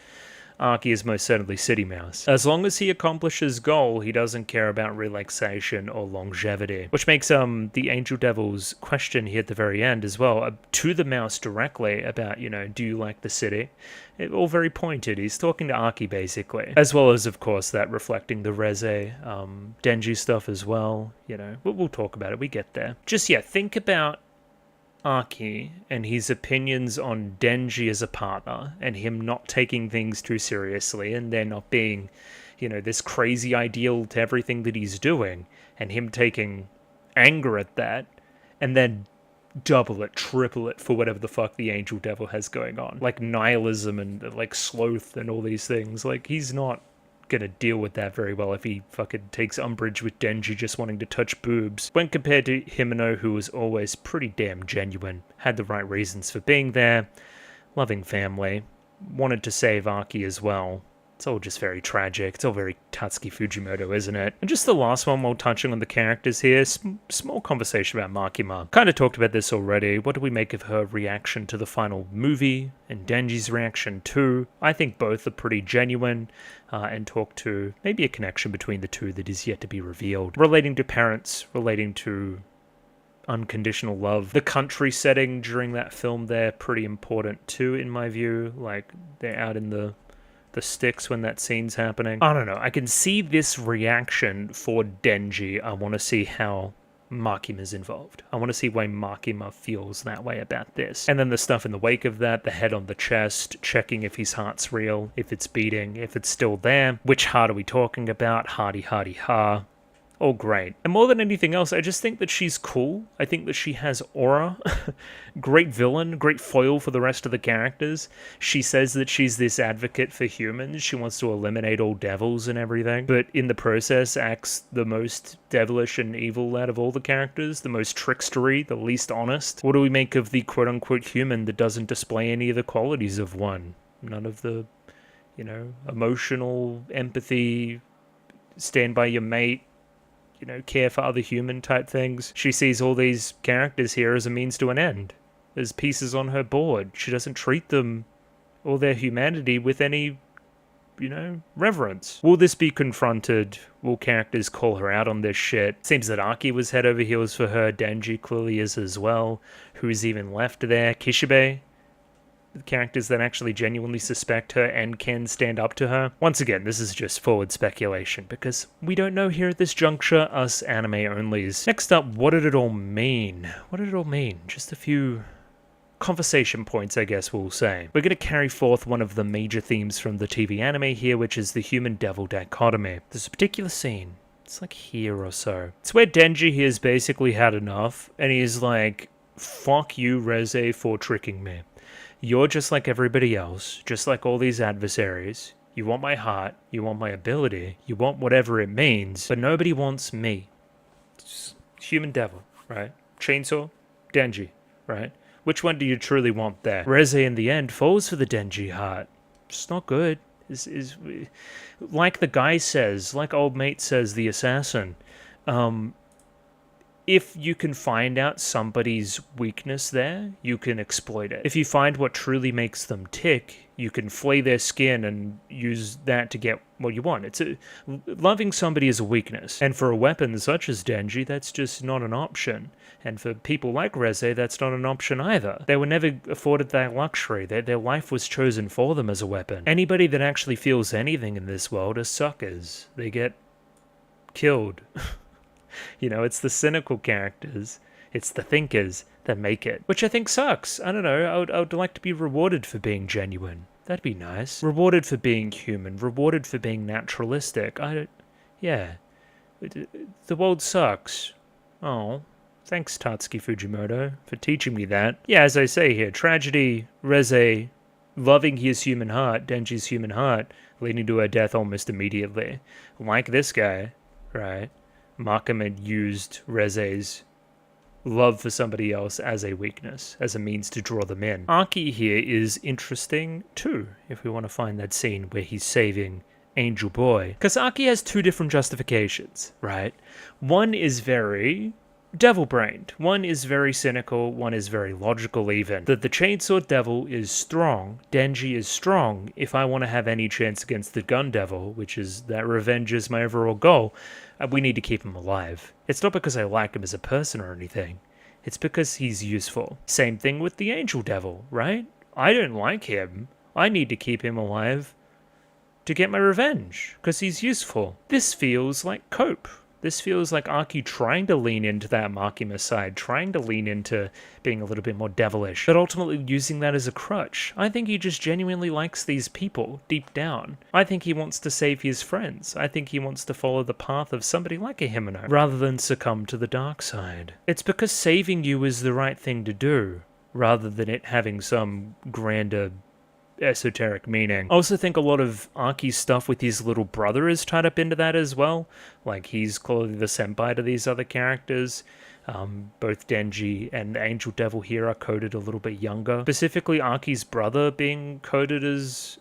Arky is most certainly City Mouse. As long as he accomplishes goal, he doesn't care about relaxation or longevity. Which makes the Angel Devil's question here at the very end as well, to the mouse directly about, do you like the city? All very pointed. He's talking to Arky basically. As well as, of course, that reflecting the Reze, Denji stuff as well. We'll talk about it. We get there. Just, think about Arky and his opinions on Denji as a partner and him not taking things too seriously and there not being, this crazy ideal to everything that he's doing and him taking anger at that and then double it, triple it for whatever the fuck the Angel Devil has going on. Like nihilism and like sloth and all these things. Like he's not gonna deal with that very well if he fucking takes umbrage with Denji just wanting to touch boobs. When compared to Himeno, who was always pretty damn genuine, had the right reasons for being there, loving family, wanted to save Arky as well. It's all just very tragic. It's all very Tatsuki Fujimoto, isn't it? And just the last one while touching on the characters here, small conversation about Makima. Kind of talked about this already. What do we make of her reaction to the final movie and Denji's reaction too? I think both are pretty genuine and talk to maybe a connection between the two that is yet to be revealed. Relating to parents, relating to unconditional love. The country setting during that film there, pretty important too in my view. Like they're out in the sticks when that scene's happening. I don't know. I can see this reaction for Denji. I want to see how Makima's involved. I want to see why Makima feels that way about this. And then the stuff in the wake of that, the head on the chest, checking if his heart's real, if it's beating, if it's still there. Which heart are we talking about? Hardy, hardy, ha. All great. And more than anything else, I just think that she's cool. I think that she has aura. Great villain, great foil for the rest of the characters. She says that she's this advocate for humans. She wants to eliminate all devils and everything. But in the process, acts the most devilish and evil out of all the characters. The most trickstery, the least honest. What do we make of the quote-unquote human that doesn't display any of the qualities of one? None of the, emotional, empathy, stand by your mate, care for other human type things. She sees all these characters here as a means to an end, as pieces on her board. She doesn't treat them or their humanity with any, reverence. Will this be confronted? Will characters call her out on this shit? Seems that Arky was head over heels for her. Denji clearly is as well. Who's even left there? Kishibe? Characters that actually genuinely suspect her and can stand up to her. Once again, this is just forward speculation because we don't know here at this juncture, us anime onlys. Next up, what did it all mean? What did it all mean? Just a few conversation points, I guess we'll say. We're going to carry forth one of the major themes from the TV anime here, which is the human-devil dichotomy. There's a particular scene. It's like here or so. It's where Denji has basically had enough and he's like, fuck you, Reze, for tricking me. You're just like everybody else, just like all these adversaries. You want my heart, you want my ability, you want whatever it means, but nobody wants me. It's human devil, right? Chainsaw, Denji, right? Which one do you truly want there? Reze in the end falls for the Denji heart. It's not good. Is like the guy says, like old mate says, the assassin. If you can find out somebody's weakness there, you can exploit it. If you find what truly makes them tick, you can flay their skin and use that to get what you want. Loving somebody is a weakness. And for a weapon such as Denji, that's just not an option. And for people like Reze, that's not an option either. They were never afforded that luxury. Their life was chosen for them as a weapon. Anybody that actually feels anything in this world are suckers. They get killed. It's the cynical characters, it's the thinkers that make it. Which I think sucks. I don't know, I would like to be rewarded for being genuine. That'd be nice. Rewarded for being human, rewarded for being naturalistic. Yeah. The world sucks. Oh, thanks Tatsuki Fujimoto for teaching me that. Yeah, as I say here, tragedy, Reze, loving his human heart, Denji's human heart, leading to her death almost immediately. Like this guy, right? Markham had used Reze's love for somebody else as a weakness, as a means to draw them in. Arky here is interesting too, if we want to find that scene where he's saving Angel Boy. Because Arky has two different justifications, right? One is very devil-brained. One is very cynical, one is very logical even. That the Chainsaw Devil is strong, Denji is strong. If I want to have any chance against the Gun Devil, which is that revenge is my overall goal, we need to keep him alive. It's not because I like him as a person or anything. It's because he's useful. Same thing with the Angel Devil, right? I don't like him. I need to keep him alive to get my revenge, because he's useful. This feels like Cope. This feels like Aki trying to lean into that Makima side, trying to lean into being a little bit more devilish, but ultimately using that as a crutch. I think he just genuinely likes these people, deep down. I think he wants to save his friends. I think he wants to follow the path of somebody like a Himeno, rather than succumb to the dark side. It's because saving you is the right thing to do, rather than it having some grander esoteric meaning. I also think a lot of Aki's stuff with his little brother is tied up into that as well. Like, he's clearly the senpai to these other characters. Both Denji and Angel Devil here are coded a little bit younger. Specifically, Aki's brother being coded as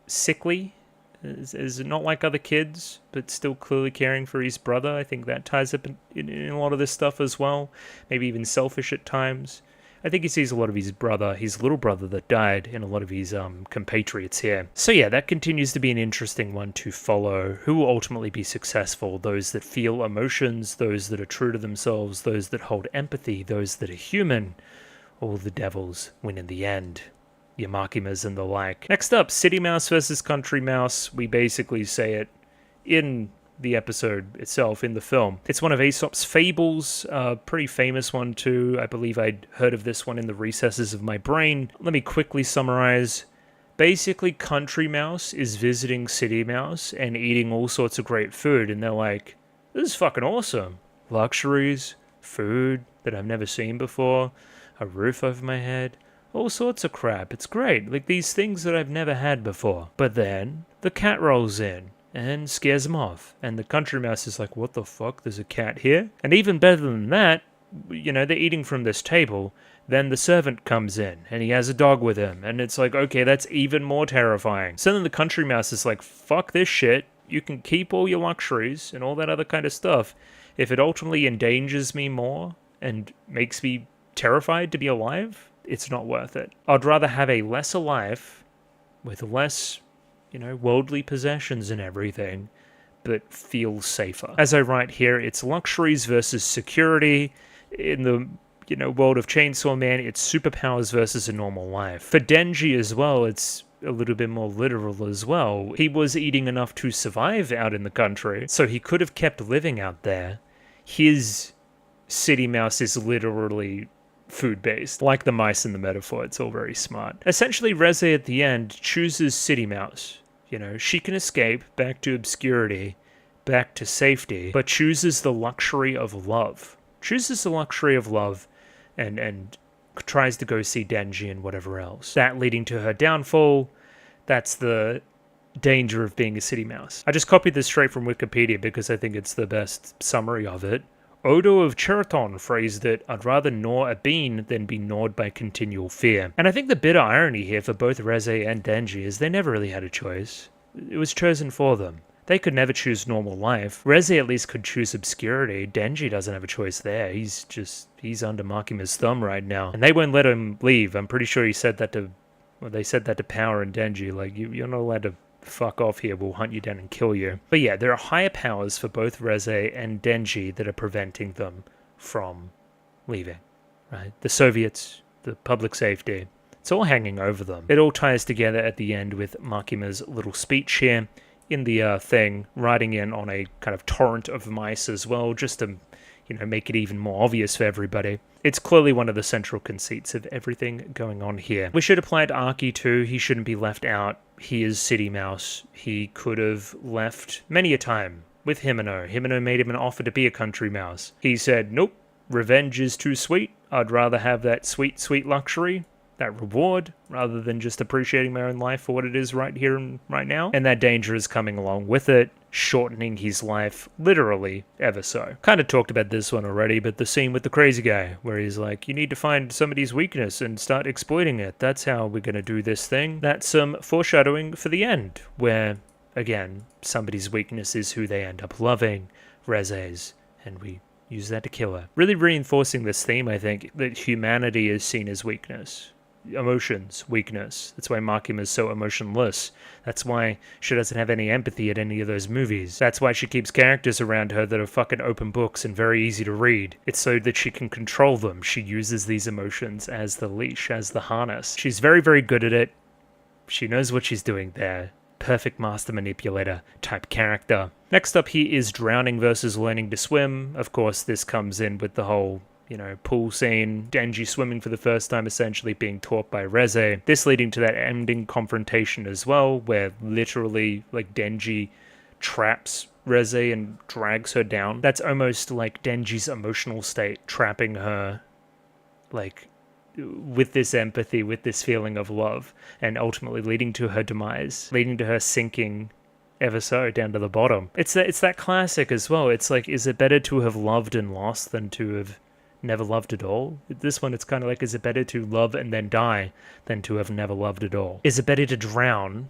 sickly, is not like other kids, but still clearly caring for his brother. I think that ties up in a lot of this stuff as well. Maybe even selfish at times. I think he sees a lot of his brother, his little brother that died, in a lot of his compatriots here. So yeah, that continues to be an interesting one to follow. Who will ultimately be successful? Those that feel emotions, those that are true to themselves, those that hold empathy, those that are human. All the devils win in the end. Your Makimas and the like. Next up, City Mouse versus Country Mouse. We basically say it in the episode itself, in the film. It's one of Aesop's fables, a pretty famous one too. I believe I'd heard of this one in the recesses of my brain. Let me quickly summarize. Basically, Country Mouse is visiting City Mouse and eating all sorts of great food, and they're like, this is fucking awesome. Luxuries, food that I've never seen before, a roof over my head, all sorts of crap. It's great. Like, these things that I've never had before. But then the cat rolls in and scares him off. And the Country Mouse is like, what the fuck? There's a cat here? And even better than that, they're eating from this table. Then the servant comes in, and he has a dog with him. And it's like, okay, that's even more terrifying. So then the Country Mouse is like, fuck this shit. You can keep all your luxuries and all that other kind of stuff. If it ultimately endangers me more and makes me terrified to be alive, it's not worth it. I'd rather have a lesser life with less worldly possessions and everything, but feel safer. As I write here, it's luxuries versus security. In the, world of Chainsaw Man, it's superpowers versus a normal life. For Denji as well, it's a little bit more literal as well. He was eating enough to survive out in the country, so he could have kept living out there. His City Mouse is literally food-based. Like the mice in the metaphor, it's all very smart. Essentially, Reze at the end chooses City Mouse. She can escape back to obscurity, back to safety, but chooses the luxury of love. Chooses the luxury of love and tries to go see Denji and whatever else. That leading to her downfall. That's the danger of being a City Mouse. I just copied this straight from Wikipedia because I think it's the best summary of it. Odo of Cheriton phrased it, I'd rather gnaw a bean than be gnawed by continual fear. And I think the bitter irony here for both Reze and Denji is they never really had a choice. It was chosen for them. They could never choose normal life. Reze at least could choose obscurity. Denji doesn't have a choice there. He's under Makima's thumb right now. And they won't let him leave. I'm pretty sure they said that to Power and Denji, like, you're not allowed to fuck off here, we'll hunt you down and kill you. But yeah, there are higher powers for both Reze and Denji that are preventing them from leaving, right? The Soviets, the public safety, it's all hanging over them. It all ties together at the end with Makima's little speech here in the thing, riding in on a kind of torrent of mice as well, just to make it even more obvious for everybody. It's clearly one of the central conceits of everything going on here. We should apply it to Aki too. He shouldn't be left out. He is City Mouse. He could have left many a time with Himeno. Himeno made him an offer to be a Country Mouse. He said, nope, revenge is too sweet. I'd rather have that sweet, sweet luxury, that reward, rather than just appreciating my own life for what it is right here and right now. And that danger is coming along with it, shortening his life literally ever so. Kind of talked about this one already, but the scene with the crazy guy where he's like, you need to find somebody's weakness and start exploiting it. That's how we're going to do this thing. That's some foreshadowing for the end, where, again, somebody's weakness is who they end up loving, Reze's, and we Use that to kill her. Really reinforcing this theme, I think, that humanity is seen as weakness. Emotions, weakness. That's why Makima is so emotionless. That's why she doesn't have any empathy at any of those movies. That's why she keeps characters around her that are fucking open books and very easy to read. It's so that she can control them. She uses these emotions as the leash, as the harness. She's very, very good at it. She knows what she's doing there. Perfect master manipulator type character. Next up here is drowning versus learning to swim. Of course, this comes in with the whole pool scene, Denji swimming for the first time essentially being taught by Reze. This leading to that ending confrontation as well, where literally, like, Denji traps Reze and drags her down. That's almost like Denji's emotional state trapping her, like, with this empathy, with this feeling of love, and ultimately leading to her demise, leading to her sinking ever so down to the bottom. It's that classic as well. It's like, is it better to have loved and lost than to have never loved at all? This one, it's kind of like, is it better to love and then die than to have never loved at all? Is it better to drown,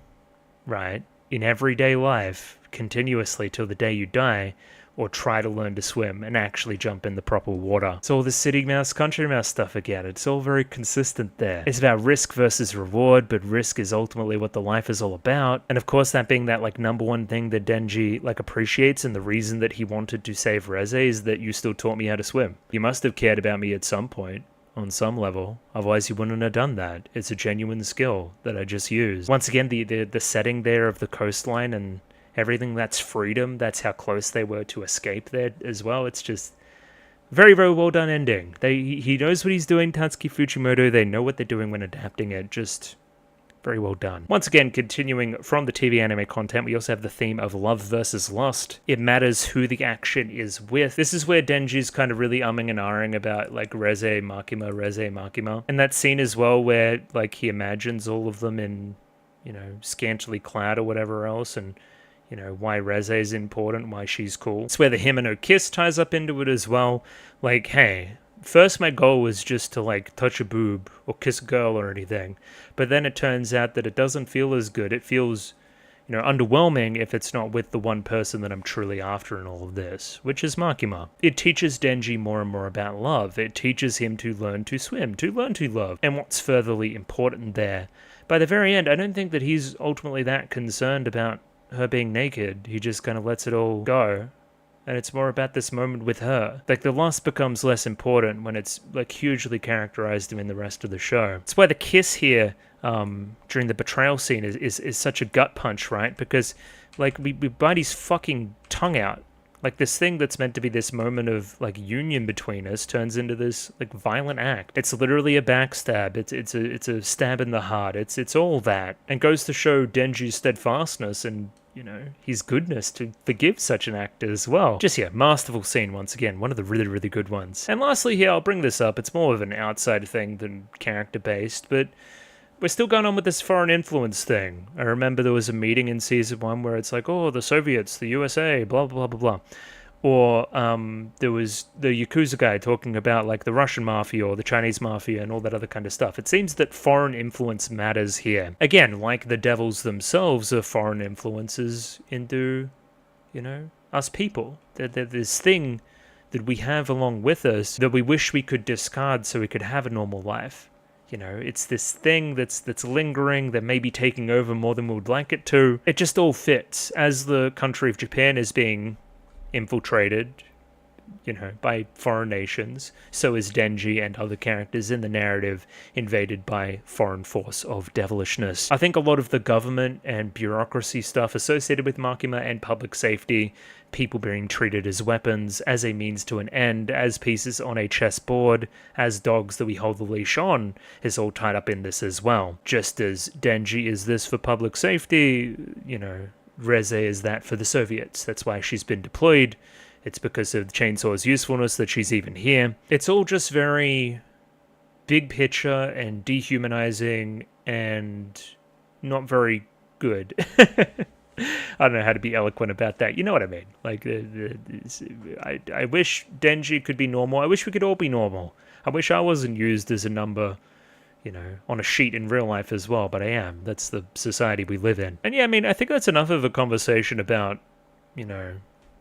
right, in everyday life, continuously till the day you die, or try to learn to swim and actually jump in the proper water? It's all the city mouse, country mouse stuff again. It's all very consistent there. It's about risk versus reward, but risk is ultimately what the life is all about. And of course, that being that, like, number one thing that Denji, like, appreciates, and the reason that he wanted to save Reze is that you still taught me how to swim. You must have cared about me at some point, on some level, otherwise you wouldn't have done that. It's a genuine skill that I just used. Once again, the setting there of the coastline and everything, that's freedom. That's how close they were to escape there as well. It's just very, very well done ending. He knows what he's doing, Tatsuki Fujimoto. They know what they're doing when adapting it. Just very well done. Once again, continuing from the TV anime content, we also have the theme of love versus lust. It matters who the action is with. This is where Denji's kind of really umming and ahhing about, like, Reze, Makima. And that scene as well where, like, he imagines all of them in, scantily clad or whatever else, and why Reze is important, why she's cool. It's where the Himeno kiss ties up into it as well. Like, hey, first my goal was just to, like, touch a boob or kiss a girl or anything. But then it turns out that it doesn't feel as good. It feels, underwhelming if it's not with the one person that I'm truly after in all of this, which is Makima. It teaches Denji more and more about love. It teaches him to learn to swim, to learn to love. And what's furtherly important there, by the very end, I don't think that he's ultimately that concerned about her being naked. He just kind of lets it all go, and it's more about this moment with her. Like, the lust becomes less important when it's, like, hugely characterized in the rest of the show. It's why the kiss here during the betrayal scene is such a gut punch, right? Because, like, we bite his fucking tongue out. Like, this thing that's meant to be this moment of, like, union between us turns into this, like, violent act. It's literally a backstab. It's a stab in the heart. It's all that. And goes to show Denji's steadfastness and, his goodness to forgive such an act as well. Just, yeah, masterful scene once again. One of the really, really good ones. And lastly here, I'll bring this up. It's more of an outside thing than character-based, but we're still going on with this foreign influence thing. I remember there was a meeting in Season 1 where it's like, oh, the Soviets, the USA, blah, blah, blah, blah. Or there was the Yakuza guy talking about, like, the Russian mafia or the Chinese mafia and all that other kind of stuff. It seems that foreign influence matters here. Again, like the devils themselves are foreign influences into, us people. They're this thing that we have along with us that we wish we could discard so we could have a normal life. It's this thing that's lingering, that may be taking over more than we would like it to. It just all fits. As the country of Japan is being infiltrated, by foreign nations, so is Denji and other characters in the narrative invaded by foreign force of devilishness. I think a lot of the government and bureaucracy stuff associated with Makima and public safety, people being treated as weapons, as a means to an end, as pieces on a chessboard, as dogs that we hold the leash on, is all tied up in this as well. Just as Denji is this for public safety, Reze is that for the Soviets. That's why she's been deployed. It's because of the chainsaw's usefulness that she's even here. It's all just very big picture and dehumanizing and not very good. I don't know how to be eloquent about that. You know what I mean? Like, I wish Denji could be normal. I wish we could all be normal. I wish I wasn't used as a number, on a sheet in real life as well, but I am. That's the society we live in. And yeah, I mean, I think that's enough of a conversation about,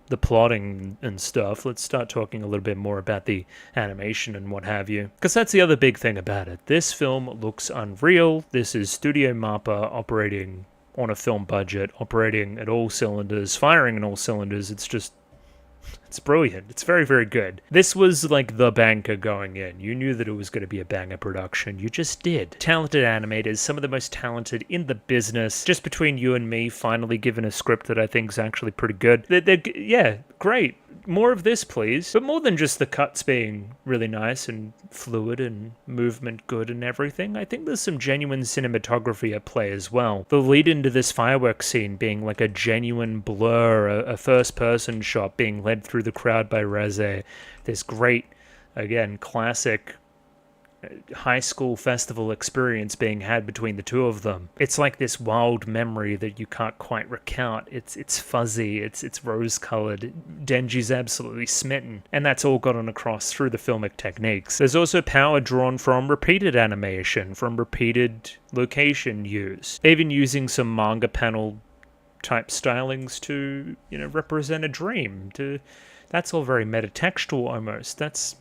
the plotting and stuff, let's start talking a little bit more about the animation and what have you. Because that's the other big thing about it. This film looks unreal. This is Studio Mappa operating on a film budget, operating at all cylinders, firing on all cylinders. It's brilliant. It's very, very good. This was like the banker going in. You knew that it was going to be a banger production. You just did. Talented animators, some of the most talented in the business. Just between you and me, finally given a script that I think is actually pretty good. Yeah, great. More of this, please. But more than just the cuts being really nice and fluid and movement good and everything, I think there's some genuine cinematography at play as well. The lead into this fireworks scene being like a genuine blur, a first-person shot being led through the crowd by Reze. This great, again, classic high school festival experience being had between the two of them. It's like this wild memory that you can't quite recount. It's fuzzy, it's rose-colored. Denji's absolutely smitten, and that's all gotten across through the filmic techniques. There's also power drawn from repeated animation, from repeated location use. Even using some manga panel type stylings to, represent a dream. That's all very metatextual almost. That's,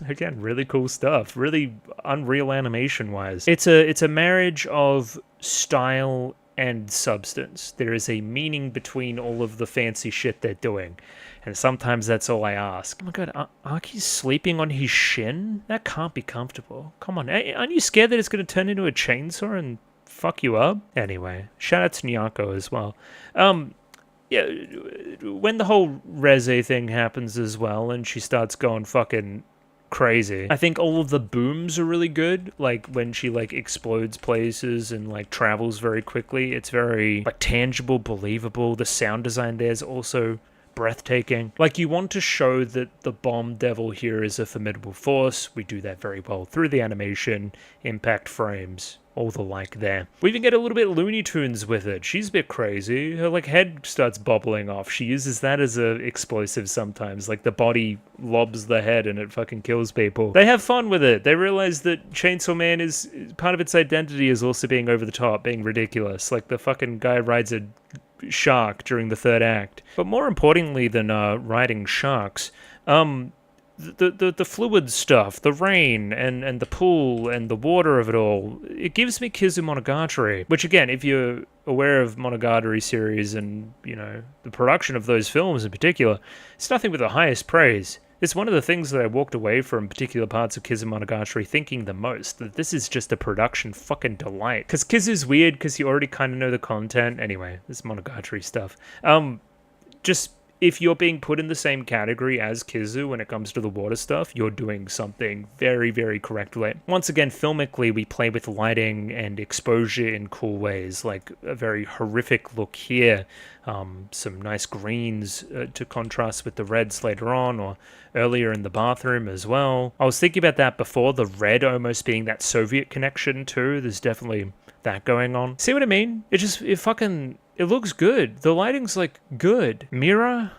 again, really cool stuff. Really unreal animation-wise. It's a marriage of style and substance. There is a meaning between all of the fancy shit they're doing. And sometimes that's all I ask. Oh my god, Aki's sleeping on his shin? That can't be comfortable. Come on, aren't you scared that it's going to turn into a chainsaw and fuck you up? Anyway, shout out to Nyako as well. Yeah, when the whole Reze thing happens as well, and she starts going fucking crazy, I think all of the booms are really good. Like when she explodes places and travels very quickly, it's very tangible, believable. The sound design there is also breathtaking. You want to show that the bomb devil here is a formidable force. We do that very well through the animation, impact frames, all the like there. We even get a little bit Looney Tunes with it. She's a bit crazy. Her head starts bobbling off. She uses that as a explosive sometimes. The body lobs the head and it fucking kills people. They have fun with it. They realize that Chainsaw Man is part of its identity is also being over the top, being ridiculous. The fucking guy rides a shark during the third act. But more importantly than riding sharks, the fluid stuff, the rain and the pool and the water of it all, it gives me Kizumonogatari, which again, if you're aware of Monogatari series and, the production of those films in particular, it's nothing but the highest praise. It's one of the things that I walked away from particular parts of Kizumonogatari thinking the most, that this is just a production fucking delight. Because Kizu's weird, because you already kind of know the content. Anyway, this Monogatari stuff. Just if you're being put in the same category as Kizu when it comes to the water stuff, you're doing something very, very correctly. Once again, filmically, we play with lighting and exposure in cool ways, like a very horrific look here, some nice greens to contrast with the reds later on, or earlier in the bathroom as well. I was thinking about that before, the red almost being that Soviet connection too. There's definitely that going on. See what I mean? It looks good. The lighting's good. Mirror?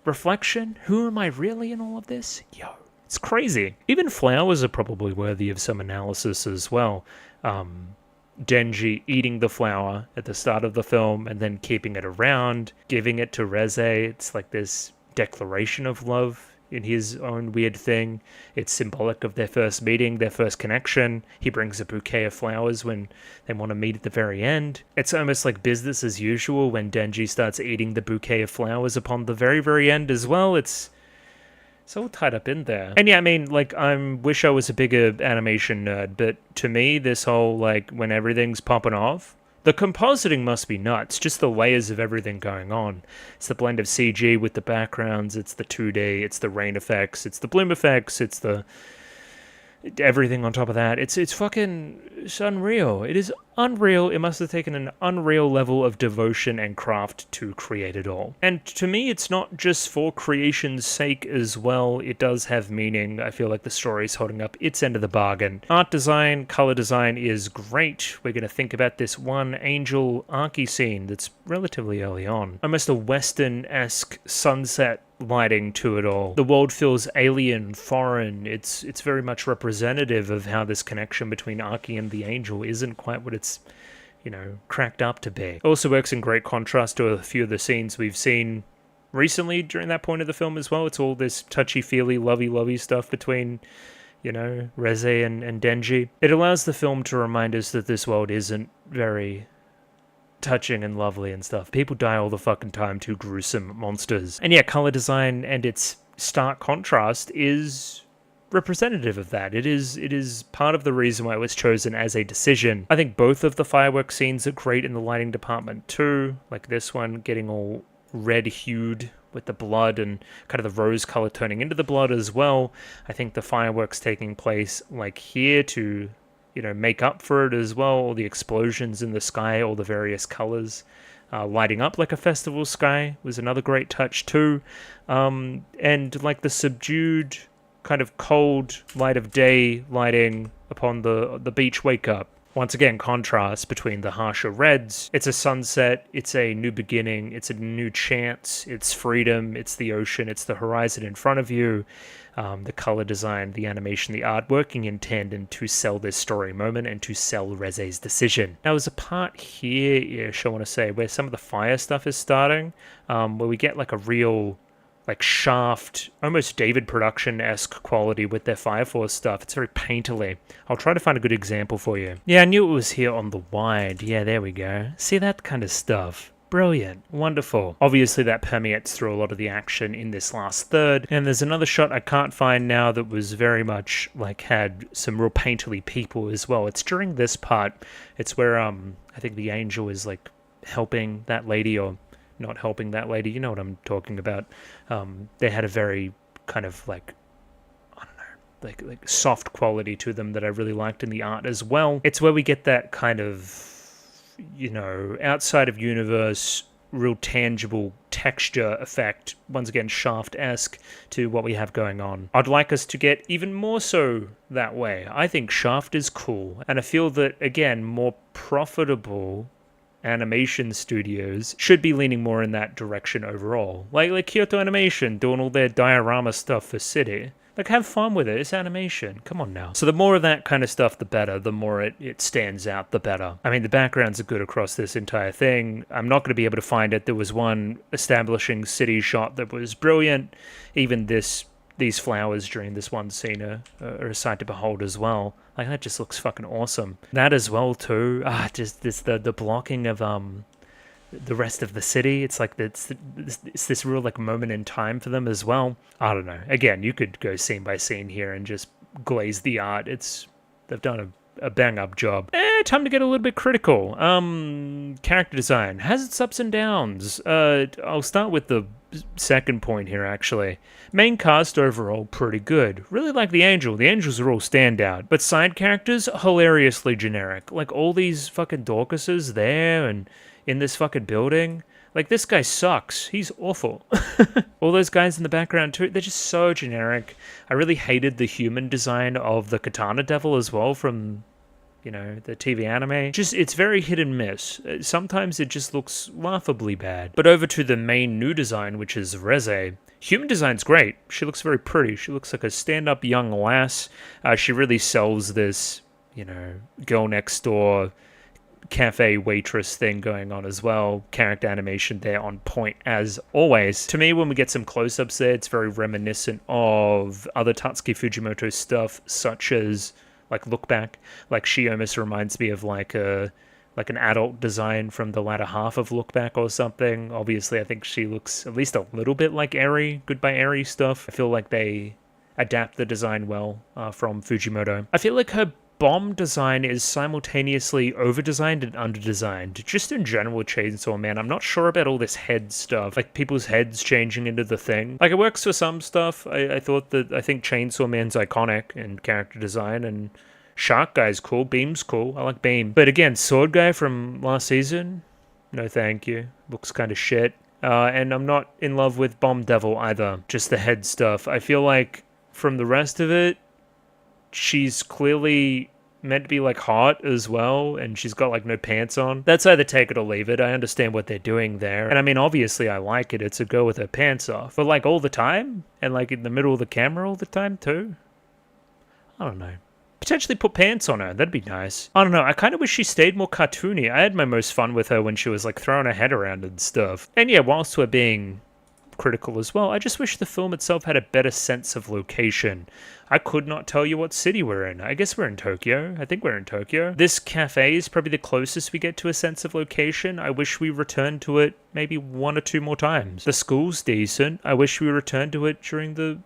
Reflection? Who am I really in all of this? Yo, it's crazy. Even flowers are probably worthy of some analysis as well. Denji eating the flower at the start of the film and then keeping it around, giving it to Reze. It's this declaration of love in his own weird thing. It's symbolic of their first meeting, their first connection. He brings a bouquet of flowers when they want to meet at the very end. It's almost like business as usual when Denji starts eating the bouquet of flowers upon the very, very end as well. It's all tied up in there. And yeah, I wish I was a bigger animation nerd, but to me, this whole, when everything's popping off, the compositing must be nuts, just the layers of everything going on. It's the blend of CG with the backgrounds, it's the 2D, it's the rain effects, it's the bloom effects, it's the everything on top of that. It's unreal. It is unreal. It must have taken an unreal level of devotion and craft to create it all. And to me, it's not just for creation's sake as well. It does have meaning. I feel like the story's holding up its end of the bargain. Art design, color design is great. We're going to think about this one Angel Arky scene that's relatively early on. Almost a Western-esque sunset lighting to it all. The world feels alien, foreign. It's very much representative of how this connection between Arky and the Angel isn't quite what it's, cracked up to be. Also works in great contrast to a few of the scenes we've seen recently during that point of the film as well. It's all this touchy-feely, lovey-lovey stuff between, you know, Reze and Denji. It allows the film to remind us that this world isn't very touching and lovely and stuff. People die all the fucking time to gruesome monsters. And yeah, color design and its stark contrast is representative of that. It is part of the reason why it was chosen as a decision. I think both of the fireworks scenes are great in the lighting department too, like this one getting all red-hued with the blood and kind of the rose color turning into the blood as well. I think the fireworks taking place like here to, you know, make up for it as well. All the explosions in the sky, all the various colors lighting up like a festival sky was another great touch too. And like the subdued kind of cold light of day lighting upon the beach wake up. Once again, contrast between the harsher reds. It's a sunset, it's a new beginning, it's a new chance, it's freedom, it's the ocean, it's the horizon in front of you. The color design, the animation, the art working in tandem to sell this story moment and to sell Reze's decision. Now, there's a part here-ish, I want to say, where some of the fire stuff is starting, where we get like a real like Shaft, almost David production-esque quality with their Fire Force stuff. It's very painterly. I'll try to find a good example for you. Yeah, I knew it was here on the wide. Yeah, there we go. See that kind of stuff. Brilliant. Wonderful. Obviously that permeates through a lot of the action in this last third. And there's another shot I can't find now that was very much like had some real painterly people as well. It's during this part. It's where I think the angel is like helping that lady or not helping that lady, you know what I'm talking about. They had a very kind of like, I don't know, like soft quality to them that I really liked in the art as well. It's where we get that kind of, you know, outside of universe, real tangible texture effect, once again Shaft-esque to what we have going on. I'd like us to get even more so that way. I think Shaft is cool, and I feel that, again, more profitable animation studios should be leaning more in that direction overall. Like Kyoto Animation doing all their diorama stuff for City. Like, have fun with it. It's animation. Come on now. So the more of that kind of stuff, the better. The more it stands out, the better. I mean, the backgrounds are good across this entire thing. I'm not going to be able to find it. There was one establishing city shot that was brilliant. Even these flowers during this one scene are a sight to behold as well. Like, that just looks fucking awesome. That as well, too. Just the blocking of the rest of the city. It's like it's this real like moment in time for them as well. I don't know. Again, you could go scene by scene here and just glaze the art. They've done a bang-up job. Time to get a little bit critical. Character design has its ups and downs. I'll start with the second point here, actually. Main cast overall, pretty good. Really like the Angel. The Angels are all standout. But side characters, hilariously generic. Like, all these fucking Dorcases there and in this fucking building. Like, this guy sucks. He's awful. All those guys in the background, too, they're just so generic. I really hated the human design of the Katana Devil as well from, you know, the TV anime. Just, it's very hit and miss. Sometimes it just looks laughably bad. But over to the main new design, which is Reze. Human design's great. She looks very pretty. She looks like a stand-up young lass. She really sells this, you know, girl next door cafe waitress thing going on as well. Character animation there on point as always. To me, when we get some close-ups there, it's very reminiscent of other Tatsuki Fujimoto stuff, such as like Look Back. Like, she almost reminds me of like an adult design from the latter half of Look Back or something. Obviously, I think she looks at least a little bit like Eri, Goodbye Eri stuff. I feel like they adapt the design well from Fujimoto. I feel like her bomb design is simultaneously over-designed and under-designed. Just in general with Chainsaw Man, I'm not sure about all this head stuff, like people's heads changing into the thing. Like, it works for some stuff. I think Chainsaw Man's iconic in character design, and Shark Guy's cool, Beam's cool, I like Beam. But again, Sword Guy from last season, no thank you. Looks kind of shit. And I'm not in love with Bomb Devil either, just the head stuff. I feel like from the rest of it, she's clearly meant to be like hot as well, and she's got like no pants on. That's either take it or leave it. I understand what they're doing there, and I mean, obviously I like it. It's a girl with her pants off, but like all the time, and like in the middle of the camera all the time too. I don't know. Potentially put pants on her. That'd be nice. I don't know. I kind of wish she stayed more cartoony. I had my most fun with her when she was like throwing her head around and stuff. And yeah, whilst we're being self-critical as well. I just wish the film itself had a better sense of location. I could not tell you what city we're in. I guess we're in Tokyo. I think we're in Tokyo. This cafe is probably the closest we get to a sense of location. I wish we returned to it maybe 1 or 2 more times. The school's decent. I wish we returned to it during the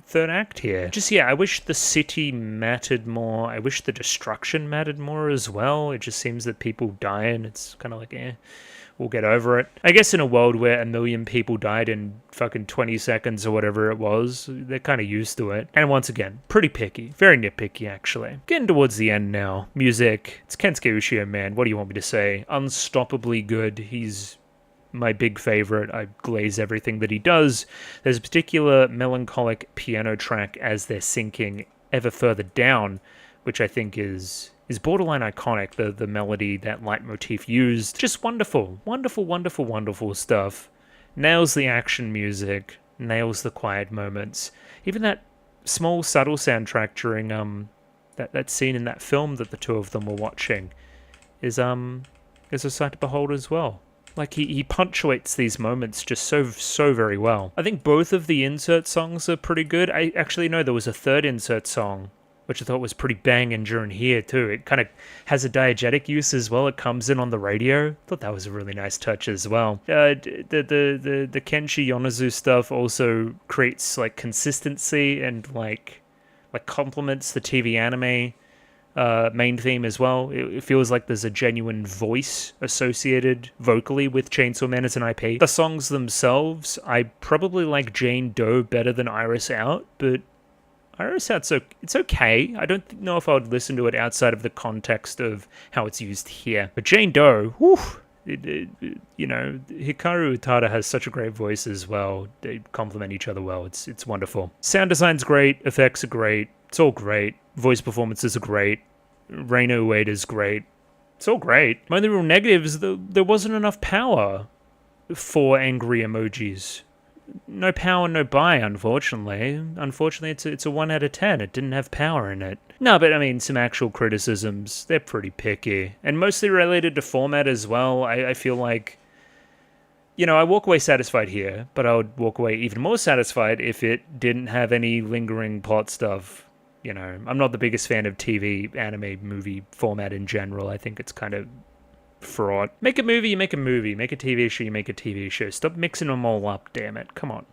third act here. I wish the city mattered more. I wish the destruction mattered more as well. It just seems that people die and it's kind of like, we'll get over it. I guess in a world where 1 million people died in fucking 20 seconds or whatever it was, they're kind of used to it. And once again, pretty picky. Very nitpicky, actually. Getting towards the end now. Music. It's Kensuke Ushio, man. What do you want me to say? Unstoppably good. He's my big favorite. I glaze everything that he does. There's a particular melancholic piano track as they're sinking ever further down, which I think is borderline iconic. The melody, that leitmotif used, just wonderful, wonderful, wonderful, wonderful stuff. Nails the action music, nails the quiet moments. Even that small subtle soundtrack during that scene in that film that the two of them were watching is a sight to behold as well. Like, he punctuates these moments just so very well. I think both of the insert songs are pretty good. I actually know there was a third insert song, which I thought was pretty banging during here too. It kind of has a diegetic use as well. It comes in on the radio. Thought that was a really nice touch as well. The Kenshi Yonezu stuff also creates like consistency and like complements the TV anime main theme as well. It feels like there's a genuine voice associated vocally with Chainsaw Man as an IP. The songs themselves, I probably like Jane Doe better than Iris Out, but Iris Out's it's okay. I don't know if I would listen to it outside of the context of how it's used here. But Jane Doe, whew, Hikaru Utada has such a great voice as well. They complement each other well. It's wonderful. Sound design's great. Effects are great. It's all great. Voice performances are great. Reino Ueda's great. It's all great. My only real negative is there wasn't enough power for angry emojis. No power, no buy, unfortunately. Unfortunately, it's a 1 out of 10. It didn't have power in it. No, but I mean, some actual criticisms, they're pretty picky. And mostly related to format as well. I feel like, I walk away satisfied here, but I would walk away even more satisfied if it didn't have any lingering plot stuff. I'm not the biggest fan of TV, anime, movie format in general. I think it's kind of fraught. Make a movie, you make a movie. Make a TV show, you make a TV show. Stop mixing them all up, damn it. Come on.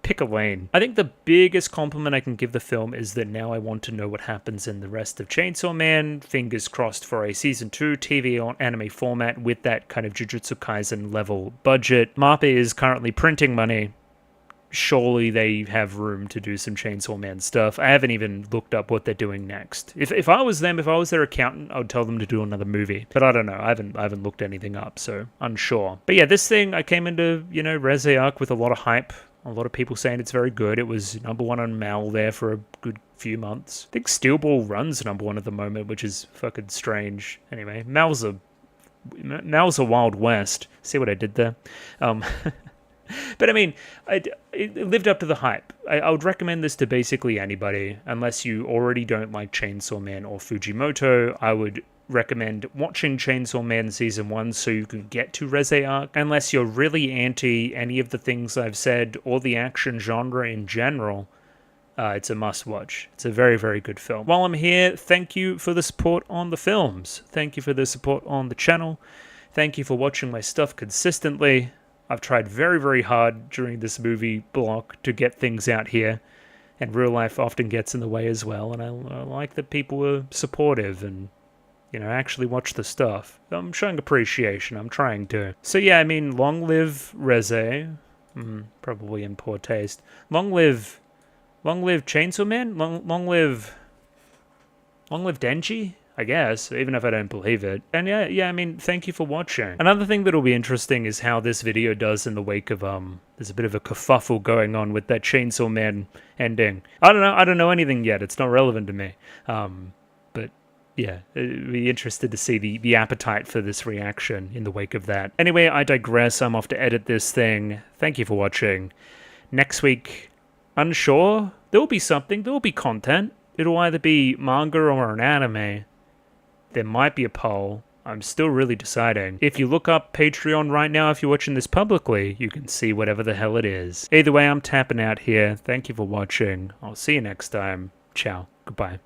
Pick a lane. I think the biggest compliment I can give the film is that now I want to know what happens in the rest of Chainsaw Man. Fingers crossed for a Season 2 TV or anime format with that kind of Jujutsu Kaisen level budget. MAPPA is currently printing money. Surely they have room to do some Chainsaw Man stuff. I haven't even looked up what they're doing next. If I was them, if I was their accountant, I would tell them to do another movie. But I don't know. I haven't looked anything up, so unsure. But yeah, this thing, I came into, Reze arc with a lot of hype. A lot of people saying it's very good. It was #1 on Mal there for a good few months. I think Steel Ball runs #1 at the moment, which is fucking strange. Anyway, Mal's a Wild West. See what I did there? But I mean, it lived up to the hype. I would recommend this to basically anybody, unless you already don't like Chainsaw Man or Fujimoto. I would recommend watching Chainsaw Man Season 1 so you can get to Reze arc, unless you're really anti any of the things I've said or the action genre in general. It's a must-watch. It's a very, very good film. While I'm here, thank you for the support on the films. Thank you for the support on the channel. Thank you for watching my stuff consistently. I've tried very, very hard during this movie block to get things out here, and real life often gets in the way as well, and I like that people are supportive and, actually watch the stuff. I'm showing appreciation. I'm trying to. So yeah, I mean, long live Reze. Probably in poor taste. Long live Chainsaw Man? Long live Denji? I guess, even if I don't believe it. And yeah, I mean, thank you for watching. Another thing that'll be interesting is how this video does in the wake of, there's a bit of a kerfuffle going on with that Chainsaw Man ending. I don't know anything yet. It's not relevant to me. But yeah, it'd be interested to see the appetite for this reaction in the wake of that. Anyway, I digress. I'm off to edit this thing. Thank you for watching. Next week, unsure. There will be something. There will be content. It'll either be manga or an anime. There might be a poll. I'm still really deciding. If you look up Patreon right now, if you're watching this publicly, you can see whatever the hell it is. Either way, I'm tapping out here. Thank you for watching. I'll see you next time. Ciao. Goodbye.